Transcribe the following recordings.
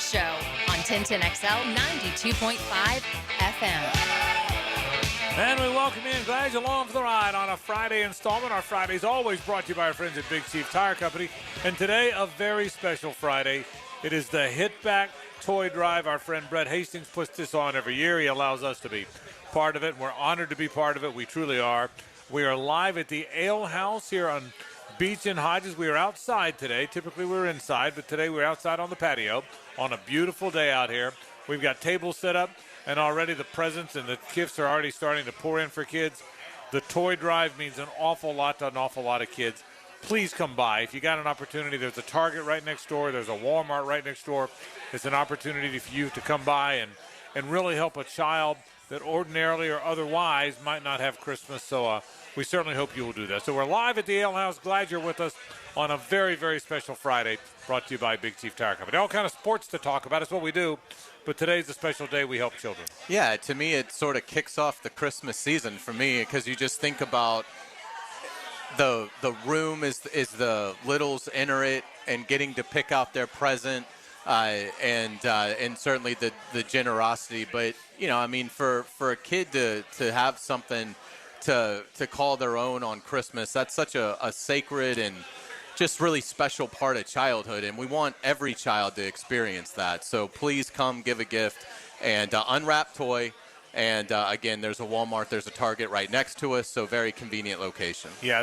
Sports Show on 1010XL 92.5 FM. And we welcome you and glad you're along for the ride on a Friday installment. Our Friday's always brought to you by our friends at Big Chief Tire Company. And today, a very special Friday. It is the Hit Back Toy Drive. Our friend Brett Hastings puts this on every year. He allows us to be part of it. We're honored to be part of it. We truly are. We are live at the Ale House here on Beach and Hodges. We are outside today. Typically we're inside, but today we're outside on the patio on a beautiful day out here. We've got tables set up, and already the presents and the gifts are already starting to pour in for kids. The toy drive means an awful lot to an awful lot of kids. Please come by. If you got an opportunity, there's a Target right next door. There's a Walmart right next door. It's an opportunity for you to come by and really help a child that ordinarily or otherwise might not have Christmas. So we certainly hope you will do that. So we're live at the Ale House. Glad you're with us on a very, very special Friday brought to you by Big Chief Tire Company. All kind of sports to talk about. It's what we do. But today's a special day. We help children. Yeah, to me, it sort of kicks off the Christmas season for me because you just think about the room is the littles enter it and getting to pick out their present and certainly the generosity. But, you know, I mean, for a kid to have something to call their own on Christmas, that's such a sacred and just really special part of childhood, and we want every child to experience that. So please come give a gift and unwrap toy. And, again, there's a Walmart, there's a Target right next to us, so very convenient location. Yeah,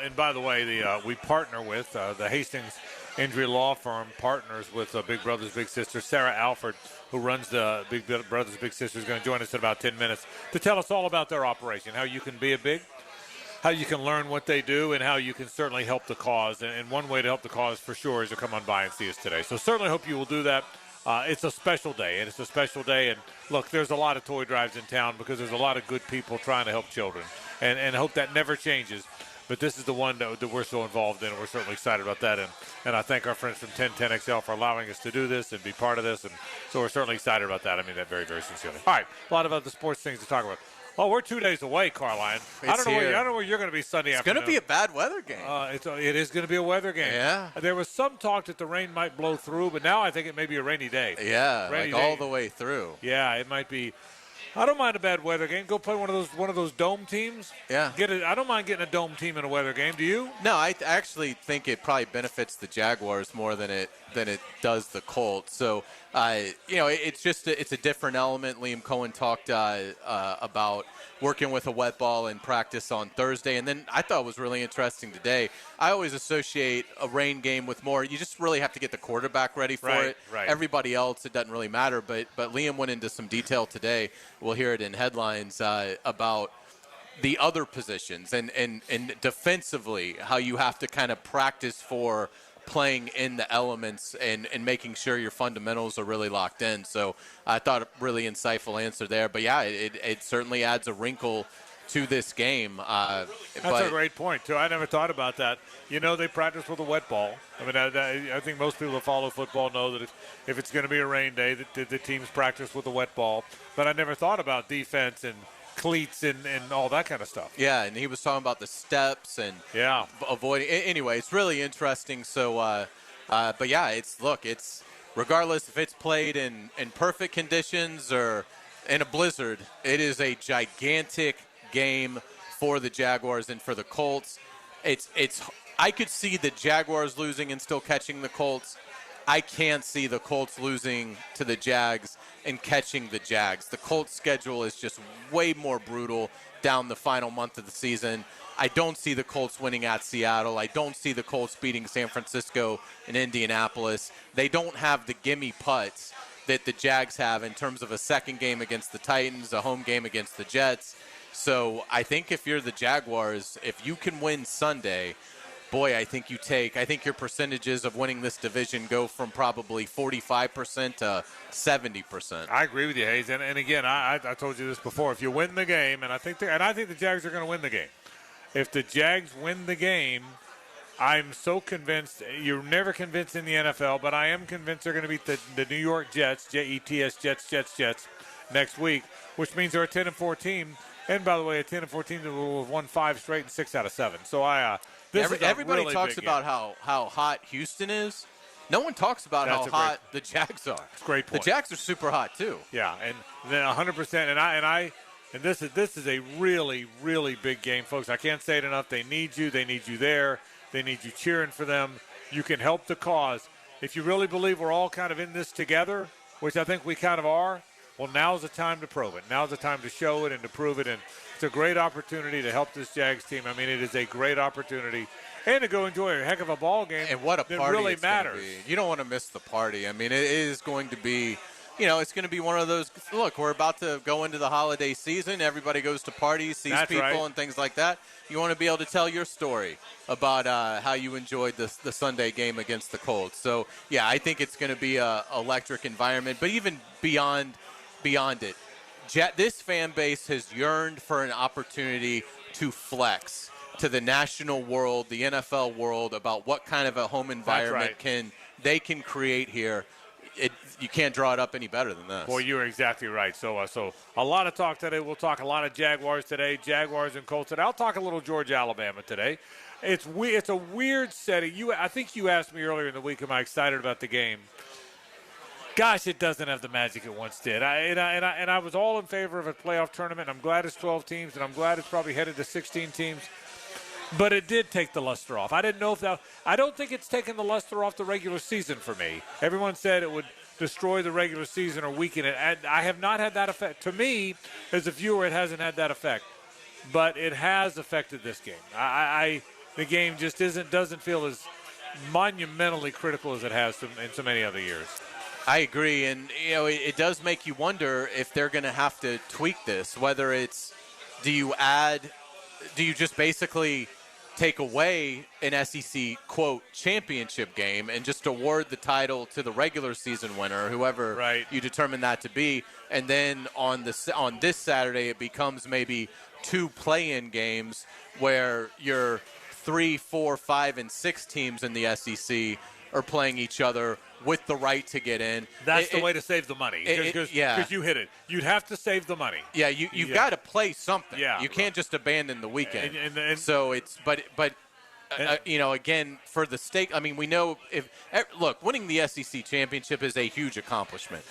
and by the way, we partner with the Hastings Injury Law Firm, partners with Big Brothers Big Sisters. Sarah Alford, who runs the Big Brothers Big Sisters, is going to join us in about 10 minutes to tell us all about their operation, how you can be a big, how you can learn what they do, and how you can certainly help the cause. And one way to help the cause for sure is to come on by and see us today. So certainly hope you will do that. It's a special day, and it's a special day. And, look, there's a lot of toy drives in town because there's a lot of good people trying to help children. And hope that never changes. But this is the one that we're so involved in, and we're certainly excited about that. And I thank our friends from 1010XL for allowing us to do this and be part of this. And so we're certainly excited about that. I mean that very, very sincerely. All right, a lot of other sports things to talk about. Oh, we're 2 days away, Carline. I don't know where you're going to be Sunday afternoon. It's going to be a bad weather game. It is going to be a weather game. Yeah. There was some talk that the rain might blow through, but now I think it may be a rainy day. Yeah, rainy day. All the way through. Yeah, it might be. I don't mind a bad weather game. Go play one of those dome teams. Yeah. I don't mind getting a dome team in a weather game. Do you? No, I actually think it probably benefits the Jaguars more than it does the Colts. So, it's a different element. Liam Cohen talked about working with a wet ball in practice on Thursday. And then I thought it was really interesting today. I always associate a rain game with more. You just really have to get the quarterback ready for it. Right. Everybody else, it doesn't really matter. But Liam went into some detail today. We'll hear it in headlines about the other positions and defensively how you have to kind of practice for playing in the elements and making sure your fundamentals are really locked in. So I thought a really insightful answer there. But, yeah, it certainly adds a wrinkle to this game. That's a great point, too. I never thought about that. You know, they practice with a wet ball. I mean, I think most people that follow football know that if it's going to be a rain day, the teams practice with a wet ball. But I never thought about defense and cleats and all that kind of stuff. Yeah, and he was talking about the steps and avoiding. Anyway, it's really interesting. So, but yeah, it's regardless if it's played in perfect conditions or in a blizzard, it is a gigantic game for the Jaguars and for the Colts. I could see the Jaguars losing and still catching the Colts. I can't see the Colts losing to the Jags and catching the Jags. The Colts' schedule is just way more brutal down the final month of the season. I don't see the Colts winning at Seattle. I don't see the Colts beating San Francisco and Indianapolis. They don't have the gimme putts that the Jags have in terms of a second game against the Titans, a home game against the Jets. So I think if you're the Jaguars, if you can win Sunday, boy, I think your percentages of winning this division go from probably 45% to 70%. I agree with you, Hayes. And again, I told you this before. If you win the game, and I think the Jags are going to win the game. If the Jags win the game, I'm so convinced. You're never convinced in the NFL, but I am convinced they're going to beat the New York Jets, Jets, Jets, next week, which means they're a 10-4 team. And by the way, a 10-4 team that will have won 5 straight and 6 out of 7. So everybody talks about how hot Houston is. No one talks about how hot the Jags are. It's a great point. The Jags are super hot too. Yeah, and then 100%. And this is a really, really big game, folks. I can't say it enough. They need you. They need you there. They need you cheering for them. You can help the cause. If you really believe we're all kind of in this together, which I think we kind of are, well, now's the time to prove it. Now's the time to show it and to prove it. And it's a great opportunity to help this Jags team. I mean, it is a great opportunity. And to go enjoy a heck of a ball game. And what a party that really it's matters. Be. You don't want to miss the party. I mean, it is going to be, it's going to be one of those, look, we're about to go into the holiday season. Everybody goes to parties, sees people and things like that. You want to be able to tell your story about how you enjoyed the Sunday game against the Colts. So, yeah, I think it's going to be an electric environment. But even beyond it, this fan base has yearned for an opportunity to flex to the national world, the NFL world, about what kind of a home environment they can create here. You can't draw it up any better than this. Boy, you're exactly right. So a lot of talk today. We'll talk a lot of Jaguars today, Jaguars and Colts today. I'll talk a little Georgia, Alabama today. It's a weird setting. I think you asked me earlier in the week, am I excited about the game? Gosh, it doesn't have the magic it once did. I was all in favor of a playoff tournament. I'm glad it's 12 teams, and I'm glad it's probably headed to 16 teams. But it did take the luster off. I didn't know if I don't think it's taken the luster off the regular season for me. Everyone said it would destroy the regular season or weaken it. I have not had that effect. To me, as a viewer, it hasn't had that effect. But it has affected this game. The game just doesn't feel as monumentally critical as it has in so many other years. I agree, and it does make you wonder if they're going to have to tweak this. Whether it's, do you just basically take away an SEC, quote, championship game and just award the title to the regular season winner, whoever you determine that to be, and then on this Saturday it becomes maybe 2 play-in games where your 3, 4, 5, and 6 teams in the SEC are playing each other with the right to get in. That's the way to save the money. Because you hit it. You'd have to save the money. Yeah, you've got to play something. Yeah, you can't just abandon the weekend. And so it's again, for the stake. I mean, we know look, winning the SEC championship is a huge accomplishment.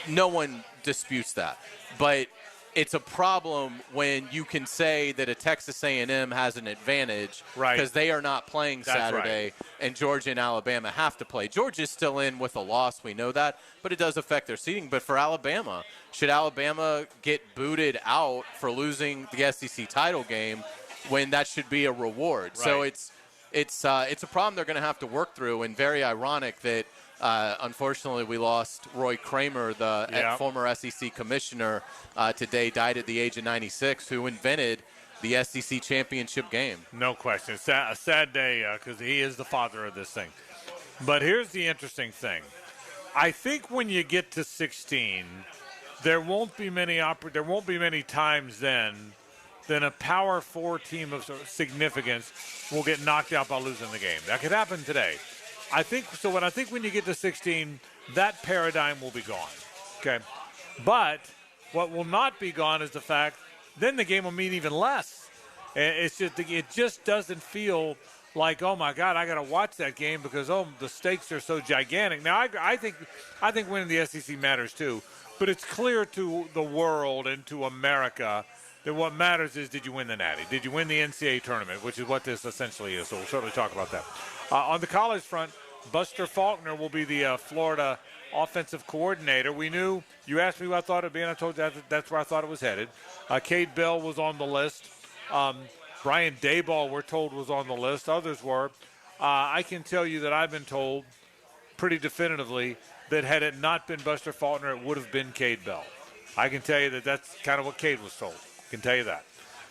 No one disputes that, but it's a problem when you can say that a Texas A&M has an advantage because they are not playing Saturday and Georgia and Alabama have to play. Georgia's still in with a loss, we know that, but it does affect their seeding. But for Alabama, should Alabama get booted out for losing the SEC title game when that should be a reward? Right. So it's a problem they're going to have to work through, and very ironic that unfortunately, we lost Roy Kramer, the former SEC commissioner, today, died at the age of 96, who invented the SEC championship game. No question. A sad day because he is the father of this thing. But here's the interesting thing. I think when you get to 16, there won't be many times then a Power 4 team of significance will get knocked out by losing the game. That could happen today. I think when you get to 16, that paradigm will be gone. Okay, but what will not be gone is the fact then the game will mean even less. It just doesn't feel like, oh my God, I got to watch that game because the stakes are so gigantic. Now I think winning the SEC matters too, but it's clear to the world and to America that what matters is, did you win the Natty? Did you win the NCAA tournament, which is what this essentially is. So we'll certainly talk about that. On the college front, Buster Faulkner will be the Florida offensive coordinator. We knew, you asked me what I thought it would be, and I told you that's where I thought it was headed. Cade Bell was on the list. Brian Daboll, we're told, was on the list. Others were. I can tell you that I've been told pretty definitively that had it not been Buster Faulkner, it would have been Cade Bell. I can tell you that that's kind of what Cade was told. I can tell you that.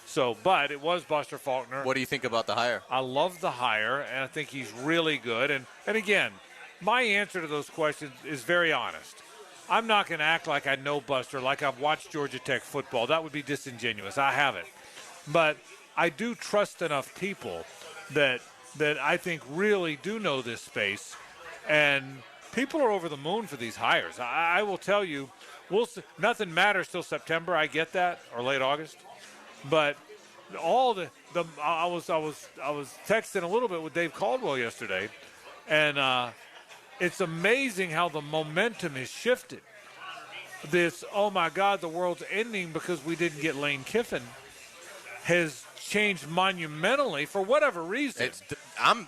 So, but it was Buster Faulkner. What do you think about the hire? I love the hire, and I think he's really good. And again, my answer to those questions is very honest. I'm not going to act like I know Buster, like I've watched Georgia Tech football. That would be disingenuous. I haven't. But I do trust enough people that I think really do know this space. And people are over the moon for these hires. I will tell you, nothing matters till September. I get that, or late August. But I was texting a little bit with Dave Caldwell yesterday, and it's amazing how the momentum is shifted. This, oh my God, the world's ending because we didn't get Lane Kiffin, has changed monumentally for whatever reason. I'm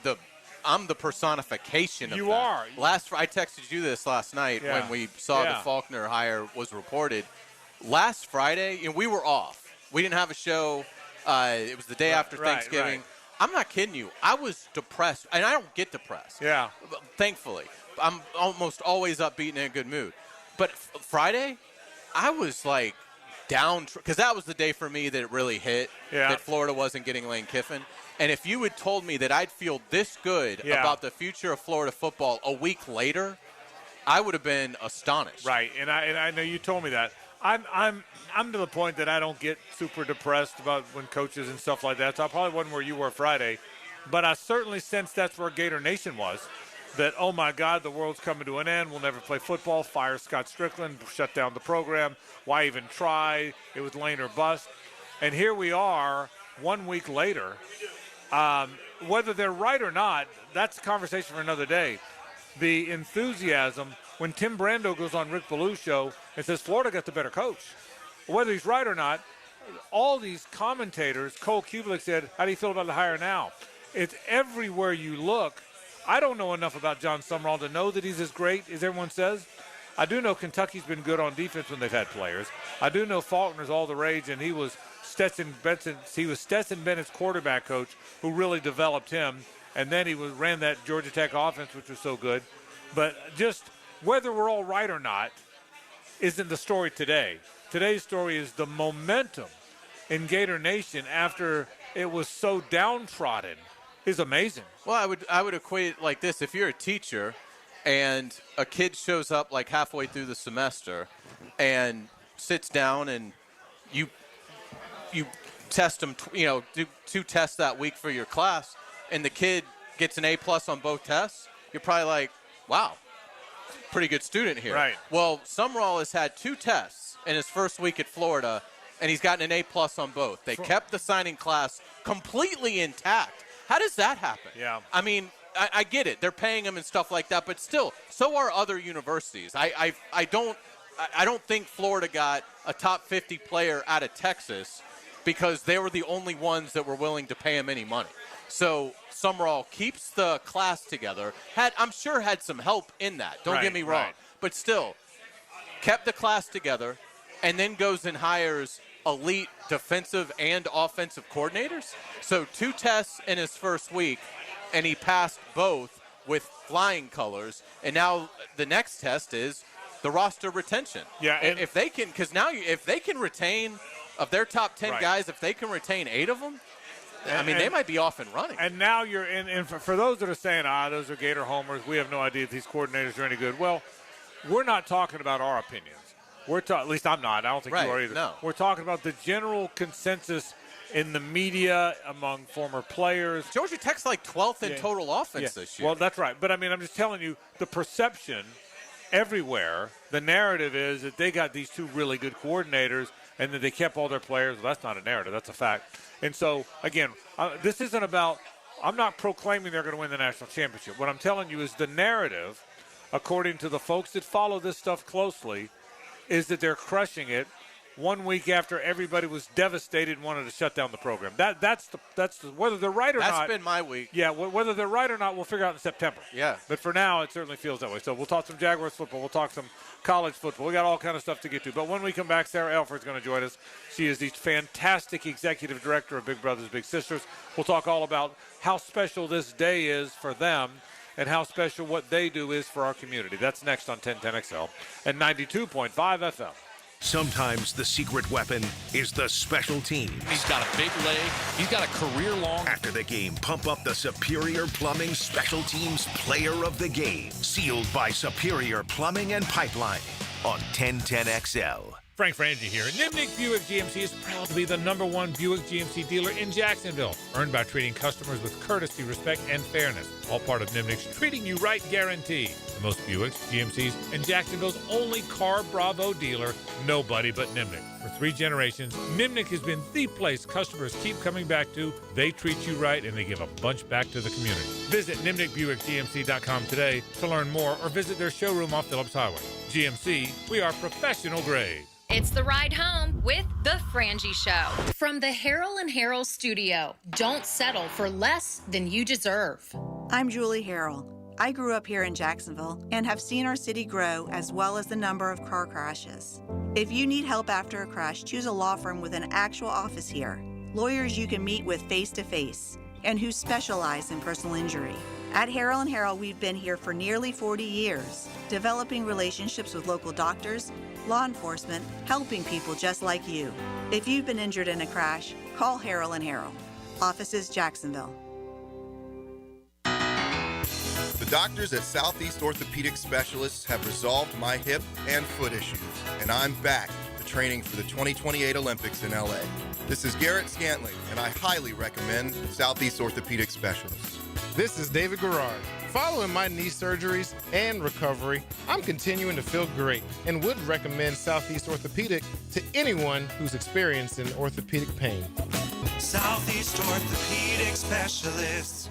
the personification of you that. are. I texted you this last night when we saw the Faulkner hire was reported. Last Friday, we were off. We didn't have a show. It was the day after Thanksgiving. Right. I'm not kidding you. I was depressed, and I don't get depressed. Yeah. Thankfully. I'm almost always upbeat and in a good mood. But Friday, I was like down because that was the day for me that it really hit that Florida wasn't getting Lane Kiffin. And if you had told me that I'd feel this good about the future of Florida football a week later, I would have been astonished. Right, and I know you told me that. I'm to the point that I don't get super depressed about when coaches and stuff like that. So I probably wasn't where you were Friday, but I certainly sense that's where Gator Nation was. That, oh my God, the world's coming to an end. We'll never play football. Fire Scott Strickland. Shut down the program. Why even try? It was Lane or bust. And here we are 1 week later. Whether they're right or not, that's a conversation for another day. The enthusiasm when Tim Brando goes on Rick Ballou's show and says Florida got the better coach. Whether he's right or not, all these commentators, Cole Kubelik said, how do you feel about the hire now? It's everywhere you look. I don't know enough about John Summerall to know that he's as great as everyone says. I do know Kentucky's been good on defense when they've had players. I do know Faulkner's all the rage, and he was Stetson Bennett's quarterback coach who really developed him, and then he ran that Georgia Tech offense, which was so good. But just whether we're all right or not isn't the story today. Today's story is the momentum in Gator Nation after it was so downtrodden is amazing. Well, I would equate it like this. If you're a teacher and a kid shows up like halfway through the semester and sits down and you test them, do 2 tests that week for your class, and the kid gets an A+ on both tests, you're probably like, wow, pretty good student here. Right. Well, Summerall has had 2 tests in his first week at Florida, and he's gotten an A+ on both. They kept the signing class completely intact. How does that happen? Yeah. I mean, I get it. They're paying them and stuff like that, but still, so are other universities. I don't think Florida got a top 50 player out of Texas because they were the only ones that were willing to pay him any money. So Summerall keeps the class together. I'm sure had some help in that. Don't get me wrong. Right. But still, kept the class together and then goes and hires elite defensive and offensive coordinators. So 2 tests in his first week, and he passed both with flying colors. And now the next test is the roster retention. Yeah, if they can, because now if they can retain of their top 10 guys, if they can retain 8 of them, they might be off and running. And now you're in. And for those that are saying, those are Gator homers, we have no idea if these coordinators are any good. Well, we're not talking about our opinions. At least I'm not. I don't think you are either. No. We're talking about the general consensus in the media among former players. Georgia Tech's like 12th in total offense this year. Well, that's right. But, I'm just telling you, the perception everywhere, the narrative is that they got these 2 really good coordinators and that they kept all their players. Well, that's not a narrative. That's a fact. And so, again, this isn't about – I'm not proclaiming they're going to win the national championship. What I'm telling you is the narrative, according to the folks that follow this stuff closely, is that they're crushing it 1 week after everybody was devastated and wanted to shut down the program. That's whether they're right or not. That's been my week. Yeah, whether they're right or not, we'll figure out in September. Yeah. But for now, it certainly feels that way. So we'll talk some Jaguars football. We'll talk some college football. We got all kind of stuff to get to. But when we come back, Sarah Elford's going to join us. She is the fantastic executive director of Big Brothers Big Sisters. We'll talk all about how special this day is for them and how special what they do is for our community. That's next on 1010XL and 92.5 FM. Sometimes the secret weapon is the special teams. He's got a big leg. He's got a career-long. After the game, pump up the Superior Plumbing Special Teams Player of the Game. Sealed by Superior Plumbing and Pipeline on 1010XL. Frank Frangie here. Nimnik Buick GMC is proud to be the #1 Buick GMC dealer in Jacksonville. Earned by treating customers with courtesy, respect, and fairness. All part of Nimnik's Treating You Right guarantee. The most Buicks, GMCs, and Jacksonville's only Car Bravo dealer, nobody but Nimnick. For 3 generations, Nimnick has been the place customers keep coming back to. They treat you right, and they give a bunch back to the community. Visit NimnickBuickGMC.com today to learn more or visit their showroom off Phillips Highway. GMC, we are professional grade. It's the ride home with the Frangie Show. From the Harrell and Harrell studio, don't settle for less than you deserve. I'm Julie Harrell. I grew up here in Jacksonville and have seen our city grow as well as the number of car crashes. If you need help after a crash, choose a law firm with an actual office here. Lawyers you can meet with face-to-face and who specialize in personal injury. At Harrell & Harrell, we've been here for nearly 40 years, developing relationships with local doctors, law enforcement, helping people just like you. If you've been injured in a crash, call Harrell & Harrell. Offices, Jacksonville. The doctors at Southeast Orthopedic Specialists have resolved my hip and foot issues, and I'm back to training for the 2028 Olympics in LA. This is Garrett Scantley, and I highly recommend Southeast Orthopedic Specialists. This is David Garrard. Following my knee surgeries and recovery, I'm continuing to feel great and would recommend Southeast Orthopedic to anyone who's experiencing orthopedic pain. Southeast Orthopedic Specialists.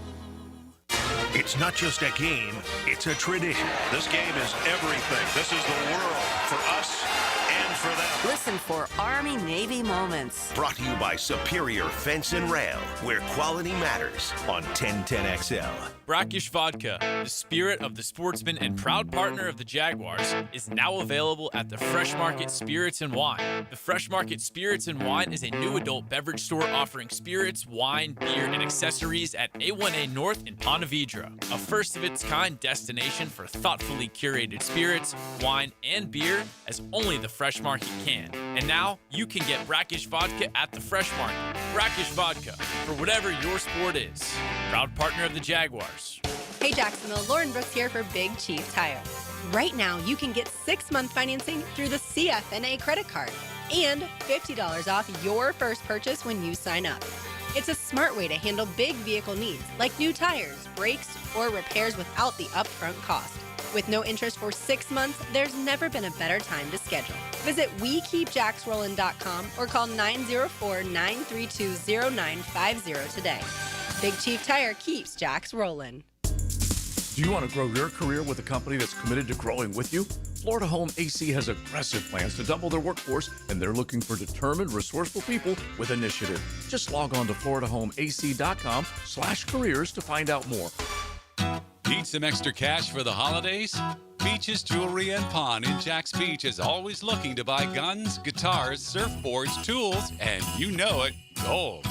It's not just a game, it's a tradition. This game is everything. This is the world for us and for them. Listen for Army-Navy moments. Brought to you by Superior Fence and Rail, where quality matters on 1010XL. Brackish Vodka, the spirit of the sportsman and proud partner of the Jaguars, is now available at the Fresh Market Spirits and Wine. The Fresh Market Spirits and Wine is a new adult beverage store offering spirits, wine, beer, and accessories at A1A North in Ponte Vedra, a first-of-its-kind destination for thoughtfully curated spirits, wine, and beer as only the Fresh Market can. And now, you can get Brackish Vodka at the Fresh Market. Brackish Vodka, for whatever your sport is. Proud partner of the Jaguars. Hey Jacksonville, Lauren Brooks here for Big Chief Tire. Right now, you can get 6-month financing through the CFNA credit card and $50 off your first purchase when you sign up. It's a smart way to handle big vehicle needs like new tires, brakes, or repairs without the upfront cost. With no interest for 6 months, there's never been a better time to schedule. Visit WeKeepJacksRollin.com or call 904-932-0950 today. Big Chief Tire keeps Jacks rolling. Do you want to grow your career with a company that's committed to growing with you? Florida Home AC has aggressive plans to double their workforce, and they're looking for determined, resourceful people with initiative. Just log on to FloridaHomeAC.com/careers to find out more. Need some extra cash for the holidays? Beaches Jewelry and Pawn in Jack's Beach is always looking to buy guns, guitars, surfboards, tools, and you know it, gold.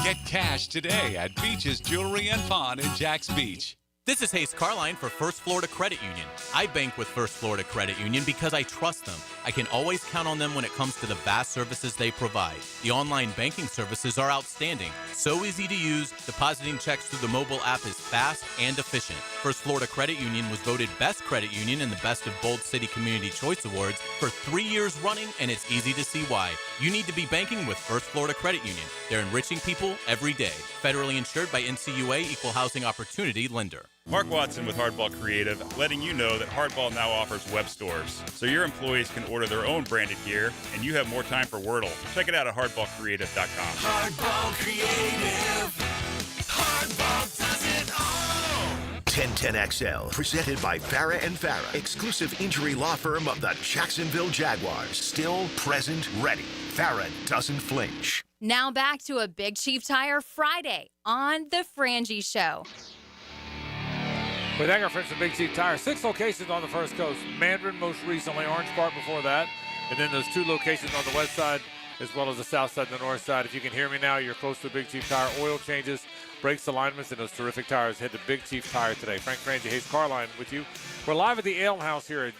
Get cash today at Beaches Jewelry and Pawn in Jack's Beach. This is Hayes Carline for First Florida Credit Union. I bank with First Florida Credit Union because I trust them. I can always count on them when it comes to the vast services they provide. The online banking services are outstanding. So easy to use, depositing checks through the mobile app is fast and efficient. First Florida Credit Union was voted Best Credit Union in the Best of Bold City Community Choice Awards for 3 years running, and it's easy to see why. You need to be banking with First Florida Credit Union. They're enriching people every day. Federally insured by NCUA, Equal Housing Opportunity Lender. Mark Watson with Hardball Creative, letting you know that Hardball now offers web stores, so your employees can order their own branded gear, and you have more time for Wordle. Check it out at hardballcreative.com. Hardball Creative. Hardball does it all. 1010XL, presented by Farah and Farah, exclusive injury law firm of the Jacksonville Jaguars. Still, present, ready. Farah doesn't flinch. Now back to a Big Chief Tire Friday on the Frangie Show. We thank our friends from Big Chief Tire. 6 locations on the First Coast. Mandarin most recently, Orange Park before that. And then there's 2 locations on the west side as well as the south side and the north side. If you can hear me now, you're close to Big Chief Tire. Oil changes, brakes, alignments, and those terrific tires. Head to Big Chief Tire today. Frank Frangie, Hayes Carline with you. We're live at the Ale House here at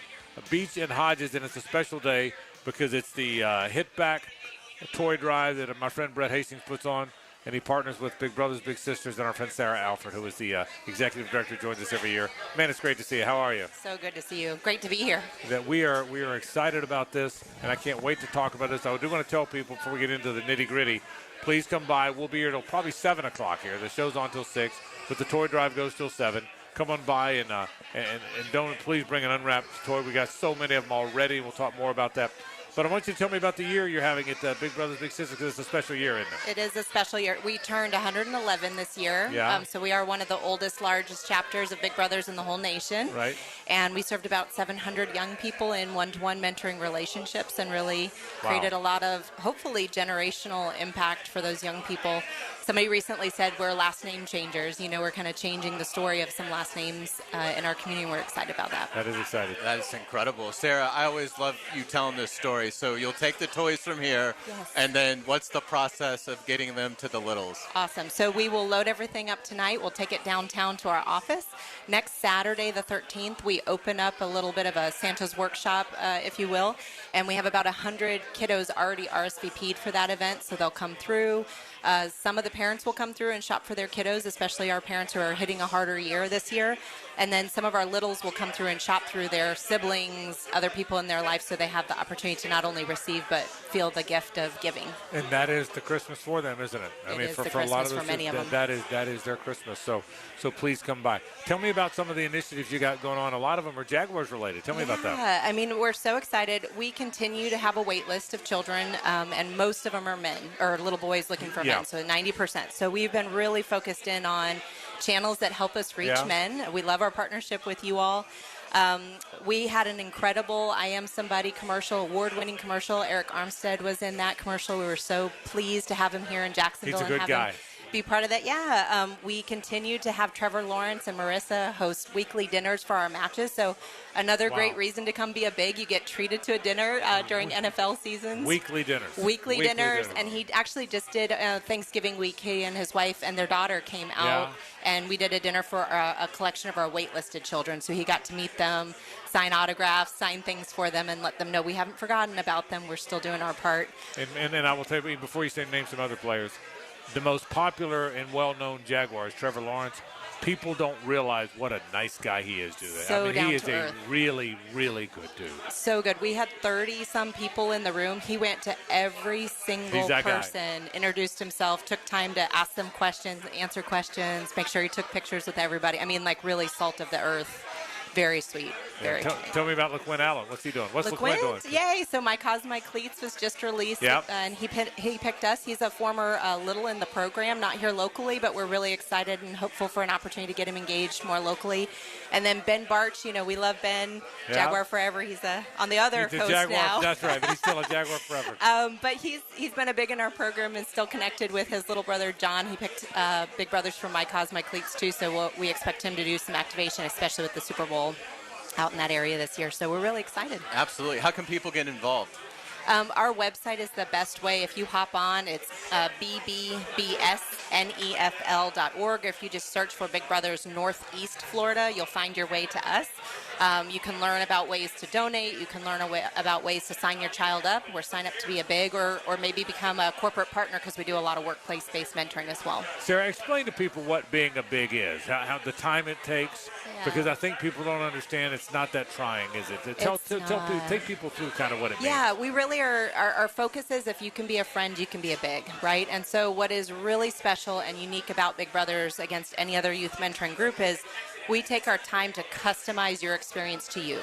Beach and Hodges, and it's a special day because it's the Hit Back toy drive that my friend Brett Hastings puts on. And he partners with Big Brothers Big Sisters and our friend Sarah Alford, who is the executive director, joins us every year. Man, it's great to see you. How are you? So good to see you. Great to be here. That we are excited about this, and I can't wait to talk about this. I do want to tell people before we get into the nitty-gritty, please come by. We'll be here till probably 7 o'clock here. The show's on till 6, but the toy drive goes till 7. come on by and don't please bring an unwrapped toy. We got so many of them already. We'll talk more about that. But I want you to tell me about the year you're having at Big Brothers Big Sisters, because it's a special year, isn't it? It is a special year. We turned 111 this year. Yeah. So we are one of the oldest, largest chapters of Big Brothers in the whole nation. Right. And we served about 700 young people in one-to-one mentoring relationships and really created a lot of, hopefully, generational impact for those young people. Somebody recently said we're last name changers. You know, we're kind of changing the story of some last names in our community. We're excited about that. That is exciting. That is incredible. Sarah, I always love you telling this story. So you'll take the toys from here, Yes. and then what's the process of getting them to the littles? Awesome. So we will load everything up tonight. We'll take it downtown to our office. Next Saturday, the 13th, we open up a little bit of a Santa's workshop, if you will. And we have about 100 kiddos already RSVP'd for that event, so they'll come through. Some of the parents will come through and shop for their kiddos, especially our parents who are hitting a harder year this year. And then some of our littles will come through and shop through their siblings, other people in their life, so they have the opportunity to not only receive but feel the gift of giving. And that is the Christmas for them, isn't it? It is for the a lot Christmas of those, for many of them. that is their Christmas. So please come by. Tell me about some of the initiatives you got going on. A lot of them are Jaguars related. Tell me about that. Yeah, I mean, we're so excited. We continue to have a wait list of children, and most of them are men or little boys looking for men, so 90%. So we've been really focused in on channels that help us reach men. We love our partnership with you all. We had an incredible I Am Somebody commercial, award-winning commercial. Eric Armstead was in that commercial. We were so pleased to have him here in Jacksonville. He's a good and guy. Him be part of that. Yeah, we continue to have Trevor Lawrence and Marissa host weekly dinners for our matches. So another great reason to come be a Big. You get treated to a dinner during NFL seasons. Weekly dinners. Weekly dinners. And he actually just did Thanksgiving week. He and his wife and their daughter came out, and we did a dinner for a collection of our waitlisted children. So he got to meet them, sign autographs, sign things for them, and let them know we haven't forgotten about them. We're still doing our part. And I will tell you, before you say name some other players, the most popular and well-known Jaguars, Trevor Lawrence, people don't realize what a nice guy he is, do they? So he is down to earth. a really, really good dude. So good. We had 30-some people in the room. He went to every single person, introduced himself, took time to ask them questions, answer questions, make sure he took pictures with everybody. I mean, like really salt of the earth. Very sweet. Very Tell me about LaQuinn Allen. What's he doing? What's LaQuinn doing? Yay. So My Cause, My Cleats was just released, and he picked us. He's a former Little in the program, not here locally, but we're really excited and hopeful for an opportunity to get him engaged more locally. And then Ben Barch, we love Ben, Jaguar Forever. He's on the other coast now. That's right, but he's still a Jaguar Forever. But he's been a Big in our program and still connected with his little brother, John. He picked Big Brothers from My Cause, My Cleats, too, so we expect him to do some activation, especially with the Super Bowl out in that area this year. So we're really excited. Absolutely. How can people get involved? Our website is the best way. If you hop on, it's bbbsnefl.org. If you just search for Big Brothers Northeast Florida, you'll find your way to us. You can learn about ways to donate. You can learn about ways to sign your child up or sign up to be a Big or maybe become a corporate partner, because we do a lot of workplace-based mentoring as well. Sarah, explain to people what being a Big is, how the time it takes, because I think people don't understand it's not that trying, is it? Take people through kind of what it means. Yeah, we really are. Our focus is if you can be a friend, you can be a Big, right? And so what is really special and unique about Big Brothers against any other youth mentoring group is we take our time to customize your experience to you.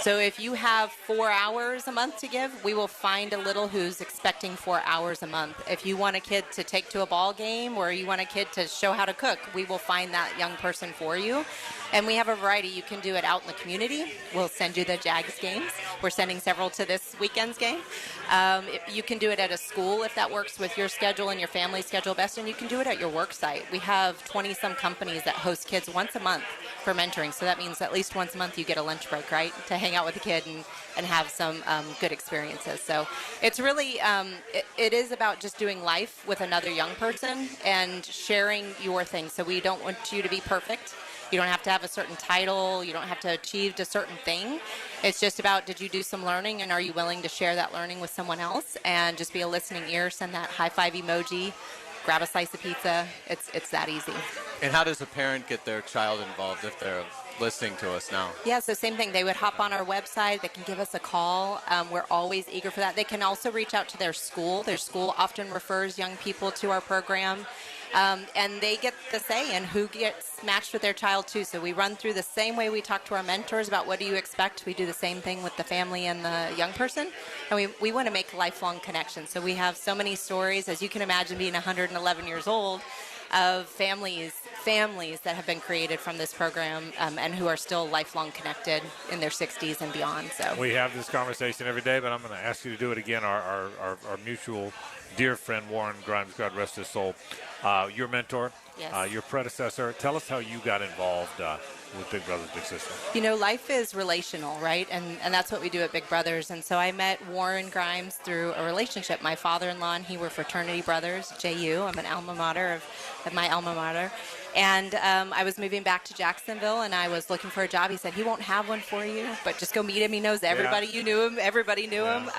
So if you have 4 hours a month to give, we will find a little who's expecting 4 hours a month. If you want a kid to take to a ball game or you want a kid to show how to cook, we will find that young person for you. And we have a variety. You can do it out in the community. We'll send you the Jags games. We're sending several to this weekend's game. You can do it at a school if that works with your schedule and your family's schedule best, and you can do it at your work site. We have 20-some companies that host kids once a month for mentoring, so that means at least once a month you get a lunch break, right, to hang out with a kid and have some good experiences. So it's really, it is about just doing life with another young person and sharing your thing. So we don't want you to be perfect. You don't have to have a certain title. You don't have to achieve a certain thing. It's just about, did you do some learning, and are you willing to share that learning with someone else? And just be a listening ear, send that high five emoji, grab a slice of pizza. It's that easy. And how does a parent get their child involved if they're listening to us now? Yeah, so same thing. They would hop on our website. They can give us a call. We're always eager for that. They can also reach out to their school. Their school often refers young people to our program. And they get the say in who gets matched with their child, too. So we run through the same way we talk to our mentors about what do you expect. We do the same thing with the family and the young person. And we want to make lifelong connections. So we have so many stories, as you can imagine, being 111 years old, of families that have been created from this program and who are still lifelong connected in their 60s and beyond. So we have this conversation every day, but I'm going to ask you to do it again. Our mutual dear friend Warren Grimes, God rest his soul, your mentor, yes. Your predecessor. Tell us how you got involved with Big Brothers Big Sisters. You know, life is relational, right? And that's what we do at Big Brothers. And so I met Warren Grimes through a relationship. My father-in-law and he were fraternity brothers, JU. I'm an alma mater of my alma mater. And I was moving back to Jacksonville, and I was looking for a job. He said, he won't have one for you, but just go meet him. He knows everybody. Yeah. You knew him. Everybody knew him.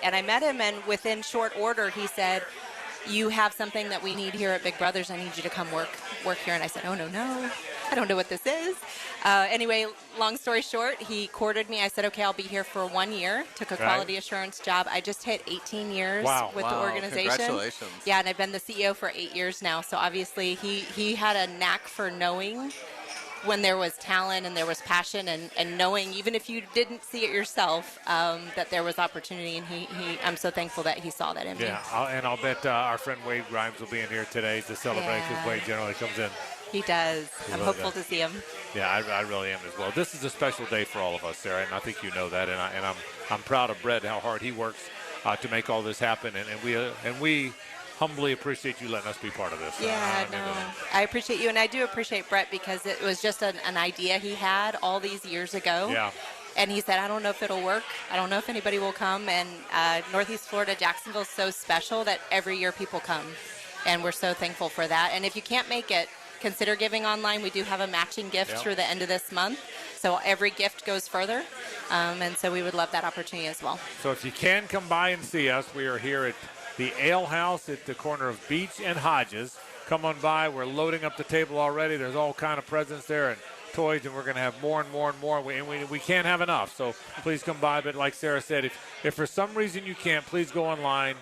And I met him, and within short order, he said, you have something that we need here at Big Brothers. I need you to come work here. And I said, oh, no. I don't know what this is. Anyway, long story short, he courted me. I said, okay, I'll be here for 1 year. Took a quality assurance job. I just hit 18 years with the organization. Congratulations. Yeah, and I've been the CEO for 8 years now. So obviously he had a knack for knowing when there was talent and there was passion and knowing, even if you didn't see it yourself, that there was opportunity. And I'm so thankful that he saw that in me. Yeah, and I'll bet our friend Wade Grimes will be in here today to celebrate because Wade generally comes in. He does. I'm hopeful to see him. Yeah, I really am as well. This is a special day for all of us, Sarah, and I think you know that. And I'm proud of Brett, how hard he works to make all this happen. And we humbly appreciate you letting us be part of this. Yeah, I appreciate you, and I do appreciate Brett because it was just an idea he had all these years ago. Yeah. And he said, I don't know if it'll work. I don't know if anybody will come. And Northeast Florida, Jacksonville is so special that every year people come. And we're so thankful for that. And if you can't make it, consider giving online. We do have a matching gift through the end of this month. So every gift goes further. And so we would love that opportunity as well. So if you can come by and see us, we are here at the Ale House at the corner of Beach and Hodges. Come on by. We're loading up the table already. There's all kind of presents there and toys, and we're going to have more and more and more. We can't have enough. So please come by. But like Sarah said, if for some reason you can't, please go online.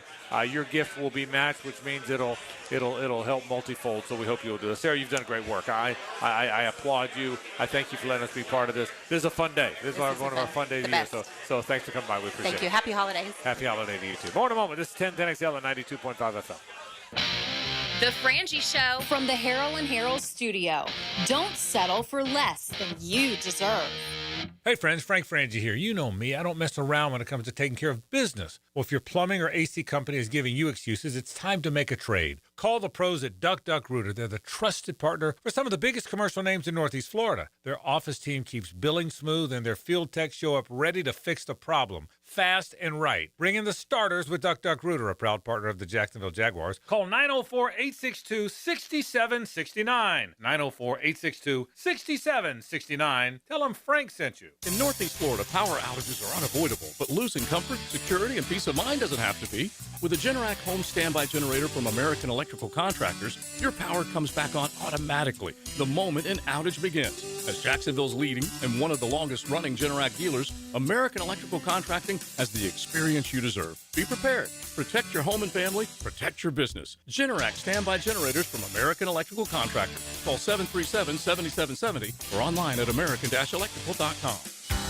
Your gift will be matched, which means it'll help multifold. So we hope you'll do this. Sarah, you've done great work. I applaud you. I thank you for letting us be part of this. This is a fun day. This is one of our fun days of the year. So thanks for coming by. We appreciate it. Thank you. Happy holidays. Happy holiday to you too. More in a moment. This is 1010XL at 92.5 FM. The Frangie Show from the Harold and Harold studio. Don't settle for less than you deserve. Hey friends, Frank Frangie here. You know me. I don't mess around when it comes to taking care of business. Well, if your plumbing or AC company is giving you excuses, it's time to make a trade. Call the pros at Duck Duck Rooter. They're the trusted partner for some of the biggest commercial names in Northeast Florida. Their office team keeps billing smooth, and their field techs show up ready to fix the problem fast and right. Bring in the starters with Duck Duck Rooter, a proud partner of the Jacksonville Jaguars. Call 904-862-6769. 904-862-6769. Tell them Frank sent you. In Northeast Florida, power outages are unavoidable, but losing comfort, security, and peace of mind doesn't have to be. With a Generac home standby generator from American Electrical Contractors, your power comes back on automatically the moment an outage begins. As Jacksonville's leading and one of the longest-running Generac dealers, American Electrical Contracting has the experience you deserve. Be prepared. Protect your home and family. Protect your business. Generac standby generators from American Electrical Contractors. Call 737-7770 or online at american-electrical.com.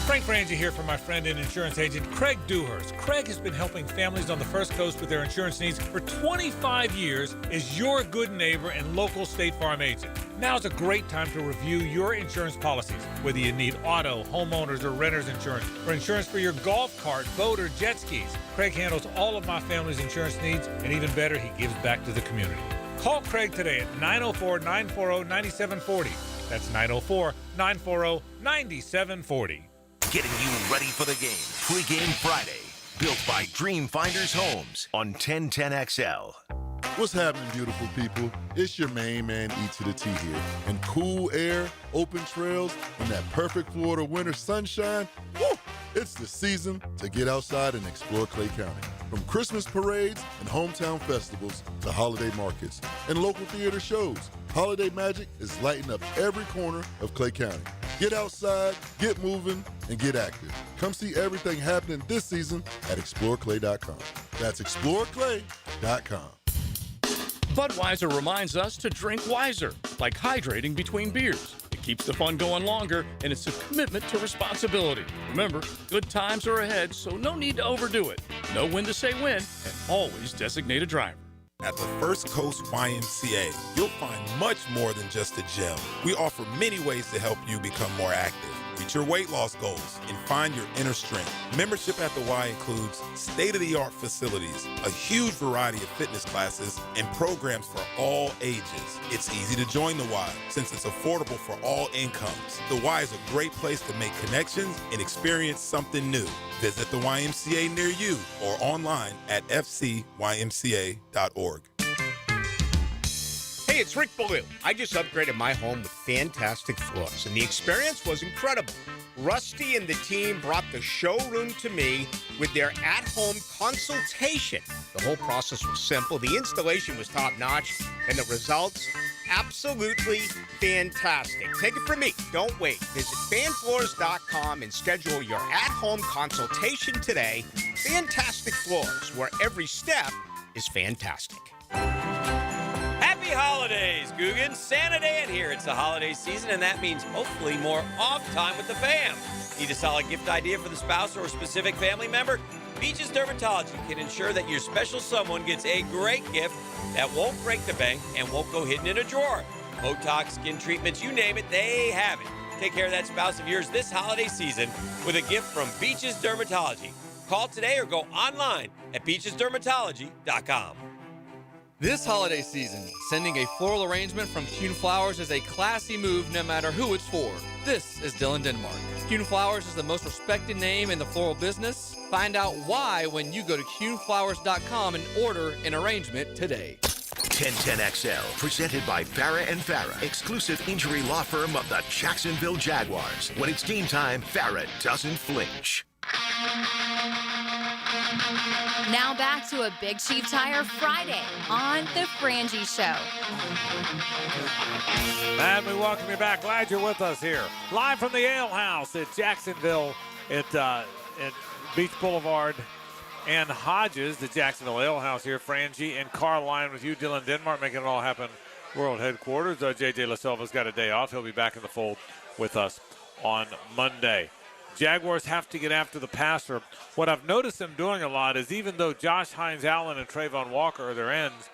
Frank Frangie here for my friend and insurance agent Craig Dewhurst. Craig has been helping families on the First Coast with their insurance needs for 25 years as your good neighbor and local State Farm agent. Now's a great time to review your insurance policies, whether you need auto, homeowners, or renter's insurance, or insurance for your golf cart, boat, or jet skis. Craig handles all of my family's insurance needs, and even better, he gives back to the community. Call Craig today at 904-940-9740. That's 904-940-9740. Getting you ready for the game. Pre-Game Friday. Built by Dreamfinders Homes on 1010XL. What's happening, beautiful people? It's your main man, E to the T here. And cool air, open trails, and that perfect Florida winter sunshine, woo! It's the season to get outside and explore Clay County. From Christmas parades and hometown festivals to holiday markets and local theater shows, Holiday magic is lighting up every corner of Clay County. Get outside, get moving, and get active. Come see everything happening this season at exploreclay.com. That's exploreclay.com. Budweiser reminds us to drink wiser, like hydrating between beers. It keeps the fun going longer, and it's a commitment to responsibility. Remember, good times are ahead, so no need to overdo it. Know when to say when, and always designate a driver. At the First Coast YMCA, you'll find much more than just a gym. We offer many ways to help you become more active, reach your weight loss goals, and find your inner strength. Membership at the Y includes state-of-the-art facilities, a huge variety of fitness classes, and programs for all ages. It's easy to join the Y since it's affordable for all incomes. The Y is a great place to make connections and experience something new. Visit the YMCA near you or online at fcymca.org. Hey, it's Rick Ballou. I just upgraded my home with fantastic floors, and the experience was incredible. Rusty and the team brought the showroom to me with their at-home consultation. The whole process was simple, the installation was top-notch, and the results, absolutely fantastic. Take it from me. Don't wait. Visit fanfloors.com and schedule your at-home consultation today. Fantastic Floors, where every step is fantastic. Happy holidays, Googans. Santa Dan here. It's the holiday season, and that means hopefully more off time with the fam. Need a solid gift idea for the spouse or a specific family member? Beaches Dermatology can ensure that your special someone gets a great gift that won't break the bank and won't go hidden in a drawer. Botox, skin treatments, you name it, they have it. Take care of that spouse of yours this holiday season with a gift from Beaches Dermatology. Call today or go online at beachesdermatology.com. This holiday season, sending a floral arrangement from Kuhn Flowers is a classy move no matter who it's for. This is Dylan Denmark. Kuhn Flowers is the most respected name in the floral business. Find out why when you go to kuhnflowers.com and order an arrangement today. 1010XL, presented by Farah and Farah, exclusive injury law firm of the Jacksonville Jaguars. When it's game time, Farah doesn't flinch. Now back to a Big Chief Tire Friday on The Frangie Show. And we welcome you back. Glad you're with us here. Live from the Ale House at Jacksonville at Beach Boulevard and Hodges, the Jacksonville Ale House here. Frangie and Carline with you, Dylan Denmark, making it all happen. World headquarters. J.J. LaSilva's got a day off. He'll be back in the fold with us on Monday. Jaguars have to get after the passer. What I've noticed them doing a lot is even though Josh Hines-Allen and Trayvon Walker are their ends,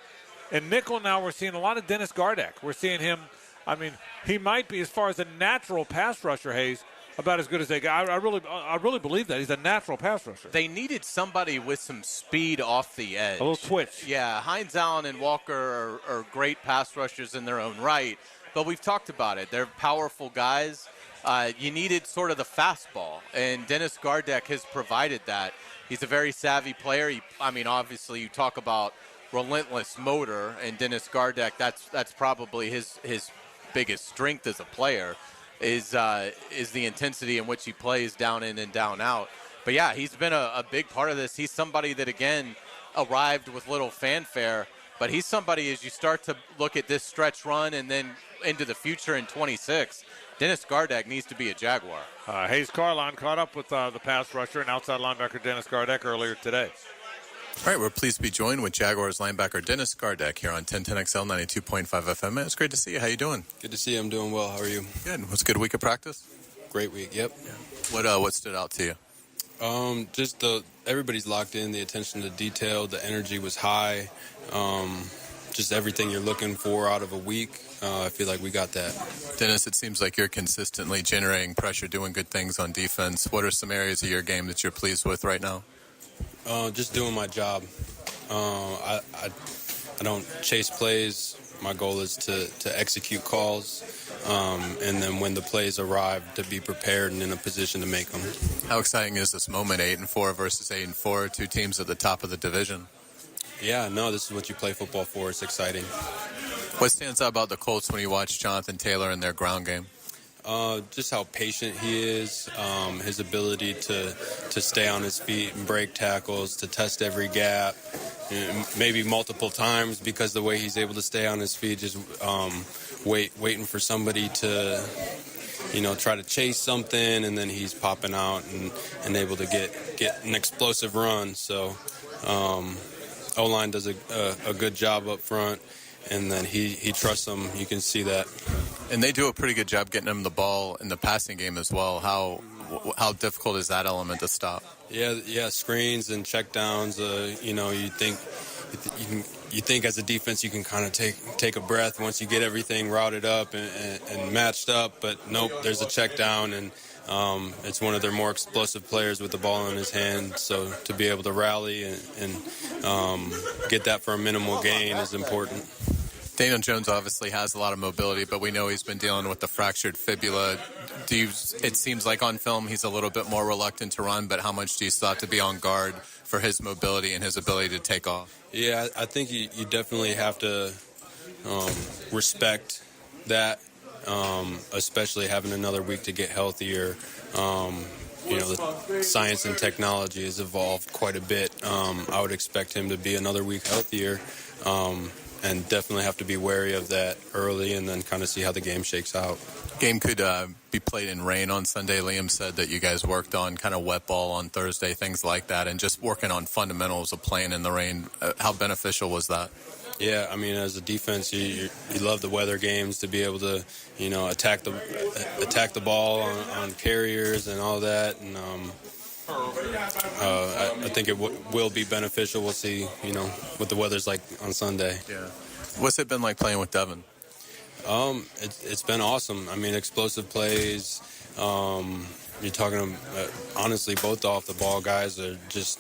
in nickel now we're seeing a lot of Dennis Gardeck. We're seeing him, I mean, he might be, as far as a natural pass rusher, Hayes, about as good as they got. I really believe that. He's a natural pass rusher. They needed somebody with some speed off the edge. A little twitch. Yeah, Hines-Allen and Walker are great pass rushers in their own right, but we've talked about it. They're powerful guys. You needed sort of the fastball, and Dennis Gardeck has provided that. He's a very savvy player. Obviously, you talk about relentless motor, and Dennis Gardeck, that's probably his biggest strength as a player, is the intensity in which he plays down in and down out. But, yeah, he's been a big part of this. He's somebody that, again, arrived with little fanfare, but he's somebody, as you start to look at this stretch run and then into the future in 26, Dennis Gardeck needs to be a Jaguar. Hayes Carline caught up with the pass rusher and outside linebacker Dennis Gardeck earlier today. All right, we're pleased to be joined with Jaguars linebacker Dennis Gardeck here on 1010XL 92.5 FM. Man, it's great to see you. How you doing? Good to see you. I'm doing well. How are you? Good. Was a good week of practice? Great week, yep. Yeah. What stood out to you? Just everybody's locked in, the attention to detail, the energy was high. Just everything you're looking for out of a week. I feel like we got that. Dennis, it seems like you're consistently generating pressure, doing good things on defense. What are some areas of your game that you're pleased with right now? Just doing my job. I don't chase plays. My goal is to execute calls, and then when the plays arrive, to be prepared and in a position to make them. How exciting is this moment, 8-4 versus 8-4, two teams at the top of the division? Yeah, no, this is what you play football for. It's exciting. What stands out about the Colts when you watch Jonathan Taylor in their ground game? Just how patient he is, his ability to stay on his feet and break tackles, to test every gap, maybe multiple times because the way he's able to stay on his feet just waiting for somebody to, try to chase something, and then he's popping out and able to get an explosive run. So O-line does a good job up front, and then he trusts them. You can see that. And they do a pretty good job getting him the ball in the passing game as well. How difficult is that element to stop? Yeah, screens and checkdowns. You think as a defense you can kind of take a breath once you get everything routed up and matched up, but nope, there's a check down, and it's one of their more explosive players with the ball in his hand. So to be able to rally and get that for a minimal gain is important. Daniel Jones obviously has a lot of mobility, but we know he's been dealing with the fractured fibula. It seems like on film he's a little bit more reluctant to run, but how much do you still have to be on guard for his mobility and his ability to take off? Yeah, I think you definitely have to respect that, especially having another week to get healthier. The science and technology has evolved quite a bit. I would expect him to be another week healthier. And definitely have to be wary of that early and then kind of see how the game shakes out. Game could be played in rain on Sunday. Liam said that you guys worked on kind of wet ball on Thursday, things like that, and just working on fundamentals of playing in the rain. How beneficial was that? Yeah, I mean, as a defense, you love the weather games to be able to, attack the ball on carriers and all that, and I think it will be beneficial. We'll see, what the weather's like on Sunday. Yeah. What's it been like playing with Devin? It's been awesome. I mean, explosive plays. You're talking, honestly, both off the ball guys are just,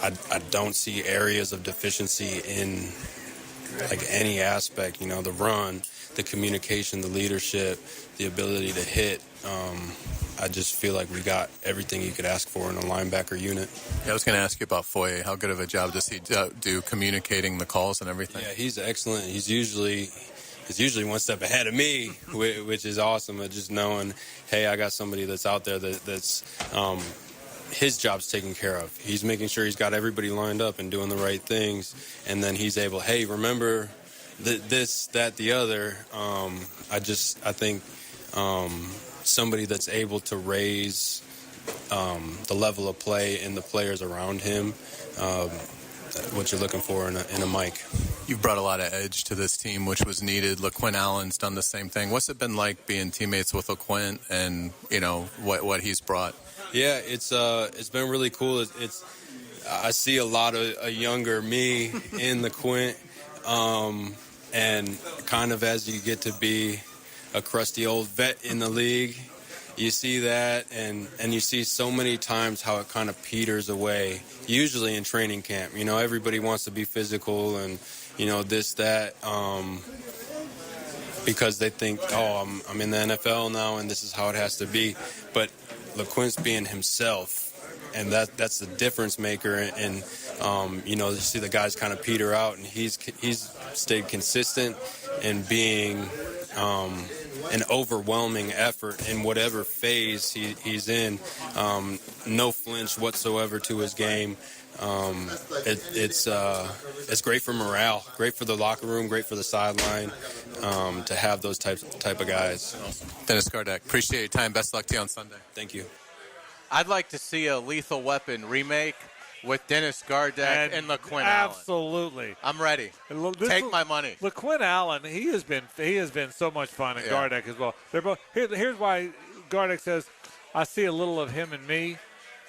I don't see areas of deficiency in like any aspect, the run, the communication, the leadership, the ability to hit. I just feel like we got everything you could ask for in a linebacker unit. Yeah, I was going to ask you about Foye. How good of a job does he do communicating the calls and everything? Yeah, he's excellent. He's usually one step ahead of me, which is awesome. Just knowing, hey, I got somebody that's out there that's his job's taken care of. He's making sure he's got everybody lined up and doing the right things, and then he's able, hey, remember this, that, the other. I think somebody that's able to raise the level of play in the players around him, what you're looking for in a Mike. You've brought a lot of edge to this team, which was needed. LaQuinn Allen's done the same thing. What's it been like being teammates with LaQuinn and, what he's brought? Yeah, it's been really cool. I see a lot of a younger me in LaQuinn, and kind of as you get to be a crusty old vet in the league, you see that, and you see so many times how it kind of peters away, usually in training camp. Everybody wants to be physical and, this, that, because they think, oh, I'm in the NFL now and this is how it has to be. But LaQuinn's being himself, and that's the difference maker. And, you see the guys kind of peter out, and he's stayed consistent in being an overwhelming effort in whatever phase he's in. No flinch whatsoever to his game. It's great for morale, great for the locker room, great for the sideline, to have those type of guys. Dennis Gardeck, appreciate your time. Best luck to you on Sunday. Thank you. I'd like to see a Lethal Weapon remake with Dennis Gardeck and LaQuinn Allen. Absolutely. I'm ready. Take my money. LaQuinn Allen, he has been so much fun, and Gardeck as well. They're both here's why Gardeck says, I see a little of him in me.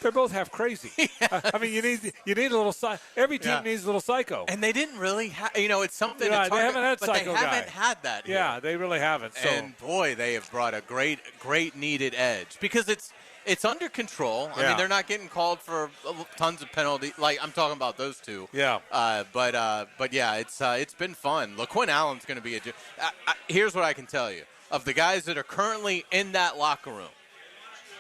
They're both half crazy. I mean, you need a little. Every team needs a little psycho. And they didn't really have. It's something. Yeah, it's they hard haven't had but psycho they haven't had that. Yeah, here. they really haven't. So. And boy, they have brought a great needed edge because it's under control. I mean, they're not getting called for tons of penalties. Like I'm talking about those two. Yeah. But yeah, it's been fun. LaQuinn Allen's going to be here's what I can tell you of the guys that are currently in that locker room.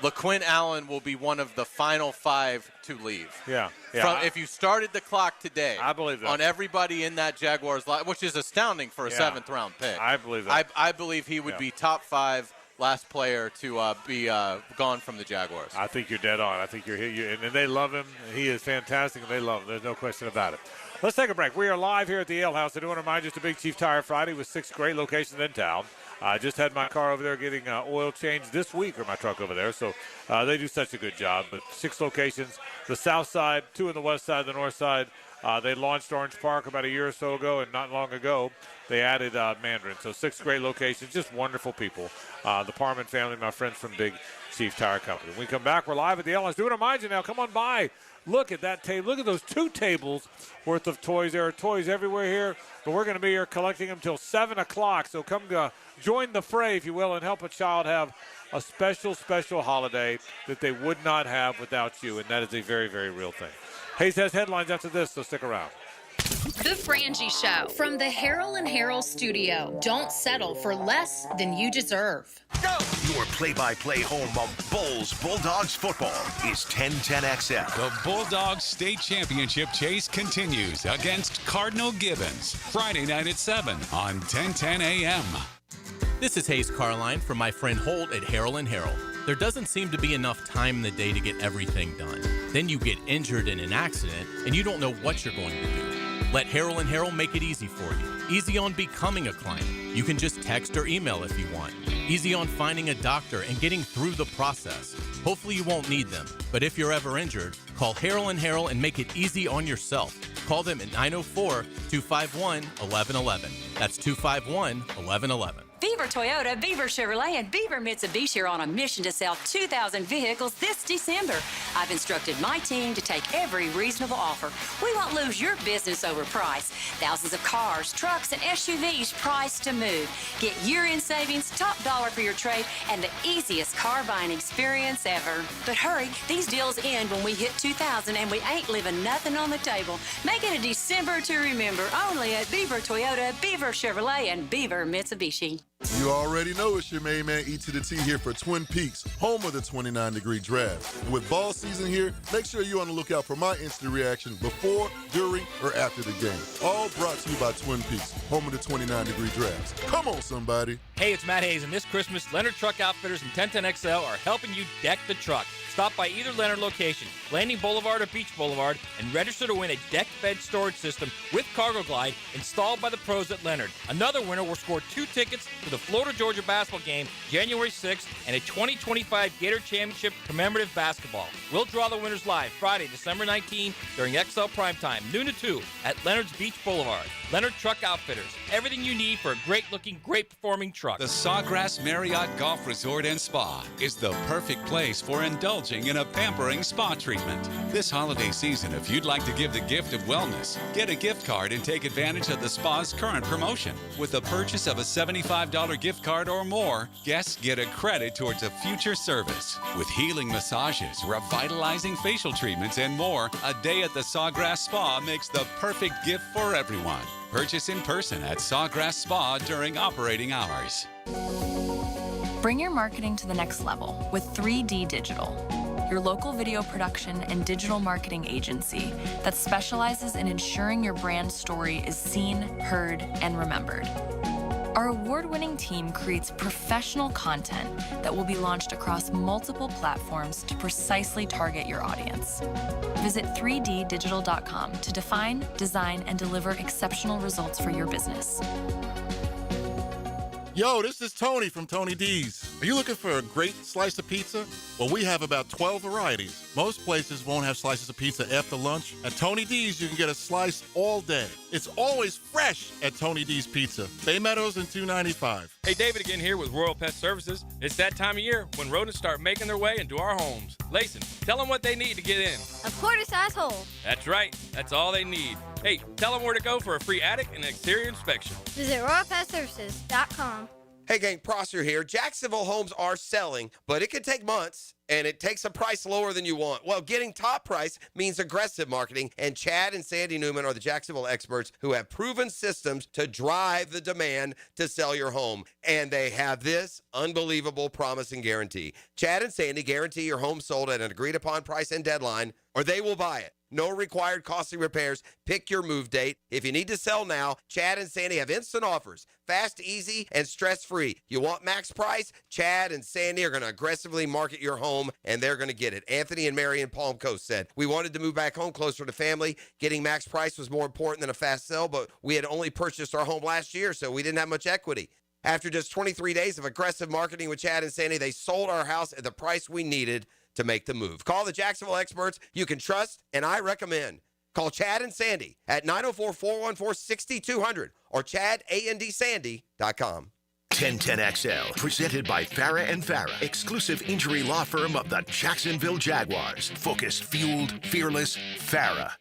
LaQuinn Allen will be one of the final 5 to leave. Yeah. If you started the clock today, I believe that. On everybody in that Jaguars line, which is astounding for a 7th round pick. I believe that. I believe he would be top 5 last player to be gone from the Jaguars. I think you're dead on. I think you're and they love him. He is fantastic, and they love him. There's no question about it. Let's take a break. We are live here at the Ale House. I do want to remind you it's a Big Chief Tire Friday with 6 great locations in town. I just had my car over there getting oil changed this week, or my truck over there. So they do such a good job. But 6 locations, the south side, 2 on the west side, the north side. They launched Orange Park about a year or so ago, and not long ago they added Mandarin. So 6 great locations, just wonderful people. The Parman family, my friends from Big Chief Tire Company. When we come back, we're live at the Ellis. Do it remind you now, come on by. Look at that table. Look at those 2 tables worth of toys. There are toys everywhere here, but we're going to be here collecting them till 7 o'clock. So come join the fray, if you will, and help a child have a special, special holiday that they would not have without you, and that is a very, very real thing. Hayes has headlines after this, so stick around. The Frangie Show from the Harold and Harold studio. Don't settle for less than you deserve. Go! Your play-by-play home of Bulls Bulldogs football is 1010XL. The Bulldogs State Championship chase continues against Cardinal Gibbons. Friday night at 7 on 1010 AM. This is Hayes Carline from my friend Holt at Harold and Harold. There doesn't seem to be enough time in the day to get everything done. Then you get injured in an accident and you don't know what you're going to do. Let Harold and Harold make it easy for you. Easy on becoming a client. You can just text or email if you want. Easy on finding a doctor and getting through the process. Hopefully you won't need them, but if you're ever injured, call Harold and Harold and make it easy on yourself. Call them at 904-251-1111. That's 251-1111. Beaver Toyota, Beaver Chevrolet, and Beaver Mitsubishi are on a mission to sell 2,000 vehicles this December. I've instructed my team to take every reasonable offer. We won't lose your business over price. Thousands of cars, trucks, and SUVs priced to move. Get year-end savings, top dollar for your trade, and the easiest car buying experience ever. But hurry, these deals end when we hit 2,000, and we ain't leaving nothing on the table. Make it a December to remember, only at Beaver Toyota, Beaver Chevrolet, and Beaver Mitsubishi. You already know it's your main man E to the T here for Twin Peaks, home of the 29-degree draft. And with ball season here, make sure you're on the lookout for my instant reaction before, during, or after the game. All brought to you by Twin Peaks, home of the 29-degree drafts. Come on, somebody. Hey, it's Matt Hayes, and this Christmas, Leonard Truck Outfitters and 1010XL are helping you deck the truck. Stop by either Leonard location, Landing Boulevard or Beach Boulevard, and register to win a deck bed storage system with Cargo Glide installed by the pros at Leonard. Another winner will score 2 tickets to the Florida-Georgia basketball game January 6th and a 2025 Gator Championship commemorative basketball. We'll draw the winners live Friday, December 19 during XL Primetime, noon to 2 at Leonard's Beach Boulevard. Leonard Truck Outfitters, everything you need for a great-looking, great-performing truck. The Sawgrass Marriott Golf Resort and Spa is the perfect place for indulging in a pampering spa treatment. This holiday season, if you'd like to give the gift of wellness, get a gift card and take advantage of the spa's current promotion. With the purchase of a $75 gift card or more, guests get a credit towards a future service. With healing massages, revitalizing facial treatments, and more, a day at the Sawgrass Spa makes the perfect gift for everyone. Purchase in person at Sawgrass Spa during operating hours. Bring your marketing to the next level with 3D Digital, your local video production and digital marketing agency that specializes in ensuring your brand story is seen, heard, and remembered. Our award-winning team creates professional content that will be launched across multiple platforms to precisely target your audience. Visit 3ddigital.com to define, design, and deliver exceptional results for your business. Yo, this is Tony from Tony D's. Are you looking for a great slice of pizza? Well, we have about 12 varieties. Most places won't have slices of pizza after lunch. At Tony D's, you can get a slice all day. It's always fresh at Tony D's Pizza. Bay Meadows and 295. Hey, David again here with Royal Pet Services. It's that time of year when rodents start making their way into our homes. Layson, tell them what they need to get in. A quarter-size hole. That's right. That's all they need. Hey, tell them where to go for a free attic and exterior inspection. Visit RoyalPetServices.com. Hey gang, Prosser here. Jacksonville homes are selling, but it can take months, and it takes a price lower than you want. Well, getting top price means aggressive marketing, and Chad and Sandy Newman are the Jacksonville experts who have proven systems to drive the demand to sell your home. And they have this unbelievable promise and guarantee. Chad and Sandy guarantee your home sold at an agreed-upon price and deadline, or they will buy it. No required costly repairs. Pick your move date. If you need to sell now, Chad and Sandy have instant offers. Fast, easy, and stress-free. You want max price? Chad and Sandy are going to aggressively market your home, and they're going to get it. Anthony and Mary in Palm Coast said, we wanted to move back home closer to family. Getting max price was more important than a fast sell, but we had only purchased our home last year, so we didn't have much equity. After just 23 days of aggressive marketing with Chad and Sandy, they sold our house at the price we needed to make the move. Call the Jacksonville experts you can trust, and I recommend. Call Chad and Sandy at 904-414-6200 or chadandsandy.com. 1010XL, presented by Farah and Farah, exclusive injury law firm of the Jacksonville Jaguars. Focused, fueled, fearless, Farah.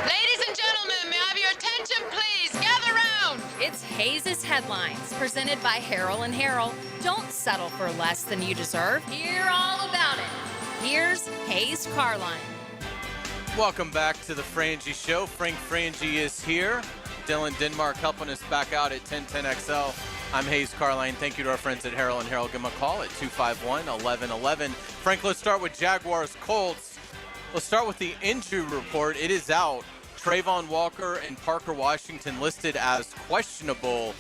Ladies and gentlemen, may I have your attention, please? Gather round. It's Hayes' Headlines, presented by Harrell and Harrell. Don't settle for less than you deserve. Hear all about it. Here's Hayes Carline. Welcome back to the Frangie Show. Frank Frangie is here. Dylan Denmark helping us back out at 1010XL. I'm Hayes Carline. Thank you to our friends at Harrell and Harrell. Give them a call at 251-1111. Frank, let's start with Jaguars Colts. Let's start with the injury report. It is out. Trayvon Walker and Parker Washington listed as questionable.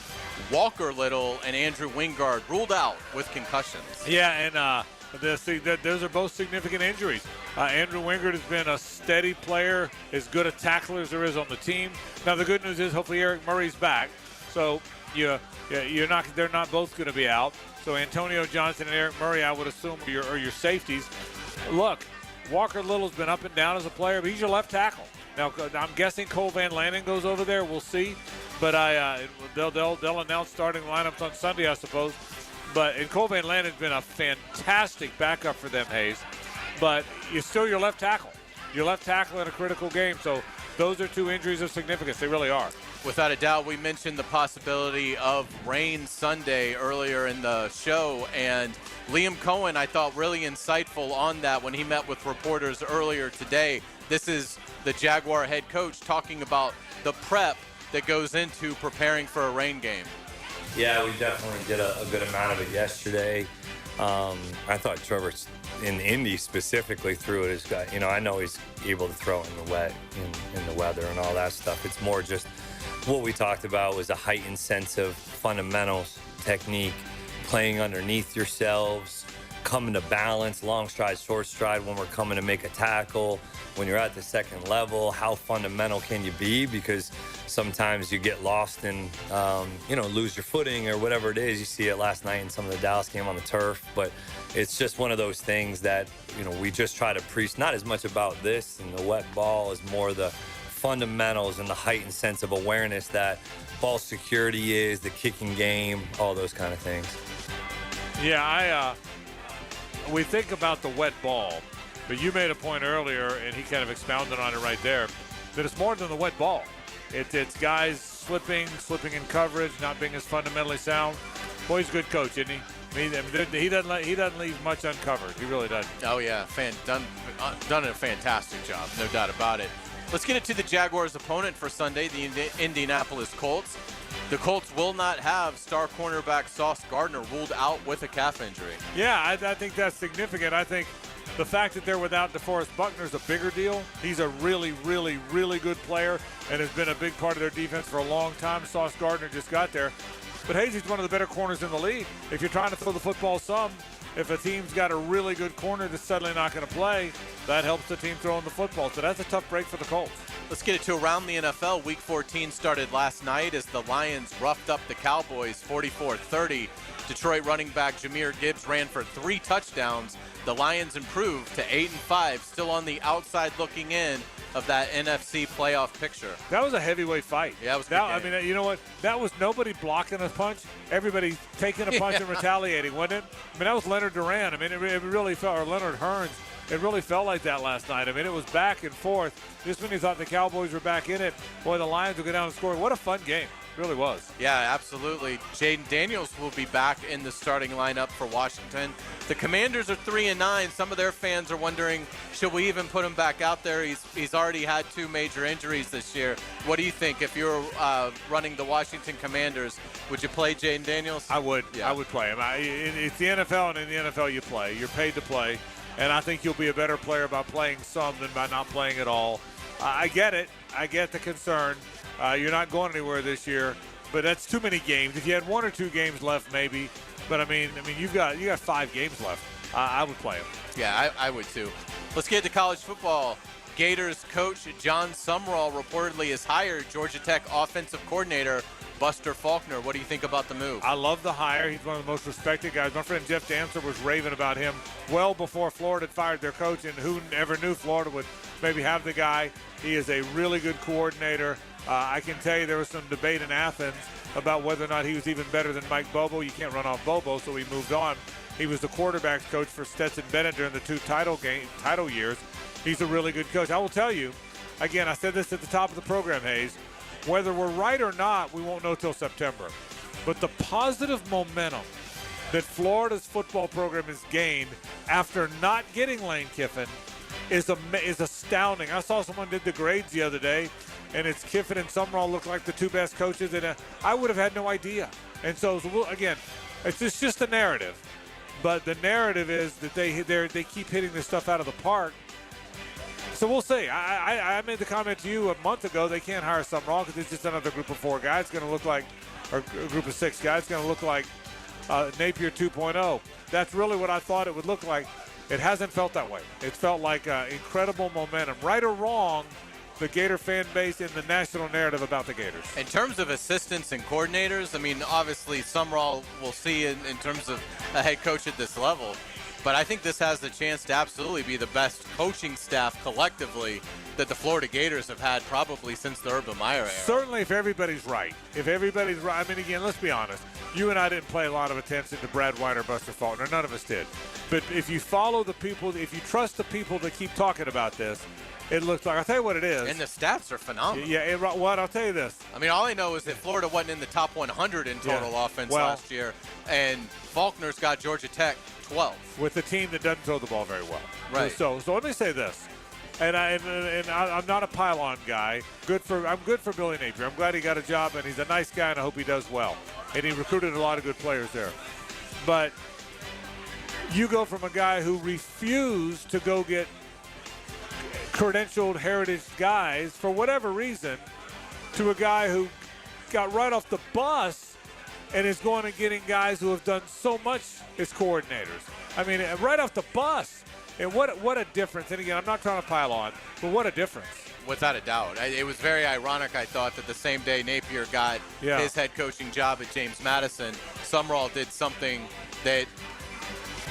Walker Little and Andrew Wingard ruled out with concussions. Yeah, and those are both significant injuries. Andrew Wingard has been a steady player, as good a tackler as there is on the team. Now, the good news is hopefully Eric Murray's back. So they're not both going to be out. So Antonio Johnson and Eric Murray, I would assume, are your safeties. Look, Walker Little's been up and down as a player, but he's your left tackle. Now, I'm guessing Cole Van Lannon goes over there. We'll see. But they'll announce starting lineups on Sunday, I suppose. And Cole Van Lannon's been a fantastic backup for them, Hayes. But you're still your left tackle. Your left tackle in a critical game. So those are two injuries of significance. They really are. Without a doubt, we mentioned the possibility of rain Sunday earlier in the show, and Liam Cohen, I thought, really insightful on that when he met with reporters earlier today. This is the Jaguar head coach talking about the prep that goes into preparing for a rain game. Yeah, we definitely did a good amount of it yesterday. I thought Trevor, in Indy specifically, threw it as guy. I know he's able to throw in the wet, in the weather and all that stuff. It's more just what we talked about was a heightened sense of fundamentals, technique, playing underneath yourselves, coming to balance, long stride, short stride when we're coming to make a tackle. When you're at the second level, how fundamental can you be? Because sometimes you get lost and, lose your footing or whatever it is. You see it last night in some of the Dallas game on the turf. But it's just one of those things that, we just try to preach, not as much about this and the wet ball as more the fundamentals and the heightened sense of awareness that ball security is, the kicking game, all those kind of things. Yeah, we think about the wet ball, but you made a point earlier, and he kind of expounded on it right there, that it's more than the wet ball. It's guys slipping in coverage, not being as fundamentally sound. Boy, he's a good coach, isn't he? He doesn't leave much uncovered. He really doesn't. Oh yeah, done a fantastic job, no doubt about it. Let's get it to the Jaguars' opponent for Sunday, the Indianapolis Colts. The Colts will not have star cornerback Sauce Gardner ruled out with a calf injury. Yeah, I think that's significant. I think the fact that they're without DeForest Buckner is a bigger deal. He's a really, really, really good player and has been a big part of their defense for a long time. Sauce Gardner just got there. But Hayes is one of the better corners in the league. If you're trying to throw the football some, if a team's got a really good corner that's suddenly not going to play, that helps the team throwing the football. So that's a tough break for the Colts. Let's get it to around the NFL. Week 14 started last night as the Lions roughed up the Cowboys 44-30. Detroit running back Jahmyr Gibbs ran for 3 touchdowns. The Lions improved to 8-5, still on the outside looking in of that NFC playoff picture. That was a heavyweight fight. Yeah, it was a good game. You know what? That was nobody blocking a punch. Everybody taking a punch and retaliating, wasn't it? That was Leonard Duran. It really felt, or Leonard Hearns. It really felt like that last night. It was back and forth. Just when you thought the Cowboys were back in it, boy, the Lions would go down and score. What a fun game. It really was. Yeah, absolutely. Jaden Daniels will be back in the starting lineup for Washington. The Commanders are 3-9. Some of their fans are wondering, should we even put him back out there? He's already had 2 major injuries this year. What do you think? If you're running the Washington Commanders, would you play Jaden Daniels? I would. Yeah. I would play him. It's the NFL, and in the NFL you play. You're paid to play. And I think you'll be a better player by playing some than by not playing at all. I get it. I get the concern. You're not going anywhere this year, but that's too many games. If you had 1 or 2 games left, maybe. But you've got 5 games left. I would play him. Yeah, I would too. Let's get to college football. Gators coach John Sumrall reportedly has hired Georgia Tech offensive coordinator Buster Faulkner. What do you think about the move? I love the hire. He's one of the most respected guys. My friend Jeff Dancer was raving about him well before Florida had fired their coach, and who ever knew Florida would maybe have the guy. He is a really good coordinator. I can tell you there was some debate in Athens about whether or not he was even better than Mike Bobo. You can't run off Bobo, so he moved on. He was the quarterbacks coach for Stetson Bennett during the 2 title years. He's a really good coach. I will tell you, again, I said this at the top of the program, Hayes, whether we're right or not, we won't know till September. But the positive momentum that Florida's football program has gained after not getting Lane Kiffin is astounding. I saw someone did the grades the other day, and it's Kiffin and Summerall look like the 2 best coaches, and I would have had no idea. And so again, it's just a narrative. But the narrative is that they keep hitting this stuff out of the park. So we'll see. I made the comment to you a month ago, they can't hire Summerall because it's just another group of 4 guys. It's going to look like, or a group of 6 guys. It's going to look like Napier 2.0. That's really what I thought it would look like. It hasn't felt that way. It's felt like incredible momentum. Right or wrong, the Gator fan base in the national narrative about the Gators. In terms of assistants and coordinators, I mean, obviously Summerall we'll see in terms of a head coach at this level. But I think this has the chance to absolutely be the best coaching staff collectively that the Florida Gators have had probably since the Urban Meyer era. Certainly if everybody's right. If everybody's right. I mean, again, let's be honest. You and I didn't pay a lot of attention to Brad White or Buster Faulkner. None of us did. But if you follow the people, if you trust the people that keep talking about this, it looks like, I'll tell you what it is. And the stats are phenomenal. Yeah, I'll tell you this. I mean, all I know is that Florida wasn't in the top 100 in total offense last year, and Faulkner's got Georgia Tech 12th. With a team that doesn't throw the ball very well. Right. So let me say this. And I'm not a pylon guy. I'm good for Billy Napier. I'm glad he got a job, and he's a nice guy, and I hope he does well. And he recruited a lot of good players there. But you go from a guy who refused to go get credentialed heritage guys for whatever reason to a guy who got right off the bus and is going and getting guys who have done so much as coordinators. I mean, right off the bus. And what a difference. And again, I'm not trying to pile on, but what a difference. Without a doubt. It was very ironic, I thought, that the same day Napier got his head coaching job at James Madison, Summerall did something that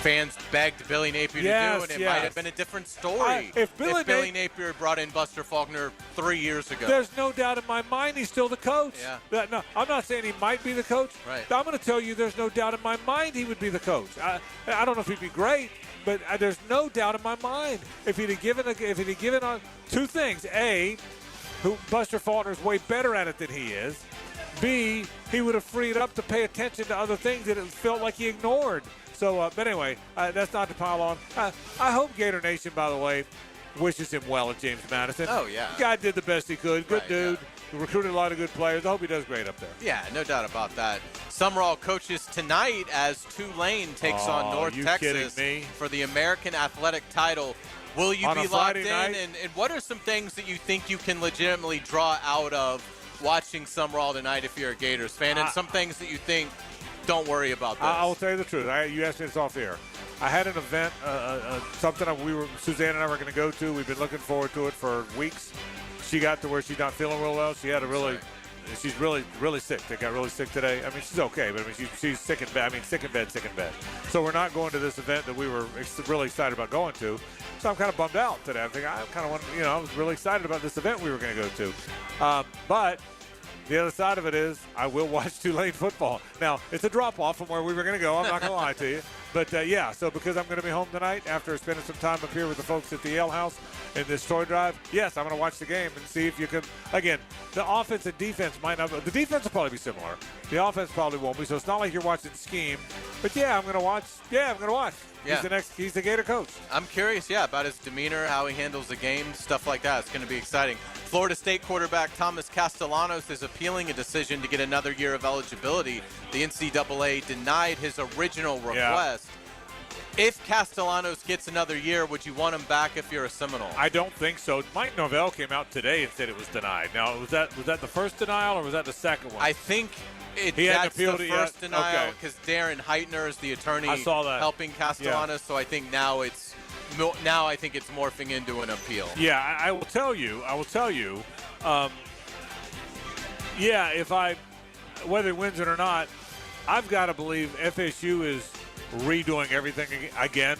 fans begged Billy Napier to do, and it might have been a different story if Billy Napier brought in Buster Faulkner 3 years ago. There's no doubt in my mind he's still the coach. Yeah. No, I'm not saying he might be the coach. Right. I'm going to tell you there's no doubt in my mind he would be the coach. I don't know if he'd be great, but there's no doubt in my mind if he'd have given on 2 things. A, who Buster Faulkner's way better at it than he is. B, he would have freed up to pay attention to other things that it felt like he ignored. So, but anyway, that's not to pile on. I hope Gator Nation, by the way, wishes him well at James Madison. Oh, yeah. The guy did the best he could. Good Right, dude. Recruited a lot of good players. I hope he does great up there. Yeah, no doubt about that. Summerall coaches tonight as Tulane takes on North Texas for the American Athletic title. Will you be locked in? And what are some things that you think you can legitimately draw out of watching Summerall tonight if you're a Gators fan? And some things that you think, don't worry about this. I will tell you the truth. You asked me this off the air. I had an event, something Suzanne and I were going to go to. We've been looking forward to it for weeks. She got to where she's not feeling real well. She had she's really, really sick. They got really sick today. I mean, she's okay, but I mean, she's sick in bed. I mean, sick in bed. So we're not going to this event that we were really excited about going to. So I'm kind of bummed out today. I think I kind of want, I was really excited about this event we were going to go to. But the other side of it is I will watch Tulane football. Now, it's a drop-off from where we were going to go. I'm not going to lie to you. But, so because I'm going to be home tonight after spending some time up here with the folks at the Ale House in this toy drive, yes, I'm going to watch the game and see if you can. Again, the offense and defense might not. The defense will probably be similar. The offense probably won't be. So it's not like you're watching scheme. But, I'm going to watch. Yeah, I'm going to watch. Yeah. He's the Gator coach. I'm curious, about his demeanor, how he handles the game, stuff like that. It's going to be exciting. Florida State quarterback Thomas Castellanos is appealing a decision to get another year of eligibility. The NCAA denied his original request. If Castellanos gets another year, would you want him back if you're a Seminole? I don't think so. Mike Novell came out today and said it was denied. Now, was that the first denial or was that the second one? I think that's the first denial because Darren Heitner is the attorney helping Castellanos. So I think now it's morphing into an appeal. Yeah, I will tell you. whether he wins it or not, I've got to believe FSU is redoing everything again.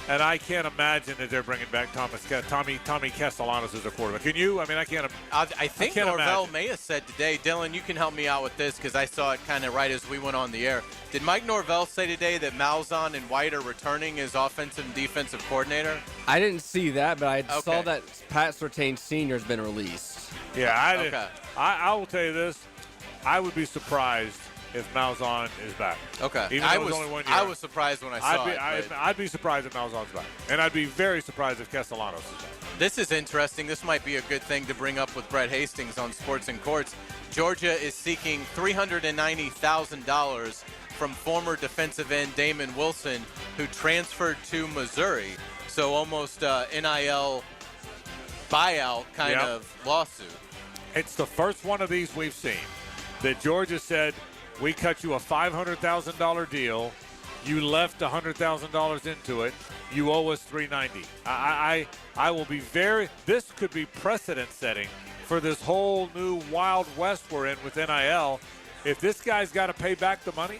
And I can't imagine that they're bringing back Tommy Castellanos as a quarterback. Can you? I mean, I can't. I think can't Norvell imagine. may have said today, Dylan, you can help me out with this because I saw it kind of right as we went on the air. Did Mike Norvell say today that Malzahn and White are returning as offensive and defensive coordinator? I didn't see that, but I saw that Pat Surtain Sr. has been released. Yeah, I did. I will tell you this. I would be surprised if Malzahn is back. Okay. Even though it was only 1 year. I was surprised when I saw it. I'd be surprised if Malzahn's back. And I'd be very surprised if Castellanos is back. This is interesting. This might be a good thing to bring up with Brett Hastings on Sports and Courts. Georgia is seeking $390,000 from former defensive end Damon Wilson, who transferred to Missouri. So almost NIL buyout kind of lawsuit. It's the first one of these we've seen that Georgia said, we cut you a $500,000 deal. You left $100,000 into it. You owe us $390,000. I will be this could be precedent setting for this whole new Wild West we're in with NIL. If this guy's got to pay back the money,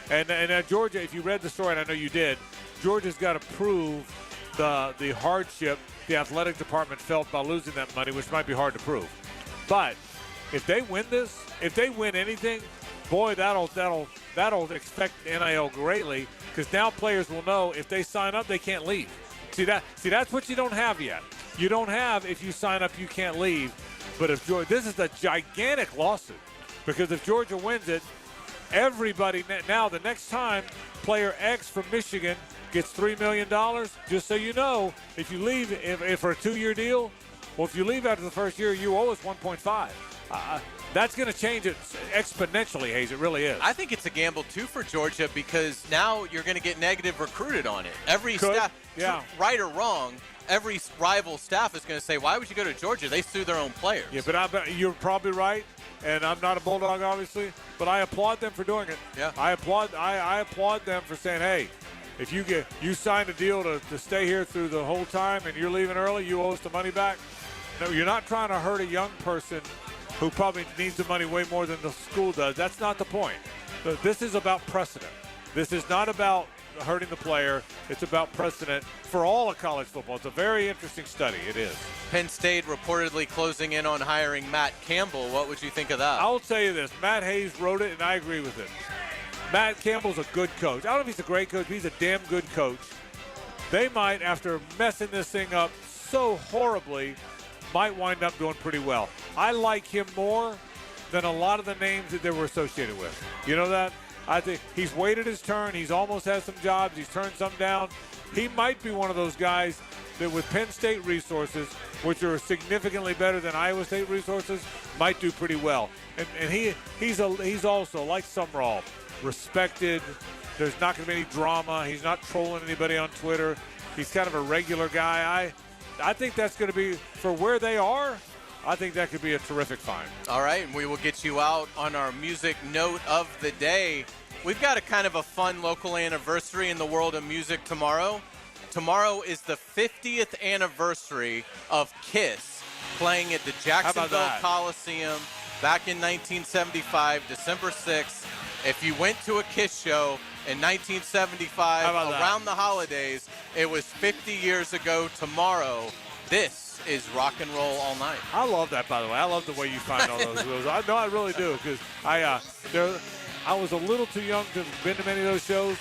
and Georgia, if you read the story, and I know you did, Georgia's got to prove the hardship the athletic department felt by losing that money, which might be hard to prove. But if they win this, if they win anything, boy, that'll affect NIL greatly, because now players will know if they sign up, they can't leave. See, that's what you don't have yet. You don't have, if you sign up, you can't leave. But if this is a gigantic lawsuit, because if Georgia wins it, everybody now, the next time player X from Michigan gets $3 million, just so you know, if you leave if for a 2-year deal, well, if you leave after the first year, you owe us 1.5. That's going to change it exponentially, Hayes. It really is. I think it's a gamble, too, for Georgia, because now you're going to get negative recruited on it. Every staff, right or wrong, every rival staff is going to say, why would you go to Georgia? They sue their own players. Yeah, but you're probably right, and I'm not a Bulldog, obviously, but I applaud them for doing it. Yeah. I applaud them for saying, hey, if you signed a deal to stay here through the whole time and you're leaving early, you owe us the money back. No, you're not trying to hurt a young person who probably needs the money way more than the school does. That's not the point. This is about precedent. This is not about hurting the player. It's about precedent for all of college football. It's a very interesting study. It is. Penn State reportedly closing in on hiring Matt Campbell. What would you think of that? I'll tell you this. Matt Hayes wrote it, and I agree with it. Matt Campbell's a good coach. I don't know if he's a great coach, but he's a damn good coach. They might, after messing this thing up so horribly, might wind up doing pretty well. I like him more than a lot of the names that they were associated with. You know that? I think he's waited his turn. He's almost had some jobs. He's turned some down. He might be one of those guys that with Penn State resources, which are significantly better than Iowa State resources, might do pretty well. And he's also, like Sumrall, respected. There's not going to be any drama. He's not trolling anybody on Twitter. He's kind of a regular guy. I think that's going to be, for where they are, I think that could be a terrific find. All right, and we will get you out on our music note of the day. We've got a kind of a fun local anniversary in the world of music tomorrow. Tomorrow is the 50th anniversary of Kiss playing at the Jacksonville Coliseum back in 1975, December 6th. If you went to a Kiss show in 1975 around the holidays, it was 50 years ago tomorrow. This is Rock and Roll All Night. I love that, by the way. I love the way you find all those rules. I know I really do, because I was a little too young to have been to many of those shows,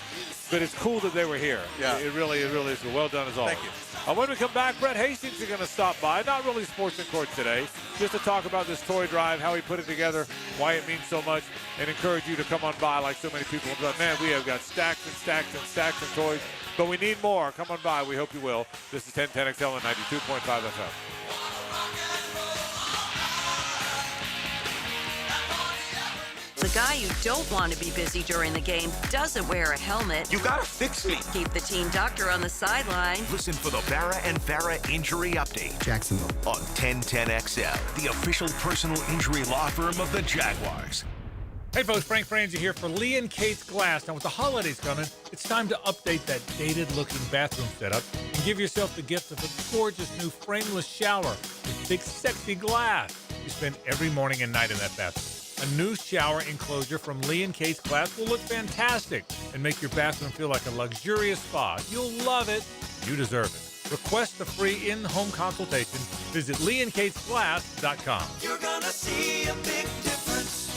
but it's cool that they were here. Yeah. It really is cool. Well done as always. Thank you. When we come back, Brett Hastings is going to stop by. Not really Sports and Court today, just to talk about this toy drive, how he put it together, why it means so much, and encourage you to come on by like so many people have done. Man, we have got stacks and stacks and stacks of toys, but we need more. Come on by. We hope you will. This is 1010XL and 92.5 FM. The guy you don't want to be busy during the game doesn't wear a helmet. You gotta fix me. Keep the team doctor on the sideline. Listen for the Barra and Farah Injury Update. Jacksonville. On 1010XL, the official personal injury law firm of the Jaguars. Hey folks, Frank Frangie here for Lee and Kate's Glass. Now with the holidays coming, it's time to update that dated-looking bathroom setup and give yourself the gift of a gorgeous new frameless shower with big, sexy glass you spend every morning and night in that bathroom. A new shower enclosure from Lee & Kate's Glass will look fantastic and make your bathroom feel like a luxurious spa. You'll love it. You deserve it. Request a free in-home consultation. Visit leeandkatesglass.com. You're gonna see a big difference.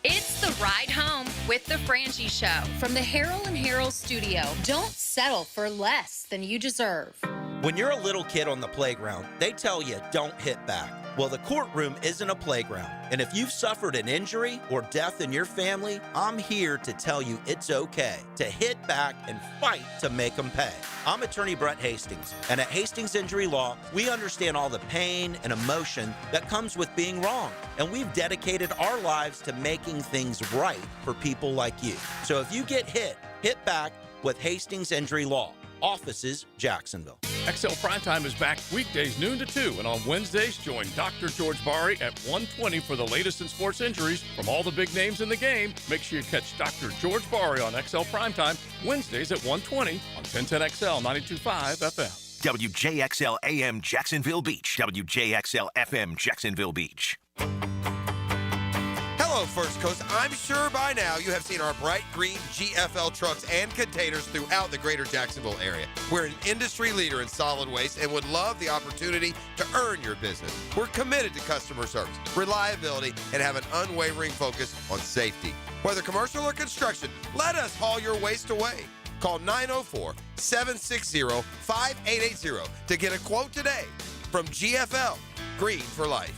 It's the ride home with the Frangie Show from the Harold and Harold studio. Don't settle for less than you deserve. When you're a little kid on the playground, they tell you don't hit back. Well, the courtroom isn't a playground. And if you've suffered an injury or death in your family, I'm here to tell you it's okay to hit back and fight to make them pay. I'm attorney Brett Hastings, and at Hastings Injury Law, we understand all the pain and emotion that comes with being wrong. And we've dedicated our lives to making things right for people like you. So if you get hit back with Hastings Injury Law. Offices, Jacksonville. XL Primetime is back weekdays noon to 2, and on Wednesdays, join Dr. George Bari at 1:20 for the latest in sports injuries from all the big names in the game. Make sure you catch Dr. George Bari on XL Primetime Wednesdays at 1:20 on 1010XL 92.5 FM. WJXL AM Jacksonville Beach. WJXL FM Jacksonville Beach. Hello, First Coast. I'm sure by now you have seen our bright green GFL trucks and containers throughout the greater Jacksonville area. We're an industry leader in solid waste and would love the opportunity to earn your business. We're committed to customer service, reliability, and have an unwavering focus on safety. Whether commercial or construction, let us haul your waste away. Call 904-760-5880 to get a quote today from GFL, Green for Life.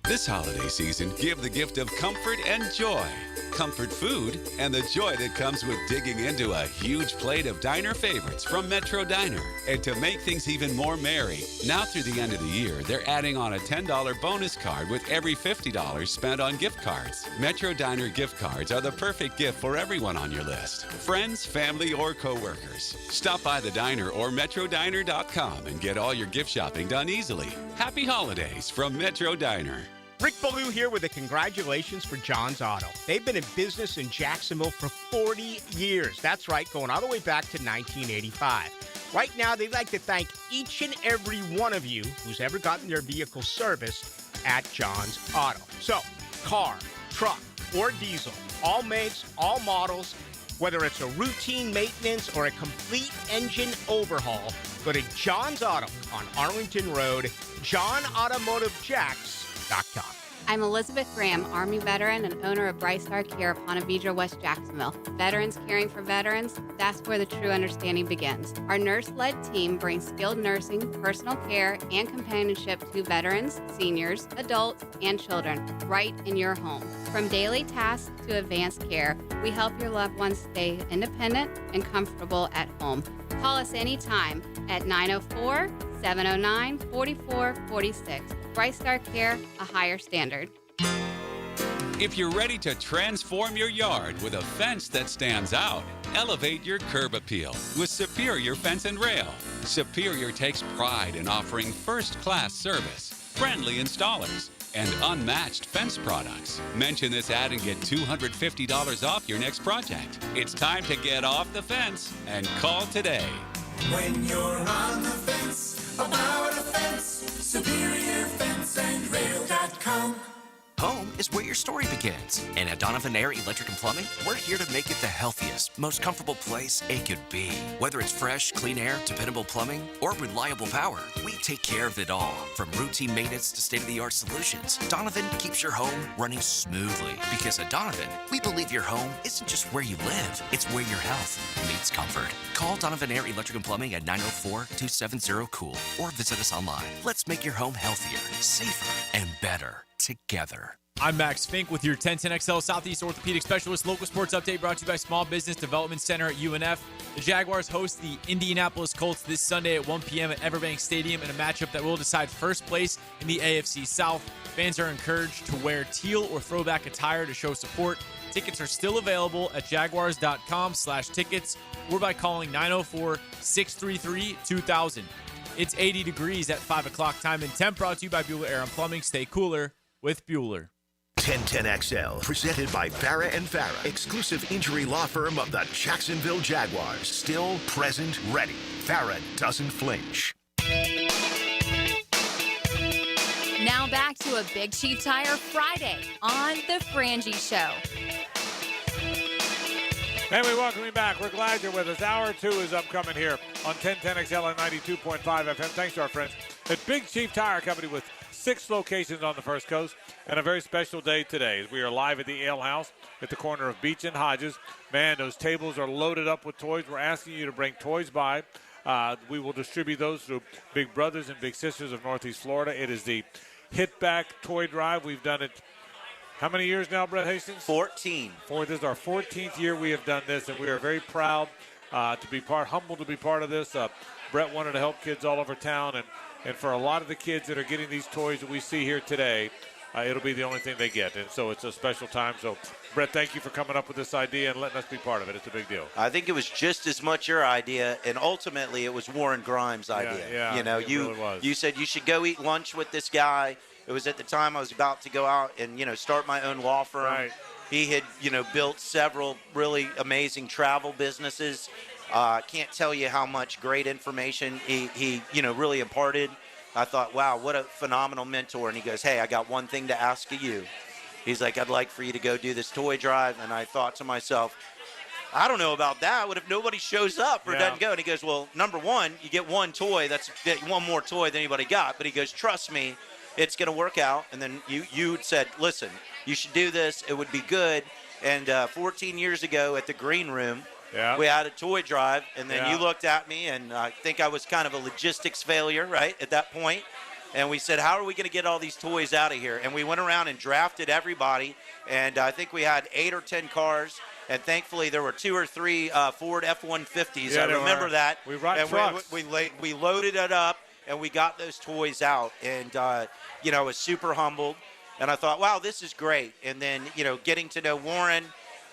This holiday season, give the gift of comfort and joy. Comfort food and the joy that comes with digging into a huge plate of diner favorites from Metro Diner. And to make things even more merry, now through the end of the year, they're adding on a $10 bonus card with every $50 spent on gift cards. Metro Diner gift cards are the perfect gift for everyone on your list. Friends, family, or coworkers. Stop by the diner or metrodiner.com and get all your gift shopping done easily. Happy holidays from Metro Diner. Rick Ballou here with the congratulations for John's Auto. They've been in business in Jacksonville for 40 years. That's right, going all the way back to 1985. Right now, they'd like to thank each and every one of you who's ever gotten their vehicle serviced at John's Auto. So, car, truck, or diesel, all makes, all models, whether it's a routine maintenance or a complete engine overhaul, go to John's Auto on Arlington Road, JohnAutomotiveJacks.com. I'm Elizabeth Graham, Army veteran and owner of Bright Star Care of Ponte Vedra, West Jacksonville. Veterans caring for veterans, that's where the true understanding begins. Our nurse-led team brings skilled nursing, personal care, and companionship to veterans, seniors, adults, and children right in your home. From daily tasks to advanced care, we help your loved ones stay independent and comfortable at home. Call us anytime at 904-709-4446. Bright Star Care, a higher standard. If you're ready to transform your yard with a fence that stands out, elevate your curb appeal with Superior Fence and Rail. Superior takes pride in offering first-class service, friendly installers, and unmatched fence products. Mention this ad and get $250 off your next project. It's time to get off the fence and call today. When you're on the fence, about a fence, SuperiorFenceandRail.com. Home is where your story begins. And at Donovan Air Electric and Plumbing, we're here to make it the healthiest, most comfortable place it could be. Whether it's fresh, clean air, dependable plumbing, or reliable power, we take care of it all. From routine maintenance to state-of-the-art solutions, Donovan keeps your home running smoothly. Because at Donovan, we believe your home isn't just where you live, it's where your health meets comfort. Call Donovan Air Electric and Plumbing at 904-270-COOL or visit us online. Let's make your home healthier, safer, and better together. I'm Max Fink with your 1010XL Southeast Orthopedic Specialist local sports update brought to you by Small Business Development Center at UNF. The Jaguars host the Indianapolis Colts this Sunday at 1 p.m. at Everbank Stadium in a matchup that will decide first place in the AFC South. Fans are encouraged to wear teal or throwback attire to show support. Tickets are still available at jaguars.com/tickets or by calling 904-633-2000. It's 80 degrees at 5 o'clock time and temp brought to you by Bueller Air and Plumbing. Stay cooler with Bueller. 1010XL, presented by Farah and Farah, exclusive injury law firm of the Jacksonville Jaguars. Still, present, ready. Farah doesn't flinch. Now back to a Big Chief Tire Friday on the Frangie Show. And we welcome you back. We're glad you're with us. Hour 2 is upcoming here on 1010XL and 92.5 FM. Thanks to our friends at Big Chief Tire Company with 6 locations on the First Coast, and a very special day today as we are live at the Ale House at the corner of Beach and Hodges. Man, those tables are loaded up with toys. We're asking you to bring toys by. We will distribute those through Big Brothers and Big Sisters of Northeast Florida. It is the Hit Back Toy Drive. We've done it how many years now, Brett Hastings? 14. This is our 14th year we have done this, and we are very proud to be humbled to be part of this. Brett wanted to help kids all over town, and for a lot of the kids that are getting these toys that we see here today, it'll be the only thing they get. And so it's a special time. So, Brett, thank you for coming up with this idea and letting us be part of it. It's a big deal. I think it was just as much your idea, and ultimately it was Warren Grimes' idea. Yeah, you know, it really was. You said you should go eat lunch with this guy. It was at the time I was about to go out and, start my own law firm. Right. He had, built several really amazing travel businesses. Can't tell you how much great information he really imparted. I thought, wow, what a phenomenal mentor. And he goes, hey, I got one thing to ask of you. He's like, I'd like for you to go do this toy drive. And I thought to myself, I don't know about that. What if nobody shows up or doesn't go? And he goes, well, number one, you get one toy. That's one more toy than anybody got. But he goes, trust me, it's going to work out. And then you said, listen, you should do this. It would be good. And 14 years ago at the Green Room, we had a toy drive. And then you looked at me, and I think I was kind of a logistics failure, right, at that point. And we said, how are we going to get all these toys out of here? And we went around and drafted everybody. And I think we had 8 or 10 cars. And thankfully, there were 2 or 3 Ford F-150s. Yeah, I remember that. We brought and trucks. We loaded it up. And we got those toys out, and, I was super humbled. And I thought, wow, this is great. And then, getting to know Warren,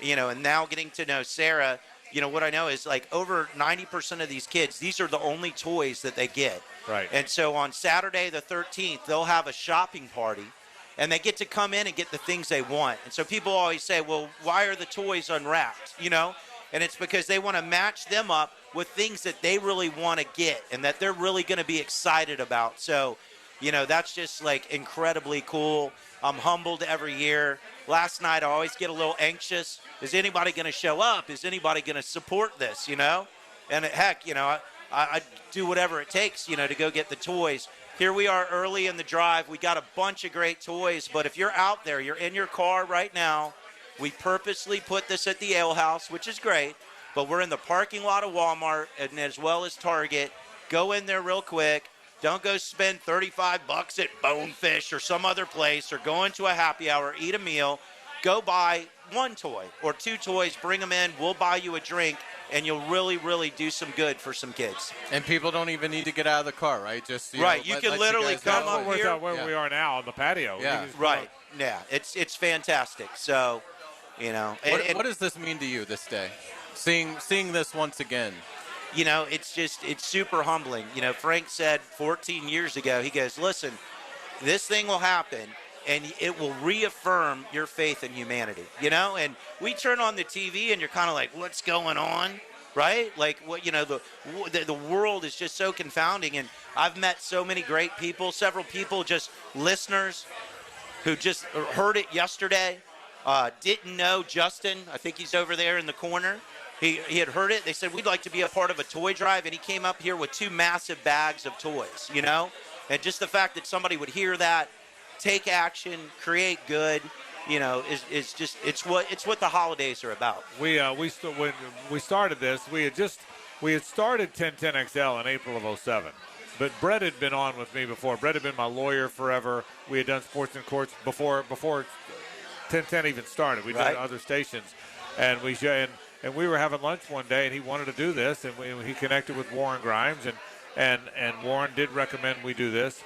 and now getting to know Sarah, what I know is like over 90% of these kids, these are the only toys that they get. Right. And so on Saturday the 13th, they'll have a shopping party, and they get to come in and get the things they want. And so people always say, well, why are the toys unwrapped, And it's because they want to match them up with things that they really want to get and that they're really going to be excited about. So, that's just like incredibly cool. I'm humbled every year. Last night, I always get a little anxious. Is anybody going to show up? Is anybody going to support this, And heck, I do whatever it takes, to go get the toys. Here we are early in the drive. We got a bunch of great toys, but if you're out there, you're in your car right now, we purposely put this at the Ale House, which is great, but we're in the parking lot of Walmart and as well as Target. Go in there real quick. Don't go spend $35 at Bonefish or some other place, or go into a happy hour, eat a meal. Go buy 1 toy or 2 toys, bring them in. We'll buy you a drink, and you'll really, really do some good for some kids. And people don't even need to get out of the car, right? Just you can literally come up here. Where we are now on the patio. Yeah. Right. Yeah. It's fantastic. So, what does this mean to you this day? Seeing this once again. It's super humbling. Frank said 14 years ago, he goes, listen, this thing will happen, and it will reaffirm your faith in humanity, And we turn on the TV, and you're kind of like, what's going on, right? Like, the world is just so confounding, and I've met so many great people, several people, just listeners who just heard it yesterday, didn't know Justin. I think he's over there in the corner. He had heard it. They said, we'd like to be a part of a toy drive, and he came up here with 2 massive bags of toys, And just the fact that somebody would hear that, take action, create good, is just it's what the holidays are about. When we started this, we had started 1010XL in April of 07. But Brett had been on with me before. Brett had been my lawyer forever. We had done Sports and Courts before 1010 even started. We did other stations, and we were having lunch one day, and he wanted to do this, and he connected with Warren Grimes, and Warren did recommend we do this.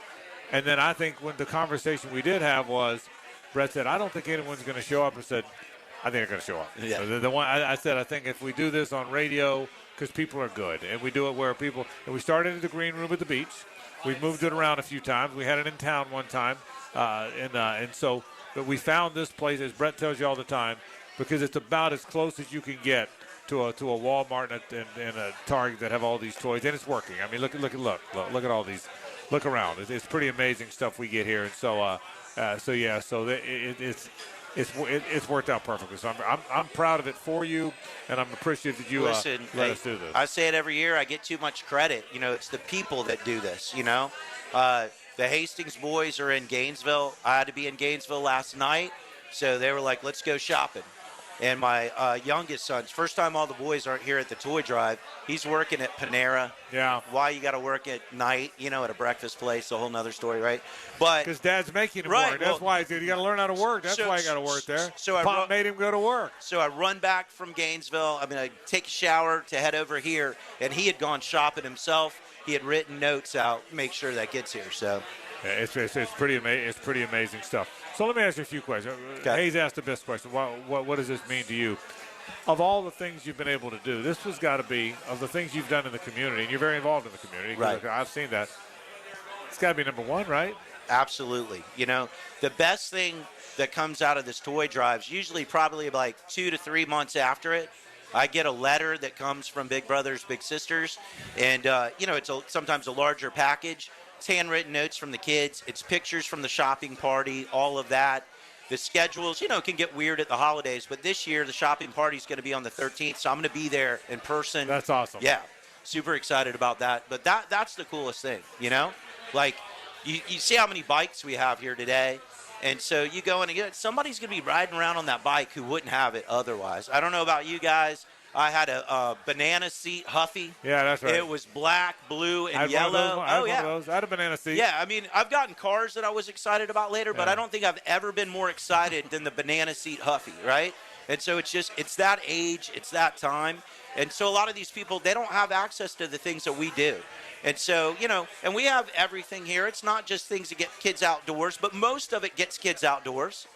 And then I think when the conversation we did have was, Brett said, I don't think anyone's going to show up. I said, I think they're going to show up. Yeah. So the one I said, I think if we do this on radio, because people are good, and we do it where people, and we started at the Green Room at the beach. We've moved it around a few times. We had it in town one time, and so, but we found this place, as Brett tells you all the time, because it's about as close as you can get to a Walmart and a Target that have all these toys, and it's working. I mean, look at all these look around. It's pretty amazing stuff we get here. And it's worked out perfectly. So I'm proud of it for you, and I'm appreciative that you let us do this. I say it every year. I get too much credit. It's the people that do this. The Hastings boys are in Gainesville. I had to be in Gainesville last night, so they were like, "Let's go shopping." And my youngest son's first time all the boys aren't here at the toy drive. He's working at Panera. Yeah. Why you got to work at night, at a breakfast place, a whole nother story, right? But because Dad's making him right, work. That's why you got to learn how to work. That's why you got to work there. So Pop made him go to work. So I run back from Gainesville. I take a shower to head over here, and he had gone shopping himself. He had written notes out, make sure that gets here. So yeah, it's pretty amazing. It's pretty amazing stuff. So let me ask you a few questions. Okay. Hayes asked the best question. What does this mean to you? Of all the things you've been able to do, this has got to be, of the things you've done in the community, and you're very involved in the community. Right. I've seen that. It's got to be number one, right? Absolutely. The best thing that comes out of this toy drive is usually probably like 2 to 3 months after it. I get a letter that comes from Big Brothers Big Sisters, and, it's sometimes a larger package. It's handwritten notes from the kids. It's pictures from the shopping party, all of that. The schedules, can get weird at the holidays, but this year the shopping party is going to be on the 13th, so I'm going to be there in person. That's awesome. Yeah, super excited about that. But that's the coolest thing, Like, you see how many bikes we have here today, and so you go in and get somebody's going to be riding around on that bike who wouldn't have it otherwise. I don't know about you guys. I had a banana seat Huffy. Yeah, that's right. It was black, blue, and I had yellow. One of those. I had a banana seat. Yeah, I've gotten cars that I was excited about later, but I don't think I've ever been more excited than the banana seat Huffy, right? And so it's that age, it's that time. And so a lot of these people, they don't have access to the things that we do. And so, and we have everything here. It's not just things that get kids outdoors, but most of it gets kids outdoors,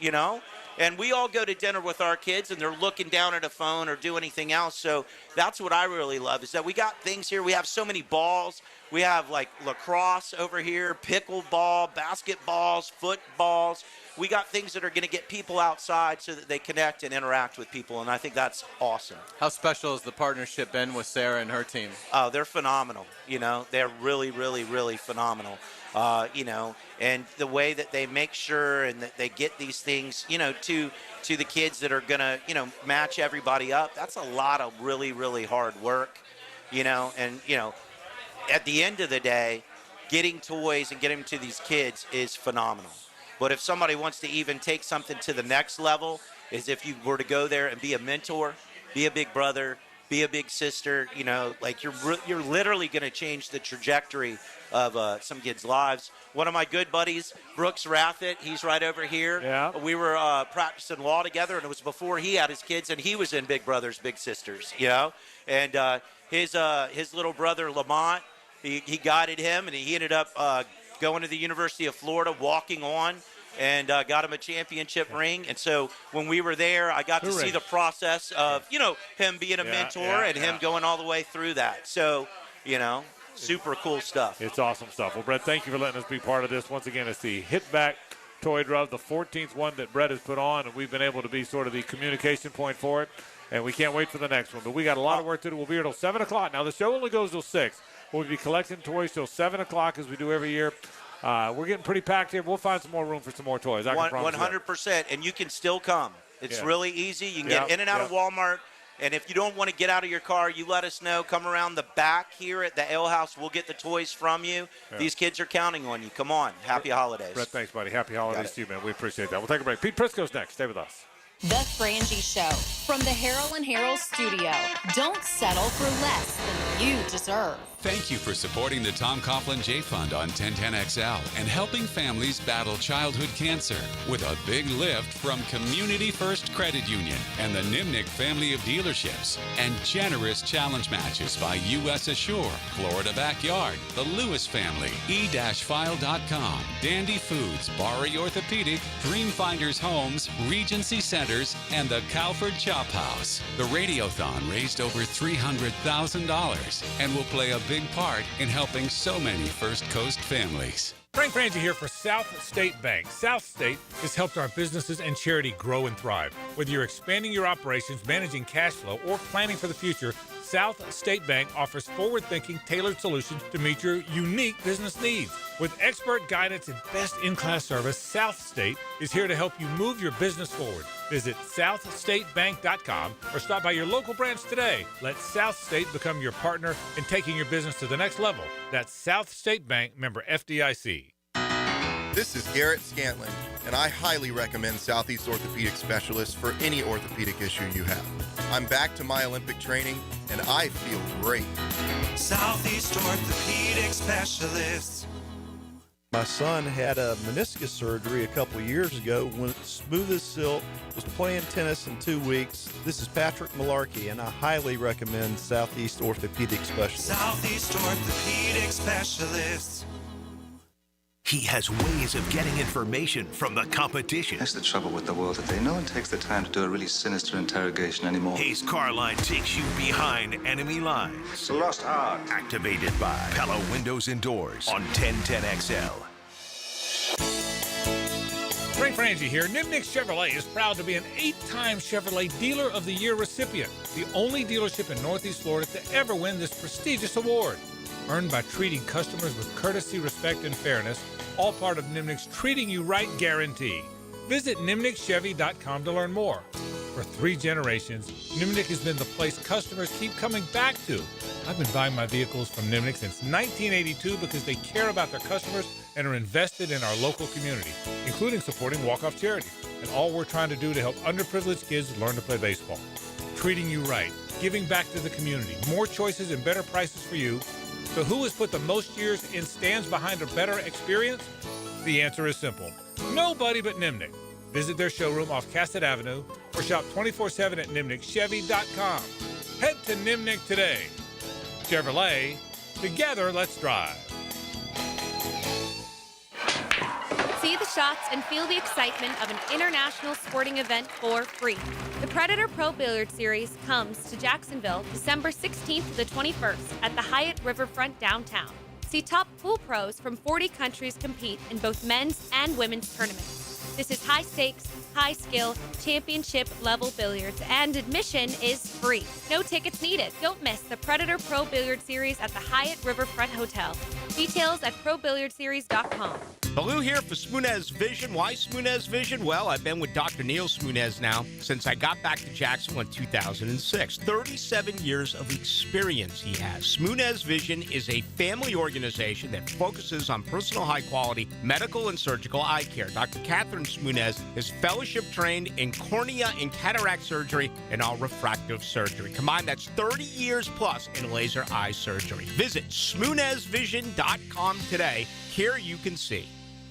And we all go to dinner with our kids, and they're looking down at a phone or do anything else. So that's what I really love is that we got things here. We have so many balls. We have, like, lacrosse over here, pickleball, basketballs, footballs. We got things that are going to get people outside so that they connect and interact with people, and I think that's awesome. How special has the partnership been with Sarah and her team? Oh, they're phenomenal. They're really, really, really phenomenal. And the way that they make sure and that they get these things, to the kids that are going to, match everybody up, that's a lot of really, really hard work, and, at the end of the day, getting toys and getting them to these kids is phenomenal. But if somebody wants to even take something to the next level, is if you were to go there and be a mentor, be a big brother, be a big sister, like you're literally going to change the trajectory of some kids' lives. One of my good buddies, Brooks Rathett, he's right over here. Yeah. We were practicing law together, and it was before he had his kids, and he was in Big Brothers Big Sisters, And his little brother, Lamont, he guided him, and he ended up going to the University of Florida, walking on, and got him a championship ring. And so when we were there, I got to see the process of, him being a mentor and him going all the way through that. So, super cool stuff. It's awesome stuff. Well, Brett, thank you for letting us be part of this. Once again, it's the Hit Back Toy Drive, the 14th one that Brett has put on, and we've been able to be sort of the communication point for it. And we can't wait for the next one. But we got a lot of work to do. We'll be here till 7 o'clock. Now, the show only goes till 6. We'll be collecting toys till 7 o'clock as we do every year. We're getting pretty packed here. We'll find some more room for some more toys. I can promise 100%. And you can still come. It's really easy. You can get in and out of Walmart. And if you don't want to get out of your car, you let us know. Come around the back here at the Ale House. We'll get the toys from you. Yeah. These kids are counting on you. Come on. Happy holidays. Brett, thanks, buddy. Happy holidays to you, man. We appreciate that. We'll take a break. Pete Prisco's next. Stay with us. The Frangie Show from the Harold and Harold studio. Don't settle for less than you deserve. Thank you for supporting the Tom Coughlin J Fund on 1010XL and helping families battle childhood cancer with a big lift from Community First Credit Union and the Nimnick family of dealerships and generous challenge matches by U.S. Assure, Florida Backyard, the Lewis family, e-file.com, Dandy Foods, Bari Orthopedic, Dreamfinders Homes, Regency Centers, and the Calford Chop House. The Radiothon raised over $300,000 and will play a big part in helping so many First Coast families. Frank Frangie here for South State Bank. South State has helped our businesses and charity grow and thrive. Whether you're expanding your operations, managing cash flow, or planning for the future, South State Bank offers forward-thinking, tailored solutions to meet your unique business needs. With expert guidance and best in-class service, South State is here to help you move your business forward. Visit southstatebank.com or stop by your local branch today. Let South State become your partner in taking your business to the next level. That's South State Bank, member FDIC. This is Garrett Scantlin, and I highly recommend Southeast Orthopedic Specialists for any orthopedic issue you have. I'm back to my Olympic training, and I feel great. Southeast Orthopedic Specialists. My son had a meniscus surgery a couple of years ago. Went smooth as silk, was playing tennis in 2 weeks. This is Patrick Malarkey, and I highly recommend Southeast Orthopedic Specialists. Southeast Orthopedic Specialists. He has ways of getting information from the competition. That's the trouble with the world today. No one takes the time to do a really sinister interrogation anymore. Hayes Carline takes you behind enemy lines. It's a lost art. Activated by Pella Windows and Doors on 1010XL. Frangie here. Nimnick Chevrolet is proud to be an 8-time Chevrolet Dealer of the Year recipient, the only dealership in Northeast Florida to ever win this prestigious award. Earned by treating customers with courtesy, respect, and fairness, all part of Nimnick's Treating You Right guarantee. Visit nimnickchevy.com to learn more. For 3 generations, Nimnick has been the place customers keep coming back to. I've been buying my vehicles from Nimnick since 1982 because they care about their customers and are invested in our local community, including supporting walk-off charities, and all we're trying to do to help underprivileged kids learn to play baseball. Treating you right, giving back to the community, more choices and better prices for you. So who has put the most years and stands behind a better experience? The answer is simple. Nobody but Nimnick. Visit their showroom off Cassett Avenue or shop 24/7 at nimnickchevy.com. Head to Nimnick today. Chevrolet, together let's drive. See the shots and feel the excitement of an international sporting event for free. The Predator Pro Billiard Series comes to Jacksonville December 16th to the 21st at the Hyatt Riverfront downtown. See top pool pros from 40 countries compete in both men's and women's tournaments. This is high stakes, high skill, championship level billiards, and admission is free. No tickets needed. Don't miss the Predator Pro Billiard Series at the Hyatt Riverfront Hotel. Details at probilliardseries.com. Baloo here for Smunez Vision. Why Smunez Vision? Well, I've been with Dr. Neil Smunez now since I got back to Jacksonville in 2006. 37 years of experience he has. Smunez Vision is a family organization that focuses on personal high-quality medical and surgical eye care. Dr. Catherine Smunez is fellowship trained in cornea and cataract surgery and all refractive surgery. Combined, that's 30 years plus in laser eye surgery. Visit SmunezVision.com today. Here you can see.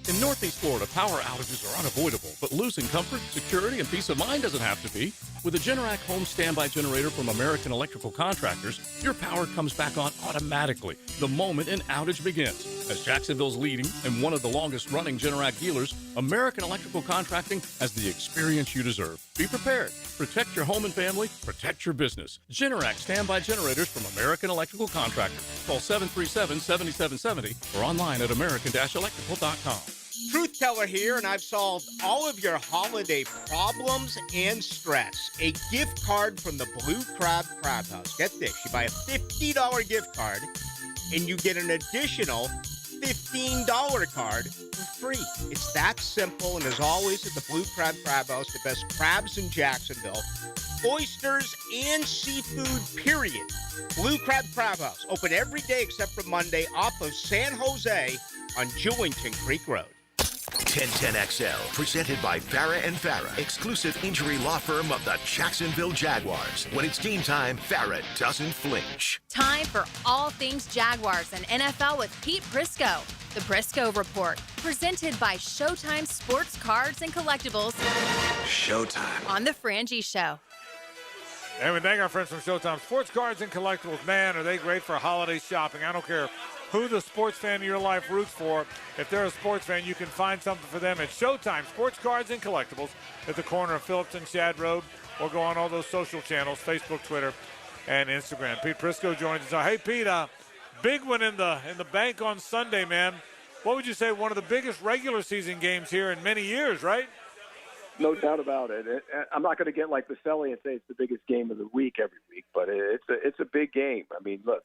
In Northeast Florida, power outages are unavoidable, but losing comfort, security, and peace of mind doesn't have to be. With a Generac home standby generator from American Electrical Contractors, your power comes back on automatically the moment an outage begins. As Jacksonville's leading and one of the longest-running Generac dealers, American Electrical Contracting has the experience you deserve. Be prepared. Protect your home and family. Protect your business. Generac standby generators from American Electrical Contractors. Call 737-7770 or online at american-electrical.com. Truth Teller here, and I've solved all of your holiday problems and stress. A gift card from the Blue Crab Crab House. Get this, you buy a $50 gift card, and you get an additional $15 card for free. It's that simple, and as always at the Blue Crab Crab House, the best crabs in Jacksonville, oysters, and seafood, period. Blue Crab Crab House, open every day except for Monday off of San Jose on Jewington Creek Road. 1010XL, presented by Farrah & Farrah, exclusive injury law firm of the Jacksonville Jaguars. When it's game time, Farrah doesn't flinch. Time for all things Jaguars and NFL with Pete Prisco. The Prisco Report, presented by Showtime Sports Cards and Collectibles. Showtime. On the Frangie Show. And we thank our friends from Showtime Sports Cards and Collectibles. Man, are they great for holiday shopping. I don't care who the sports fan of your life roots for. If they're a sports fan, you can find something for them at Showtime Sports Cards and Collectibles at the corner of Phillips and Shad Road, or go on all those social channels, Facebook, Twitter, and Instagram. Pete Prisco joins us. Hey, Pete, big one in the bank on Sunday, man. What would you say, one of the biggest regular season games here in many years, right? No doubt about it. I'm not going to get like Baselli and say it's the biggest game of the week every week, but it's a big game. I mean, look,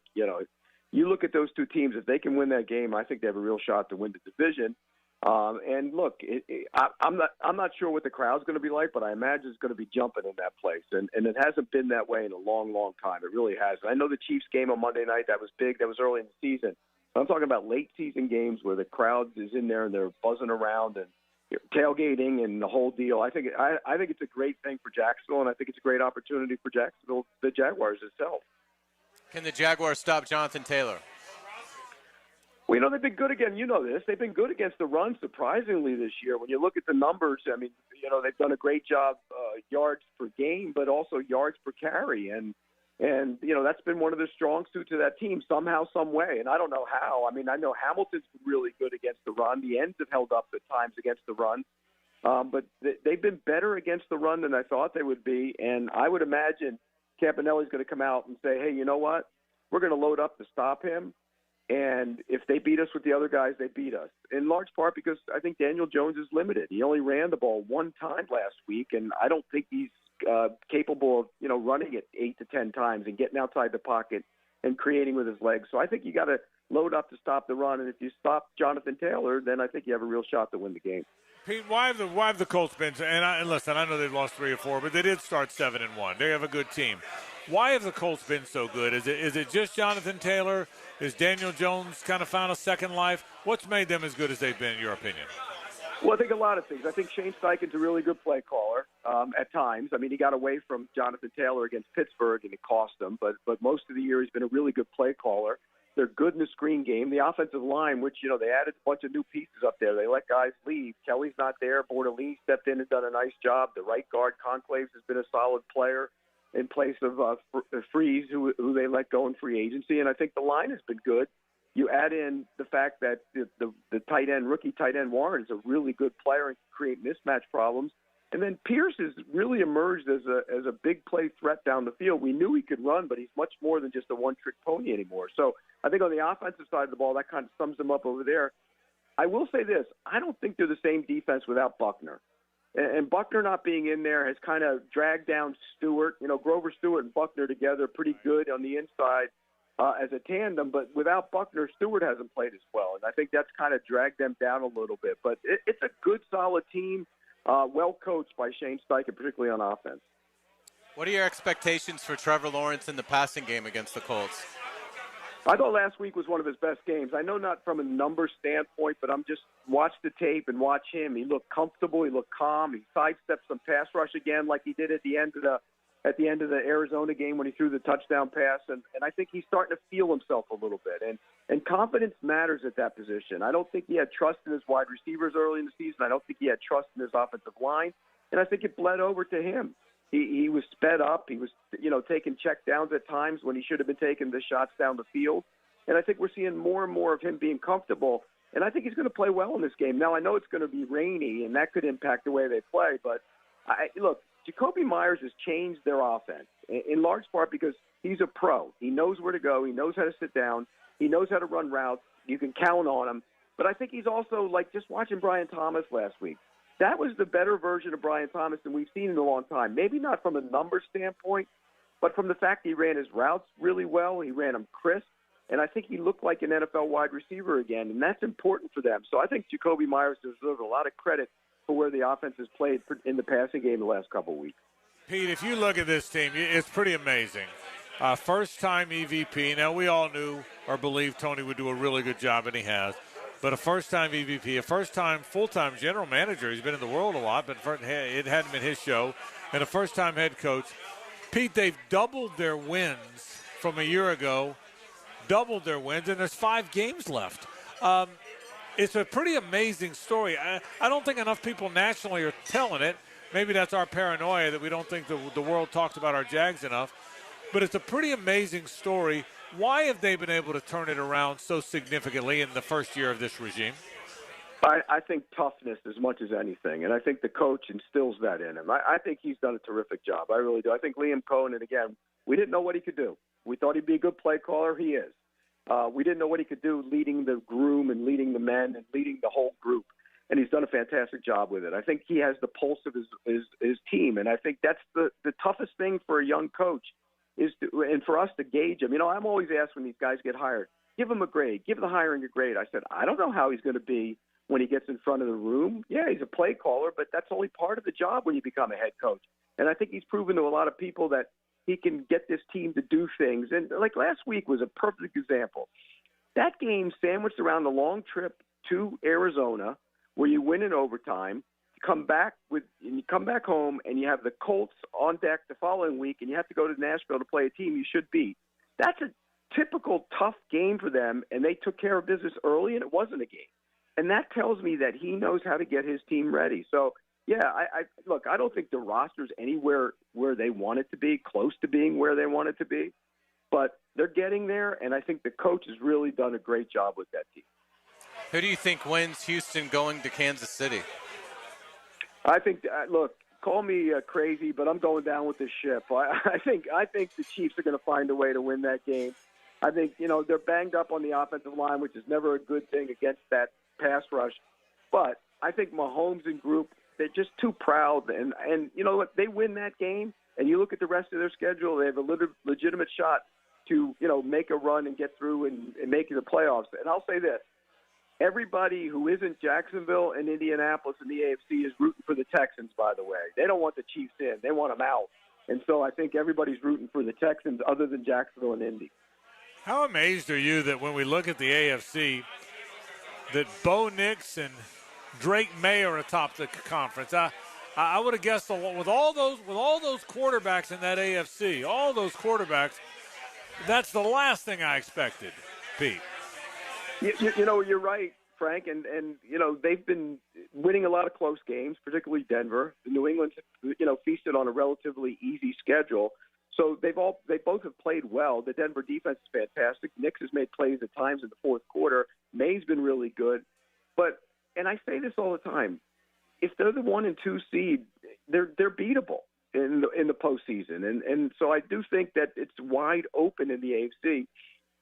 you look at those two teams, if they can win that game, I think they have a real shot to win the division. And look, I'm not sure what the crowd's going to be like, but I imagine it's going to be jumping in that place. And it hasn't been that way in a long, long time. It really hasn't. I know the Chiefs game on Monday night, that was big. That was early in the season. But I'm talking about late season games where the crowd is in there and they're buzzing around and tailgating and the whole deal. I think it's a great thing for Jacksonville, and I think it's a great opportunity for Jacksonville, the Jaguars itself. Can the Jaguars stop Jonathan Taylor? Well, you know, they've been good again. You know this. They've been good against the run, surprisingly, this year. When you look at the numbers, I mean, you know, they've done a great job yards per game, but also yards per carry. And you know, that's been one of the strong suits of that team somehow, some way. And I don't know how. I mean, I know Hamilton's been really good against the run. The ends have held up at times against the run. But they've been better against the run than I thought they would be. And I would imagine Campanelli's going to come out and say, hey, you know what? We're going to load up to stop him. And if they beat us with the other guys, they beat us. In large part because I think Daniel Jones is limited. He only ran the ball one time last week, and I don't think he's capable of, you know, running it 8 to 10 times and getting outside the pocket and creating with his legs. So I think you got to load up to stop the run. And if you stop Jonathan Taylor, then I think you have a real shot to win the game. Pete, why have the Colts been? And listen, I know they've lost 3 or 4, but they did start 7-1. They have a good team. Why have the Colts been so good? Is it just Jonathan Taylor? Is Daniel Jones kind of found a second life? What's made them as good as they've been, in your opinion? Well, I think a lot of things. I think Shane Steichen's a really good play caller at times. I mean, he got away from Jonathan Taylor against Pittsburgh, and it cost him. But most of the year he's been a really good play caller. They're good in the screen game. The offensive line, which, you know, they added a bunch of new pieces up there. They let guys leave. Kelly's not there. Bordelini stepped in and done a nice job. The right guard, Conclaves, has been a solid player in place of Freeze, who they let go in free agency. And I think the line has been good. You add in the fact that the tight end, rookie tight end Warren is a really good player and can create mismatch problems. And then Pierce has really emerged as a big play threat down the field. We knew he could run, but he's much more than just a one-trick pony anymore. So I think on the offensive side of the ball, that kind of sums them up over there. I will say this. I don't think they're the same defense without Buckner. And Buckner not being in there has kind of dragged down Stewart. You know, Grover Stewart and Buckner together pretty good on the inside as a tandem. But without Buckner, Stewart hasn't played as well. And I think that's kind of dragged them down a little bit. But it's a good, solid team, well coached by Shane Steichen, particularly on offense. What are your expectations for Trevor Lawrence in the passing game against the Colts? I thought last week was one of his best games. I know not from a number standpoint, but I'm just watch the tape and watch him. He looked comfortable. He looked calm. He sidestepped some pass rush again, like he did at the end of the Arizona game when he threw the touchdown pass. And I think he's starting to feel himself a little bit. And confidence matters at that position. I don't think he had trust in his wide receivers early in the season. I don't think he had trust in his offensive line. And I think it bled over to him. He was sped up. He was, you know, taking check downs at times when he should have been taking the shots down the field. And I think we're seeing more and more of him being comfortable. And I think he's going to play well in this game. Now, I know it's going to be rainy, and that could impact the way they play. But, look, Jacoby Myers has changed their offense, in large part because he's a pro. He knows where to go. He knows how to sit down. He knows how to run routes. You can count on him. But I think he's also, like, just watching Brian Thomas last week. That was the better version of Brian Thomas than we've seen in a long time. Maybe not from a number standpoint, but from the fact he ran his routes really well. He ran them crisp, and I think he looked like an NFL wide receiver again, and that's important for them. So I think Jacoby Myers deserves a lot of credit for where the offense has played in the passing game the last couple of weeks. Pete, if you look at this team, it's pretty amazing. First-time EVP. Now, we all knew or believed Tony would do a really good job, and he has. But a first-time EVP, a first-time full-time general manager. He's been in the world a lot, but it hadn't been his show. And a first-time head coach. Pete, they've doubled their wins from a year ago, doubled their wins, and there's 5 games left. It's a pretty amazing story. I don't think enough people nationally are telling it. Maybe that's our paranoia that we don't think the world talks about our Jags enough. But it's a pretty amazing story. Why have they been able to turn it around so significantly in the first year of this regime? I think toughness as much as anything, and I think the coach instills that in him. I think he's done a terrific job. I really do. I think Liam Cohen, and again, we didn't know what he could do. We thought he'd be a good play caller. He is. We didn't know what he could do leading the groom and leading the men and leading the whole group, and he's done a fantastic job with it. I think he has the pulse of his team, and I think that's the toughest thing for a young coach and for us to gauge him. I'm always asked when these guys get hired, give him a grade, give the hiring a grade. I said, I don't know how he's going to be when he gets in front of the room. Yeah, he's a play caller, but that's only part of the job when you become a head coach. And I think he's proven to a lot of people that he can get this team to do things. And like last week was a perfect example. That game sandwiched around the long trip to Arizona, where you win in overtime, you come back home, and you have the Colts on deck the following week, and you have to go to Nashville to play a team you should beat. That's a typical tough game for them, and they took care of business early, and it wasn't a game. And that tells me that he knows how to get his team ready. So, yeah, I don't think the roster's anywhere where they want it to be, close to being where they want it to be. But they're getting there, and I think the coach has really done a great job with that team. Who do you think wins Houston going to Kansas City? I think, look, call me crazy, but I'm going down with the ship. I think the Chiefs are going to find a way to win that game. I think, they're banged up on the offensive line, which is never a good thing against that pass rush. But I think Mahomes and group, they're just too proud. And you know what? They win that game, and you look at the rest of their schedule, they have a legitimate shot to, make a run and get through and make the playoffs. And I'll say this. Everybody who isn't Jacksonville and Indianapolis in the AFC is rooting for the Texans, by the way. They don't want the Chiefs in. They want them out. And so I think everybody's rooting for the Texans other than Jacksonville and Indy. How amazed are you that when we look at the AFC, that Bo Nix and Drake May are atop the conference? I would have guessed with all those quarterbacks in that AFC, all those quarterbacks, that's the last thing I expected, Pete. You're right, Frank, and they've been winning a lot of close games, particularly Denver. New England, feasted on a relatively easy schedule, so they both have played well. The Denver defense is fantastic. Nix has made plays at times in the fourth quarter. May's been really good, and I say this all the time: if they're the 1 and 2 seed, they're beatable in the postseason, and so I do think that it's wide open in the AFC.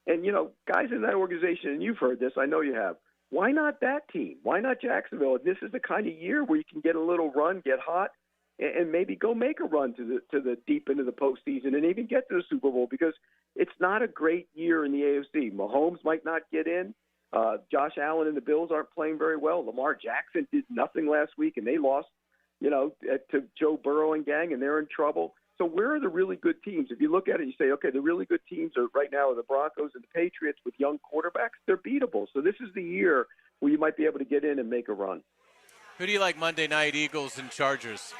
And, guys in that organization, and you've heard this, I know you have, why not that team? Why not Jacksonville? This is the kind of year where you can get a little run, get hot, and maybe go make a run to the deep into the postseason and even get to the Super Bowl, because it's not a great year in the AFC. Mahomes might not get in. Josh Allen and the Bills aren't playing very well. Lamar Jackson did nothing last week, and they lost, to Joe Burrow and gang, and they're in trouble. So where are the really good teams? If you look at it, you say, okay, the really good teams are right now are the Broncos and the Patriots with young quarterbacks. They're beatable. So this is the year where you might be able to get in and make a run. Who do you like Monday night, Eagles and Chargers?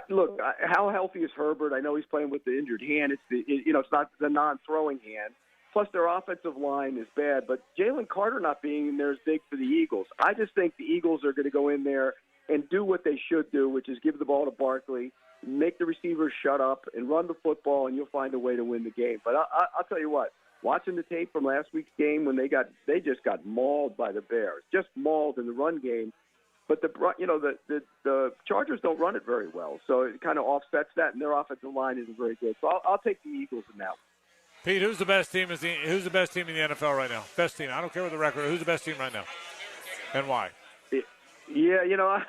Look, how healthy is Herbert? I know he's playing with the injured hand. It's not the non-throwing hand. Plus, their offensive line is bad. But Jalen Carter not being in there is big for the Eagles. I just think the Eagles are going to go in there and do what they should do, which is give the ball to Barkley, make the receivers shut up, and run the football, and you'll find a way to win the game. But I'll tell you what, watching the tape from last week's game when they just got mauled by the Bears, just mauled in the run game. But the Chargers don't run it very well, so it kind of offsets that, and their offensive line isn't very good. So I'll take the Eagles in that one. Pete, who's the best team? Who's the best team in the NFL right now? Best team. I don't care what the record. Who's the best team right now, and why? Yeah,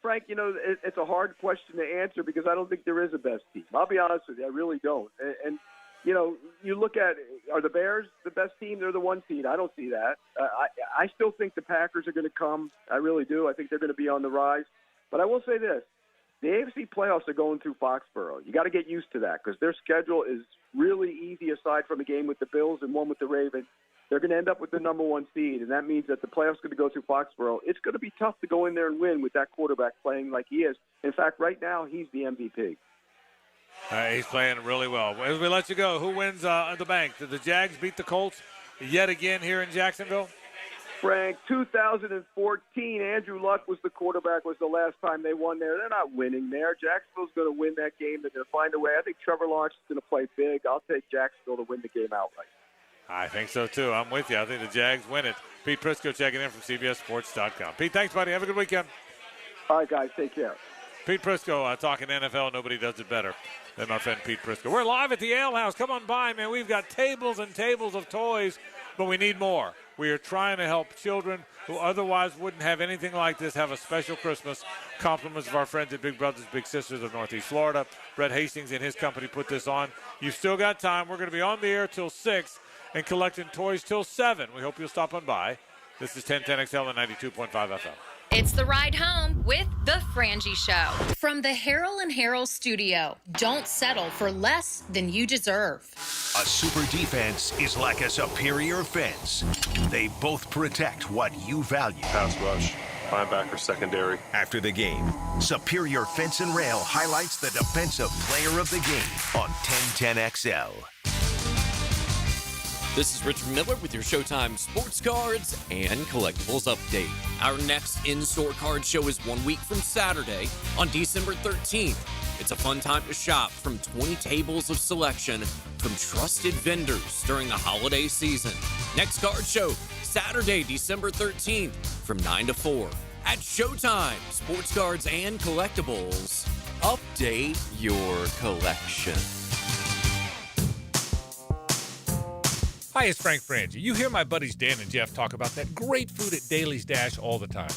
Frank, it's a hard question to answer because I don't think there is a best team. I'll be honest with you, I really don't. And you look at, are the Bears the best team? They're the 1 seed. I don't see that. I still think the Packers are going to come. I really do. I think they're going to be on the rise. But I will say this. The AFC playoffs are going through Foxborough. You got to get used to that because their schedule is really easy aside from a game with the Bills and one with the Ravens. They're going to end up with the number 1 seed, and that means that the playoffs are going to go through Foxborough. It's going to be tough to go in there and win with that quarterback playing like he is. In fact, right now, he's the MVP. He's playing really well. As we let you go, who wins the bank? Did the Jags beat the Colts yet again here in Jacksonville? Frank, 2014, Andrew Luck was the quarterback, was the last time they won there. They're not winning there. Jacksonville's going to win that game. They're going to find a way. I think Trevor Lawrence is going to play big. I'll take Jacksonville to win the game outright. I think so, too. I'm with you. I think the Jags win it. Pete Prisco checking in from CBSSports.com. Pete, thanks, buddy. Have a good weekend. All right, guys. Take care. Pete Prisco talking NFL. Nobody does it better than my friend Pete Prisco. We're live at the Ale House. Come on by, man. We've got tables and tables of toys. but we need more. We are trying to help children who otherwise wouldn't have anything like this have a special Christmas. Compliments of our friends at Big Brothers Big Sisters of Northeast Florida. Brett Hastings and his company put this on. You've still got time. We're going to be on the air till 6 and collecting toys till 7. We hope you'll stop on by. This is 1010XL and 92.5 FM. It's the ride home with the Frangie Show. From the Harrell and Harrell studio, don't settle for less than you deserve. A super defense is like a superior fence. They both protect what you value. Pass rush, linebacker secondary. After the game, Superior Fence and Rail highlights the defensive player of the game on 1010XL. This is Richard Miller with your Showtime Sports Cards and Collectibles Update. Our next in-store card show is 1 week from Saturday on December 13th. It's a fun time to shop from 20 tables of selection from trusted vendors during the holiday season. Next card show, Saturday, December 13th from 9 to 4 at Showtime Sports Cards and Collectibles. Update your collection. Hi, it's Frank Frangie. You hear my buddies Dan and Jeff talk about that great food at Daly's Dash all the time.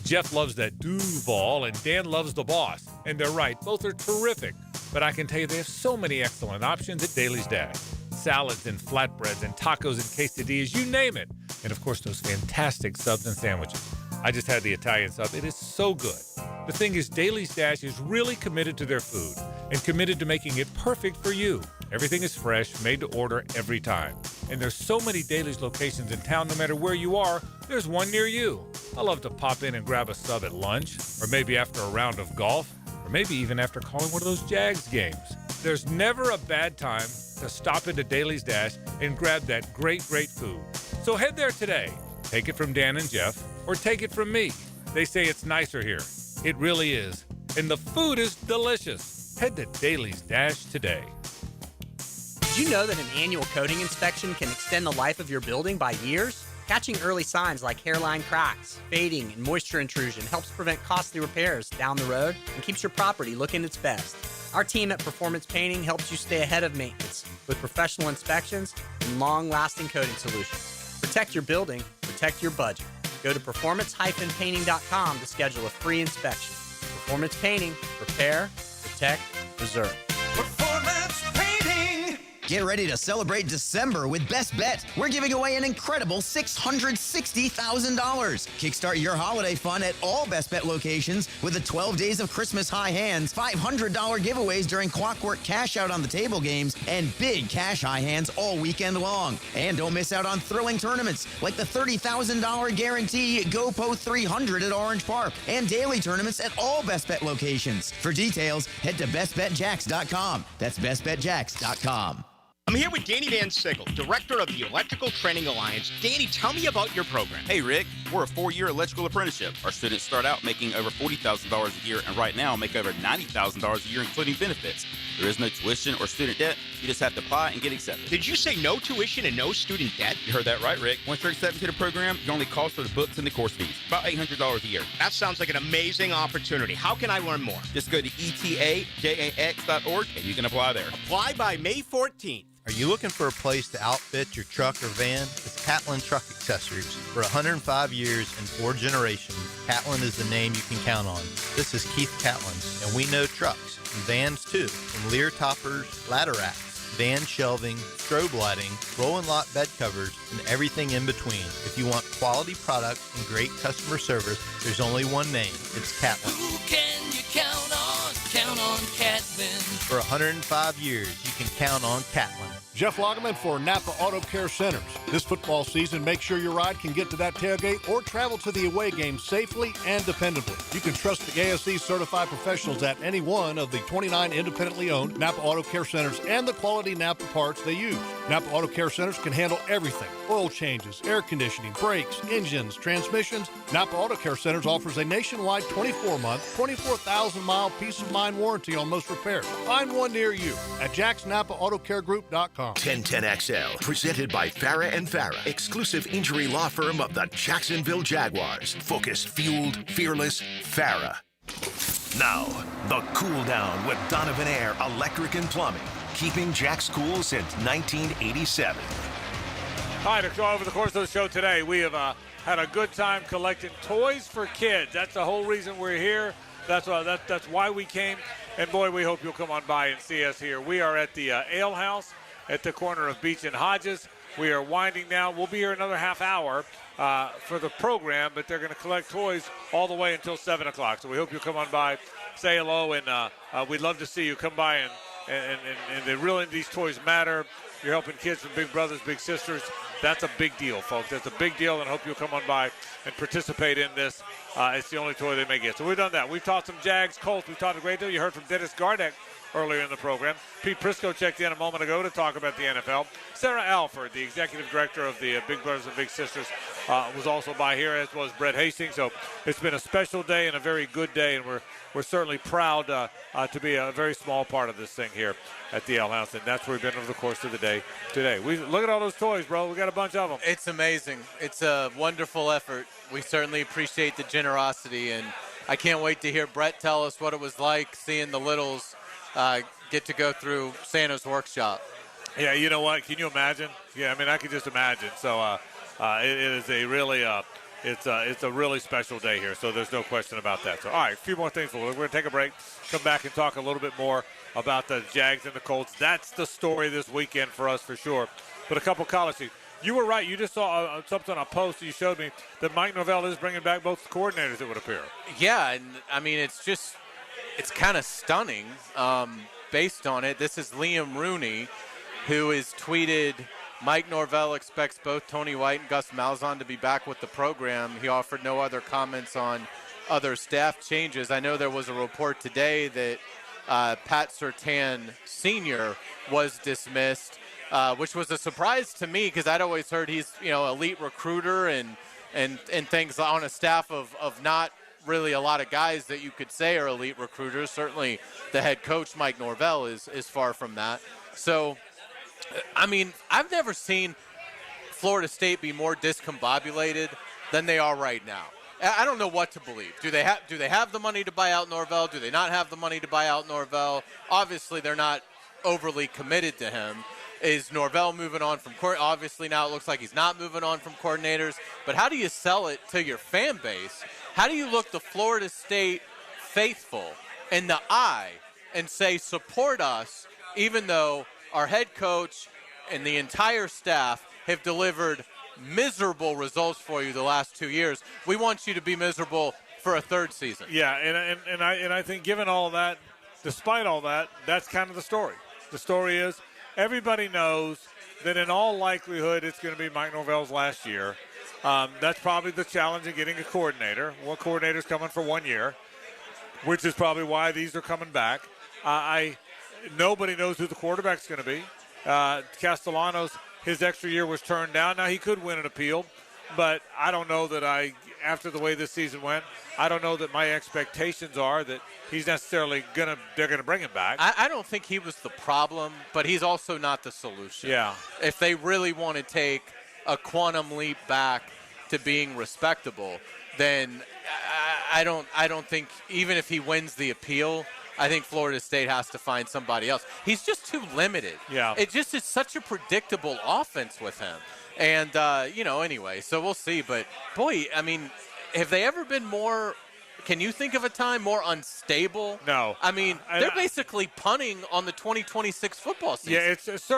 Jeff loves that Duval, and Dan loves the Boss. And they're right, both are terrific. But I can tell you they have so many excellent options at Daly's Dash. Salads and flatbreads and tacos and quesadillas, you name it. And of course, those fantastic subs and sandwiches. I just had the Italian sub. It is so good. The thing is, Daly's Dash is really committed to their food and committed to making it perfect for you. Everything is fresh, made to order every time. And there's so many Daly's locations in town, no matter where you are, there's one near you. I love to pop in and grab a sub at lunch, or maybe after a round of golf, or maybe even after calling one of those Jags games. There's never a bad time to stop into Daly's Dash and grab that great, great food. So head there today. Take it from Dan and Jeff, or take it from me. They say it's nicer here. It really is. And the food is delicious. Head to Daly's Dash today. Did you know that an annual coating inspection can extend the life of your building by years? Catching early signs like hairline cracks, fading, and moisture intrusion helps prevent costly repairs down the road and keeps your property looking its best. Our team at Performance Painting helps you stay ahead of maintenance with professional inspections and long-lasting coating solutions. Protect your building, protect your budget. Go to performance-painting.com to schedule a free inspection. Performance Painting, repair, protect, preserve. Performance Painting. Get ready to celebrate December with Best Bet. We're giving away an incredible $660,000. Kickstart your holiday fun at all Best Bet locations with the 12 Days of Christmas High Hands, $500 giveaways during Clockwork Cash Out on the table games, and big cash high hands all weekend long. And don't miss out on thrilling tournaments like the $30,000 guarantee GoPo 300 at Orange Park and daily tournaments at all Best Bet locations. For details, head to bestbetjacks.com. That's bestbetjacks.com. I'm here with Danny Van Sickle, director of the Electrical Training Alliance. Danny, tell me about your program. Hey, Rick. We're a 4-year electrical apprenticeship. Our students start out making over $40,000 a year, and right now make over $90,000 a year, including benefits. There is no tuition or student debt. You just have to apply and get accepted. Did you say no tuition and no student debt? You heard that right, Rick. Once you're accepted to the program, your only cost for the books and the course fees. About $800 a year. That sounds like an amazing opportunity. How can I learn more? Just go to etajax.org, and you can apply there. Apply by May 14th. Are you looking for a place to outfit your truck or van? It's Catlin Truck Accessories. For 105 years and 4 generations, Catlin is the name you can count on. This is Keith Catlin, and we know trucks and vans too. From Lear toppers, ladder racks, van shelving, strobe lighting, rolling lot bed covers, and everything in between. If you want quality products and great customer service, there's only one name. It's Catlin. Who can you count on? Count on Catlin. For 105 years, you can count on Catlin. Jeff Lagerman for Napa Auto Care Centers. This football season, make sure your ride can get to that tailgate or travel to the away game safely and dependably. You can trust the ASE certified professionals at any one of the 29 independently owned Napa Auto Care Centers and the quality Napa parts they use. Napa Auto Care Centers can handle everything: oil changes, air conditioning, brakes, engines, transmissions. Napa Auto Care Centers offers a nationwide 24-month, 24,000-mile peace of mind warranty on most repairs. Find one near you at jacksnapaautocare.com. 1010XL, presented by Farah and Farah, exclusive injury law firm of the Jacksonville Jaguars. Focused, fueled, fearless, Farah. Now, the cool down with Donovan Air Electric and Plumbing, keeping Jack's cool since 1987. All right, so over the course of the show today, we have had a good time collecting toys for kids. That's the whole reason we're here. That's why we came. And, boy, we hope you'll come on by and see us here. We are at the Ale House at the corner of Beach and Hodges. We are winding down. We'll be here another half hour for the program, but they're going to collect toys all the way until 7 o'clock. So we hope you'll come on by, say hello, and we'd love to see you. Come by, and really these toys matter. You're helping kids from Big Brothers, Big Sisters. That's a big deal, folks. That's a big deal, and I hope you'll come on by and participate in this. It's the only toy they may get. So we've done that. We've talked some Jags, Colts. We've talked a great deal. You heard from Dennis Gardeck earlier in the program. Pete Prisco checked in a moment ago to talk about the NFL. Sarah Alford, the executive director of the Big Brothers and Big Sisters, was also by here, as was Brett Hastings. So it's been a special day and a very good day, and we're certainly proud to be a very small part of this thing here at the Ale House, and that's where we've been over the course of the day today. Look at all those toys, bro. We got a bunch of them. It's amazing. It's a wonderful effort. We certainly appreciate the generosity, and I can't wait to hear Brett tell us what it was like seeing the littles get to go through Santa's workshop. Yeah, you know what? Can you imagine? Yeah, I mean, I can just imagine. So it is a really it's a really special day here, so there's no question about that. So, all right, a few more things. We're going to take a break, come back and talk a little bit more about the Jags and the Colts. That's the story this weekend for us for sure. But a couple college things. You were right. You just saw something on a post you showed me that Mike Norvell is bringing back both coordinators, it would appear. Yeah, and, I mean, it's kind of stunning based on it. This is Liam Rooney, who has tweeted, Mike Norvell expects both Tony White and Gus Malzahn to be back with the program. He offered no other comments on other staff changes. I know there was a report today that Pat Surtain Sr. was dismissed, which was a surprise to me because I'd always heard he's, elite recruiter and things on a staff of not really a lot of guys that you could say are elite recruiters. Certainly the head coach, Mike Norvell, is far from that. So, I mean, I've never seen Florida State be more discombobulated than they are right now. I don't know what to believe. Do they have the money to buy out Norvell? Do they not have the money to buy out Norvell? Obviously, they're not overly committed to him. Is Norvell moving on from court? Obviously, now it looks like he's not moving on from coordinators. But how do you sell it to your fan base? How do you look the Florida State faithful in the eye and say, support us, even though our head coach and the entire staff have delivered miserable results for you the last 2 years? We want you to be miserable for a third season. Yeah, and I think given all that, despite all that, that's kind of the story. The story is everybody knows that in all likelihood it's going to be Mike Norvell's last year. That's probably the challenge in getting a coordinator. One coordinator's coming for 1 year, which is probably why these are coming back. Nobody knows who the quarterback's going to be. Castellanos, his extra year was turned down. Now, he could win an appeal, but I don't know that after the way this season went, I don't know that my expectations are that he's necessarily they're going to bring him back. I don't think he was the problem, but he's also not the solution. Yeah. If they really want to take a quantum leap back to being respectable, then I don't think, even if he wins the appeal, I think Florida State has to find somebody else. He's just too limited. Yeah. It just is such a predictable offense with him. And, anyway, so we'll see. But, boy, I mean, have they ever been more – can you think of a time more unstable? No. I mean, they're basically punting on the 2026 football season. Yeah, it's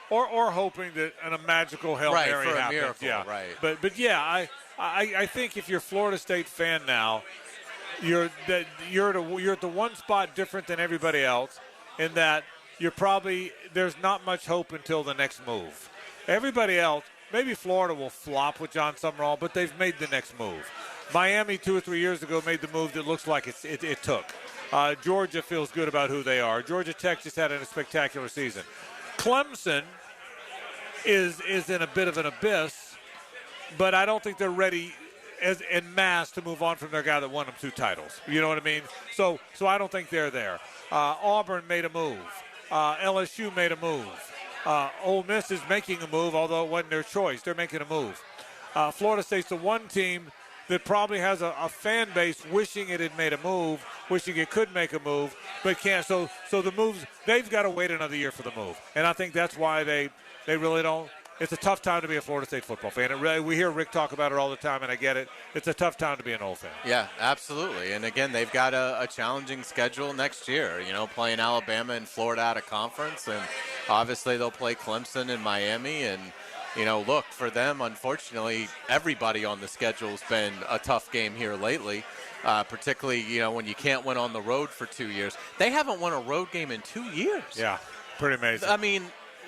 or hoping that a magical Hail Mary for happens. A miracle, yeah. right. But yeah, I think if you're a Florida State fan now, you're at the one spot different than everybody else in that there's not much hope until the next move. Everybody else, maybe Florida will flop with John Summerall, but they've made the next move. Miami 2 or 3 years ago made the move that looks like it took. Georgia feels good about who they are. Georgia Tech just had a spectacular season. Clemson is in a bit of an abyss, but I don't think they're ready en masse to move on from their guy that won them 2 titles. You know what I mean? So I don't think they're there. Auburn made a move. LSU made a move. Ole Miss is making a move, although it wasn't their choice. They're making a move. Florida State's the one team that probably has a fan base wishing it had made a move, wishing it could make a move, but can't. So the moves, they've got to wait another year for the move. And I think that's why they really don't. it's a tough time to be a Florida State football fan. We hear Rick talk about it all the time, and I get it. It's a tough time to be an Ole fan. Yeah, absolutely. And again, they've got a challenging schedule next year. Playing Alabama and Florida out of conference, and obviously they'll play Clemson and Miami. And look, for them, unfortunately, everybody on the schedule has been a tough game here lately. Particularly, when you can't win on the road for 2 years. They haven't won a road game in 2 years. Yeah, pretty amazing. I mean,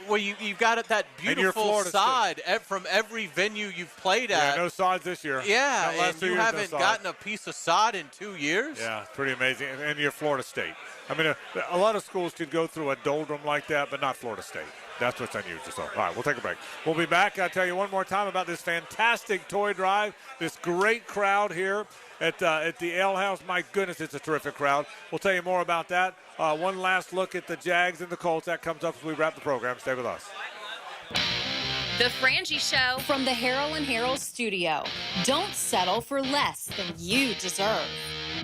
well, you've got that beautiful sod from every venue you've played at. Yeah, no sods this year. Yeah, and you haven't gotten a piece of sod in 2 years. Yeah, it's pretty amazing. And you're Florida State. I mean, a lot of schools could go through a doldrum like that, but not Florida State. That's what's unusual. So, all right, we'll take a break. We'll be back. I'll tell you one more time about this fantastic toy drive, this great crowd here at the Ale House. My goodness, it's a terrific crowd. We'll tell you more about that. One last look at the Jags and the Colts. That comes up as we wrap the program. Stay with us. The Frangie Show from the Harold and Harold studio. Don't settle for less than you deserve.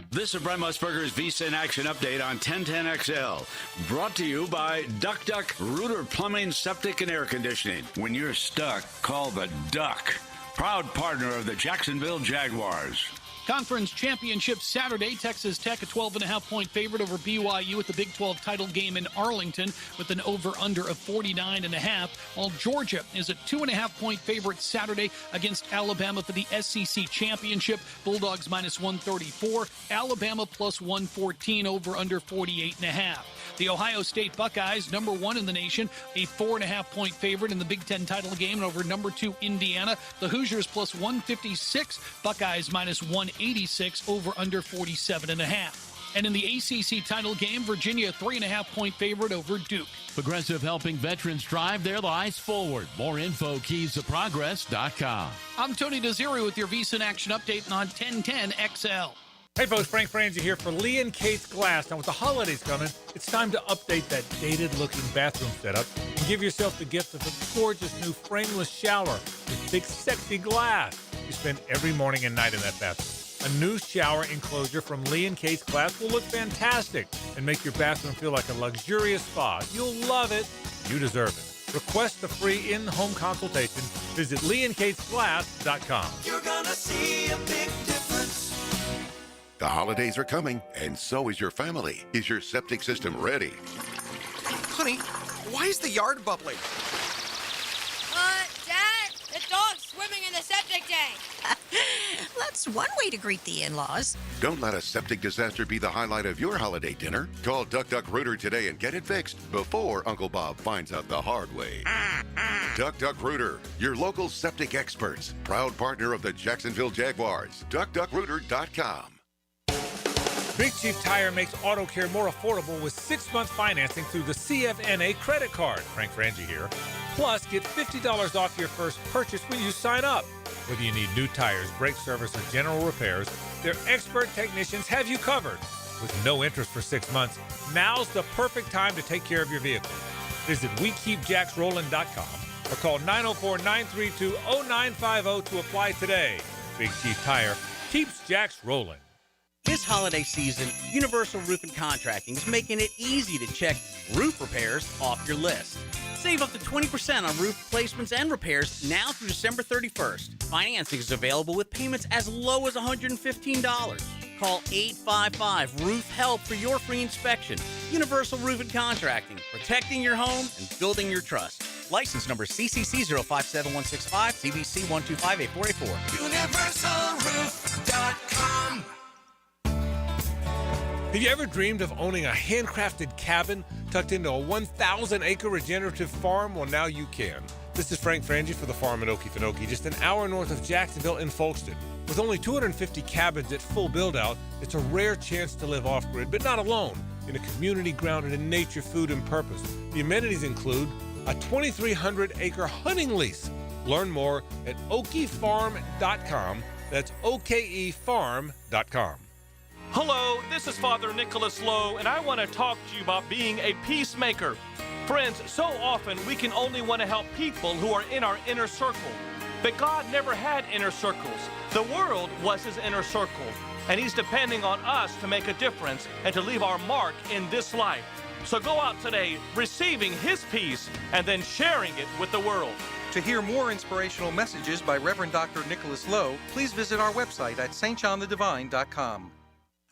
This is Brent Musburger's Visa in Action update on 1010XL. Brought to you by Duck Duck Rooter Plumbing, Septic, and Air Conditioning. When you're stuck, call the Duck. Proud partner of the Jacksonville Jaguars. Conference Championship Saturday, Texas Tech a 12.5-point favorite over BYU at the Big 12 title game in Arlington with an over-under of 49.5, while Georgia is a 2.5-point favorite Saturday against Alabama for the SEC Championship. Bulldogs minus 134, Alabama plus 114, over-under 48.5. The Ohio State Buckeyes, number 1 in the nation, a 4.5-point favorite in the Big Ten title game over number 2 Indiana. The Hoosiers plus 156, Buckeyes minus 186, over under 47.5. And in the ACC title game, Virginia a 3.5-point favorite over Duke. Progressive helping veterans drive their lives forward. More info, keystoprogress.com. I'm Tony Desiri with your Visa in Action update on 1010XL. Hey folks, Frank Frangie here for Lee & Kate's Glass. Now with the holidays coming, it's time to update that dated-looking bathroom setup and give yourself the gift of a gorgeous new frameless shower with big, sexy glass you spend every morning and night in that bathroom. A new shower enclosure from Lee & Kate's Glass will look fantastic and make your bathroom feel like a luxurious spa. You'll love it. You deserve it. Request the free in-home consultation. Visit leeandkatesglass.com. You're gonna see a big difference. The holidays are coming, and so is your family. Is your septic system ready? Honey, why is the yard bubbling? Dad, the dog's swimming in the septic tank. That's one way to greet the in-laws. Don't let a septic disaster be the highlight of your holiday dinner. Call Duck Duck Rooter today and get it fixed before Uncle Bob finds out the hard way. Duck Duck Rooter, your local septic experts. Proud partner of the Jacksonville Jaguars. DuckDuckRooter.com. Big Chief Tire makes auto care more affordable with 6-month financing through the CFNA credit card. Frank Frangie here. Plus, get $50 off your first purchase when you sign up. Whether you need new tires, brake service, or general repairs, their expert technicians have you covered. With no interest for 6 months, now's the perfect time to take care of your vehicle. Visit WeKeepJacksRollin.com or call 904-932-0950 to apply today. Big Chief Tire keeps Jacks rolling. This holiday season, Universal Roof and Contracting is making it easy to check roof repairs off your list. Save up to 20% on roof replacements and repairs now through December 31st. Financing is available with payments as low as $115. Call 855-ROOF-HELP for your free inspection. Universal Roof and Contracting, protecting your home and building your trust. License number CCC 057165, CBC 1258484. UniversalRoof.com. Have you ever dreamed of owning a handcrafted cabin tucked into a 1,000-acre regenerative farm? Well, now you can. This is Frank Frangie for the farm at Okefenokee, just an hour north of Jacksonville in Folkestone. With only 250 cabins at full build-out, it's a rare chance to live off-grid, but not alone, in a community grounded in nature, food, and purpose. The amenities include a 2,300-acre hunting lease. Learn more at okefarm.com. That's okefarm.com. Hello, this is Father Nicholas Lowe, and I want to talk to you about being a peacemaker. Friends, so often we can only want to help people who are in our inner circle. But God never had inner circles. The world was his inner circle, and he's depending on us to make a difference and to leave our mark in this life. So go out today receiving his peace and then sharing it with the world. To hear more inspirational messages by Reverend Dr. Nicholas Lowe, please visit our website at stjohnthedivine.com.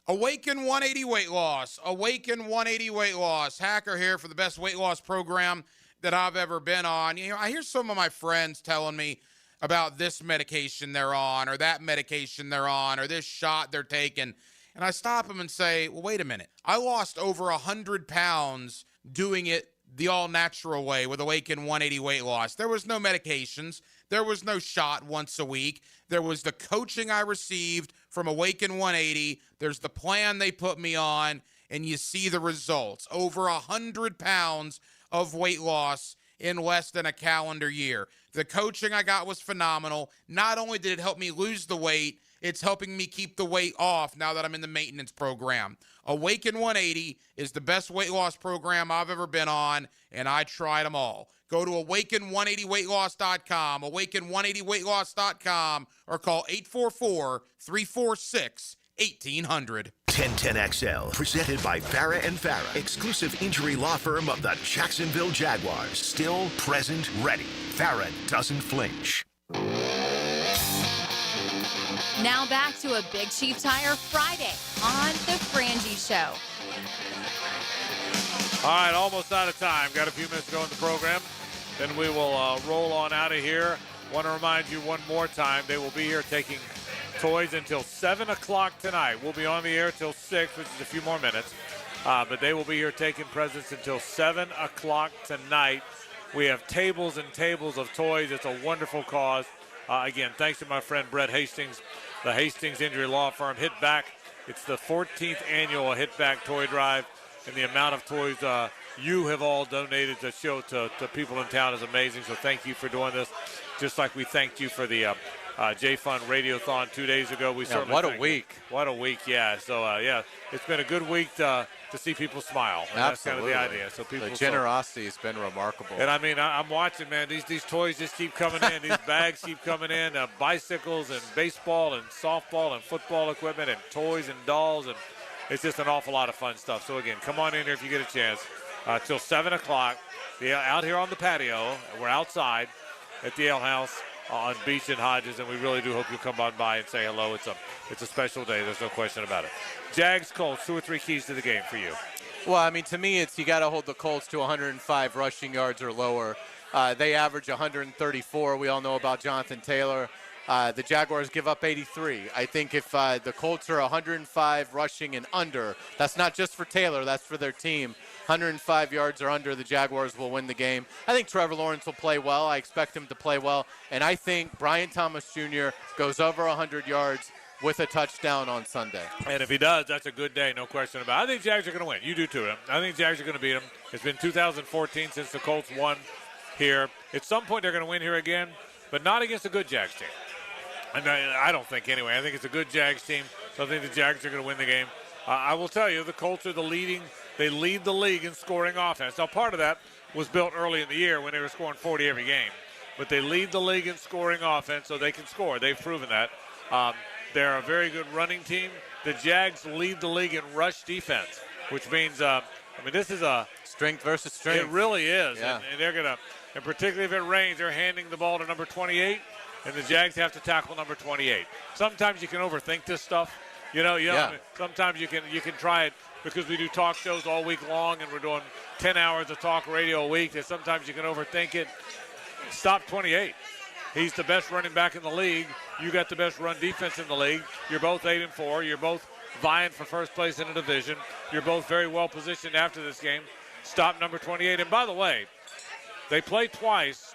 Awaken 180 Weight Loss. Awaken 180 Weight Loss. Hacker here for the best weight loss program that I've ever been on. You know, I hear some of my friends telling me about this medication they're on, or that medication they're on, or this shot they're taking. And I stop them and say, well, wait a minute. I lost over 100 pounds doing it the all-natural way with Awaken 180 Weight Loss. There was no medications. There was no shot once a week. There was the coaching I received from Awaken 180. There's the plan they put me on, and you see the results. Over 100 pounds of weight loss in less than a calendar year. The coaching I got was phenomenal. Not only did it help me lose the weight, it's helping me keep the weight off now that I'm in the maintenance program. Awaken 180 is the best weight loss program I've ever been on, and I tried them all. Go to awaken180weightloss.com, awaken180weightloss.com, or call 844-346-1800. 1010XL, presented by Farah and Farah, exclusive injury law firm of the Jacksonville Jaguars. Still, present, ready. Farah doesn't flinch. Now back to a Big Chief Tire Friday on the Frangie Show. All right, almost out of time. Got a few minutes to go in the program. Then we will roll on out of here. Want to remind you one more time, they will be here taking toys until 7 o'clock tonight. We'll be on the air till 6, which is a few more minutes. But they will be here taking presents until 7 o'clock tonight. We have tables and tables of toys. It's a wonderful cause. Again, thanks to my friend Brett Hastings, the Hastings Injury Law Firm. Hit Back. It's the 14th annual Hit Back Toy Drive, and the amount of toys you have all donated to show to people in town is amazing. So thank you for doing this. Just like we thanked you for the J-Fun Radiothon 2 days ago. We certainly what a week. What a week, yeah. So, yeah, it's been a good week to see people smile. And Absolutely. That's kind of the idea. So people, the generosity has been remarkable. And, I mean, I'm watching, man. These toys just keep coming in. These bags keep coming in. Bicycles and baseball and softball and football equipment and toys and dolls. And it's just an awful lot of fun stuff. So, again, come on in here if you get a chance. Till 7 o'clock. Out here on the patio. We're outside at the Ale House on Beach and Hodges, and we really do hope you'll come on by and say hello. It's a special day. There's no question about it. Jags, Colts, 2 or 3 keys to the game for you. Well, I mean, to me, you got to hold the Colts to 105 rushing yards or lower. They average 134. We all know about Jonathan Taylor. The Jaguars give up 83. I think if the Colts are 105 rushing and under, that's not just for Taylor, that's for their team. 105 yards or under, the Jaguars will win the game. I think Trevor Lawrence will play well. I expect him to play well. And I think Brian Thomas Jr. goes over 100 yards with a touchdown on Sunday. And if he does, that's a good day, no question about it. I think Jags are going to win. You do too. I think Jags are going to beat them. It's been 2014 since the Colts won here. At some point they're going to win here again, but not against a good Jags team. And I don't think anyway. I think it's a good Jags team, so I think the Jags are going to win the game. I will tell you, the Colts are they lead the league in scoring offense. Now, part of that was built early in the year when they were scoring 40 every game. But they lead the league in scoring offense, so they can score. They've proven that. They're a very good running team. The Jags lead the league in rush defense, which means, this is a strength versus strength. It really is. Yeah. And they're going to, and particularly if it rains, they're handing the ball to number 28, and the Jags have to tackle number 28. Sometimes you can overthink this stuff. Yeah. Sometimes you can try it because we do talk shows all week long and we're doing 10 hours of talk radio a week. That sometimes you can overthink it. Stop 28. He's the best running back in the league. You got the best run defense in the league. You're both 8-4. You're both vying for first place in a division. You're both very well positioned after this game. Stop number 28. And by the way, they play twice.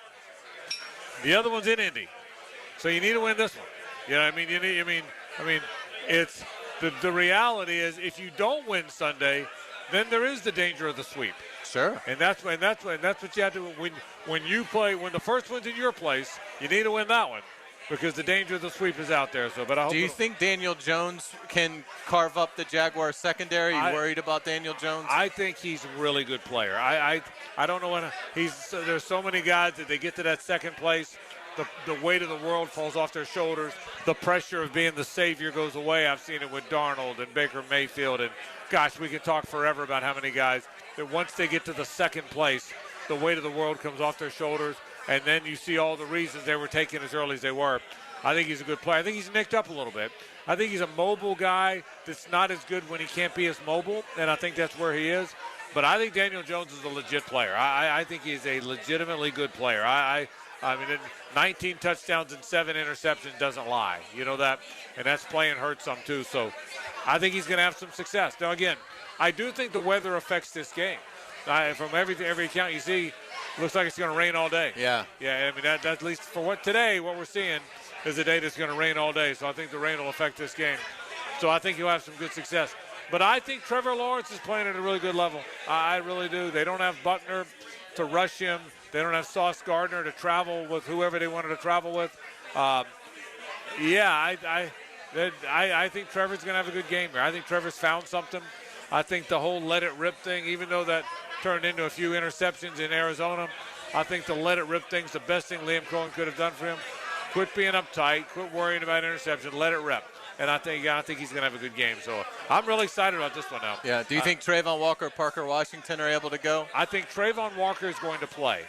The other one's in Indy. So you need to win this one. You know what I mean? It's the reality is if you don't win Sunday, then there is the danger of the sweep. Sure. And that's what you have to when the first one's in your place, you need to win that one because the danger of the sweep is out there. So, but I hope. Do you think Daniel Jones can carve up the Jaguars secondary? Are you worried about Daniel Jones? I think he's a really good player. I don't know when there's so many guys that they get to that second place. The weight of the world falls off their shoulders. The pressure of being the savior goes away. I've seen it with Darnold and Baker Mayfield. And, gosh, we could talk forever about how many guys that once they get to the second place, the weight of the world comes off their shoulders. and then you see all the reasons they were taken as early as they were. I think he's a good player. I think he's nicked up a little bit. I think he's a mobile guy that's not as good when he can't be as mobile, and I think that's where he is. But I think Daniel Jones is a legit player. I think he's a legitimately good player. I mean, 19 touchdowns and 7 interceptions doesn't lie. You know that? And that's playing hurt some too. So I think he's going to have some success. Now, again, I do think the weather affects this game. From every account you see, looks like it's going to rain all day. Yeah. Yeah, I mean, that at least for what we're seeing is a day that's going to rain all day. So I think the rain will affect this game. So I think he'll have some good success. But I think Trevor Lawrence is playing at a really good level. I really do. They don't have Buckner to rush him. They don't have Sauce Gardner to travel with whoever they wanted to travel with. I think Trevor's going to have a good game here. I think Trevor's found something. I think the whole let it rip thing, even though that turned into a few interceptions in Arizona, I think the let it rip thing's the best thing Liam Cohen could have done for him. Quit being uptight. Quit worrying about interception. Let it rip. And I think he's going to have a good game. So I'm really excited about this one now. Yeah. Do you think Trayvon Walker, Parker Washington are able to go? I think Trayvon Walker is going to play.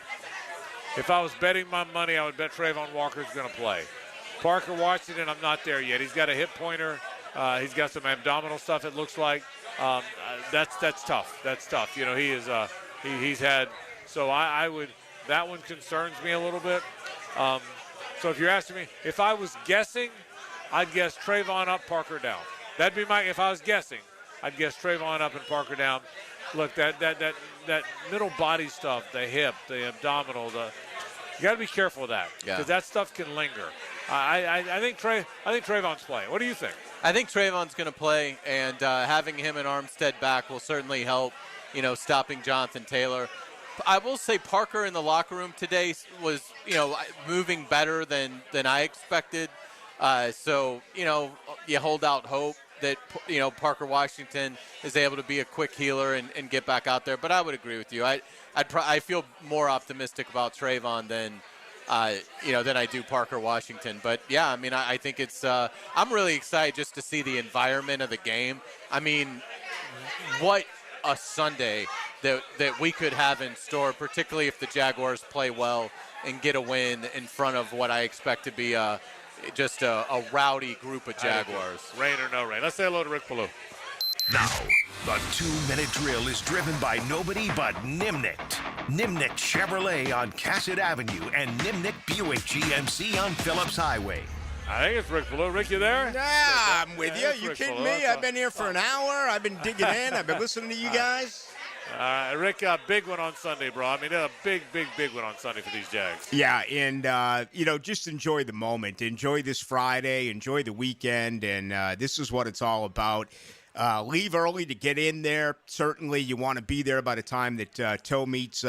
If I was betting my money, I would bet Trayvon Walker is going to play. Parker Washington, I'm not there yet. He's got a hip pointer. He's got some abdominal stuff, it looks like. That's tough. That's tough. You know, he is. He's had. So I would. That one concerns me a little bit. So if you're asking me, if I was guessing, I'd guess Trayvon up, Parker down. That'd be if I was guessing, I'd guess Trayvon up and Parker down. Look, that middle body stuff, the hip, the abdominal, you got to be careful of that because that stuff can linger. I think Trayvon's playing. What do you think? I think Trayvon's going to play, and having him and Armstead back will certainly help. You know, stopping Jonathan Taylor. I will say Parker in the locker room today was, moving better than I expected. So, you hold out hope that, Parker Washington is able to be a quick healer and get back out there. But I would agree with you. I feel more optimistic about Trayvon than I do Parker Washington. But, yeah, I mean, I think it's I'm really excited just to see the environment of the game. I mean, what a Sunday that we could have in store, particularly if the Jaguars play well and get a win in front of what I expect to be just a rowdy group of Jaguars. Rain or no rain. Let's say hello to Rick Ballou. Now, the 2-minute drill is driven by nobody but Nimnicht. Nimnicht Chevrolet on Cassett Avenue and Nimnicht Buick GMC on Phillips Highway. I think it's Rick Ballou. Rick, you there? Yeah, I'm with you. You Rick kidding Ballou. me? I've been here for an hour. I've been digging in. I've been listening to you guys. Rick, a big one on Sunday, bro. I mean, a big one on Sunday for these Jags. Yeah, and, just enjoy the moment. Enjoy this Friday. Enjoy the weekend. And this is what it's all about. Leave early to get in there. Certainly you want to be there by the time that toe meets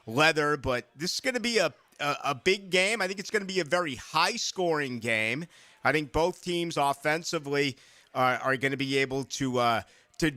leather. But this is going to be a big game. I think it's going to be a very high-scoring game. I think both teams offensively are going to be able to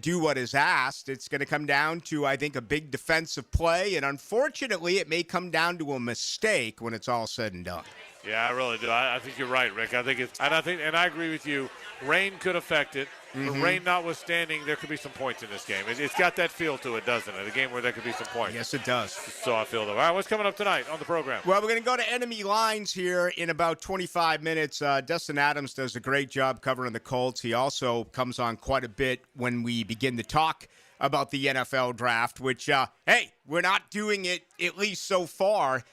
do what is asked. It's going to come down to, I think, a big defensive play, and unfortunately, it may come down to a mistake when it's all said and done. Yeah, I really do. I think you're right, Rick. I think and I agree with you. Rain could affect it. But rain notwithstanding, there could be some points in this game. It's got that feel to it, doesn't it? A game where there could be some points. Yes, it does. So I feel that. All right, what's coming up tonight on the program? Well, we're going to go to enemy lines here in about 25 minutes. Dustin Adams does a great job covering the Colts. He also comes on quite a bit when we begin to talk about the NFL draft, which, we're not doing it at least so far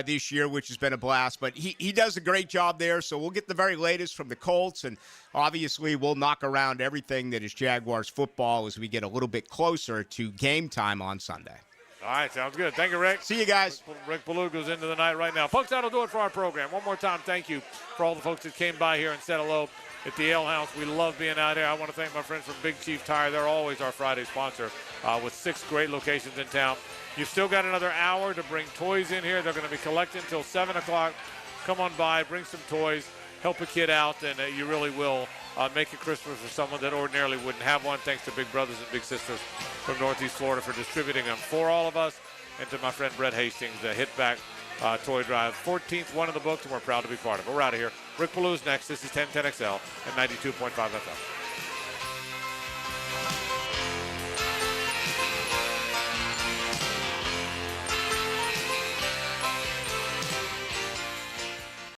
this year, which has been a blast. But he does a great job there, so we'll get the very latest from the Colts, and obviously we'll knock around everything that is Jaguars football as we get a little bit closer to game time on Sunday. All right, sounds good. Thank you, Rick. See you guys. Rick Ballou goes into the night right now. Folks, that'll do it for our program. One more time, thank you for all the folks that came by here and said hello at the Ale House. We love being out here. I want to thank my friends from Big Chief Tire. They're always our Friday sponsor with 6 great locations in town. You've still got another hour to bring toys in here. They're going to be collecting until 7 o'clock. Come on by, bring some toys, help a kid out, and you really will make a Christmas for someone that ordinarily wouldn't have one. Thanks to Big Brothers and Big Sisters from Northeast Florida for distributing them for all of us, and to my friend Brett Hastings, the Hit Back Toy Drive. 14th one in the book, and we're proud to be part of it. We're out of here. Rick Ballou's next. This is 1010XL and 92.5 FM.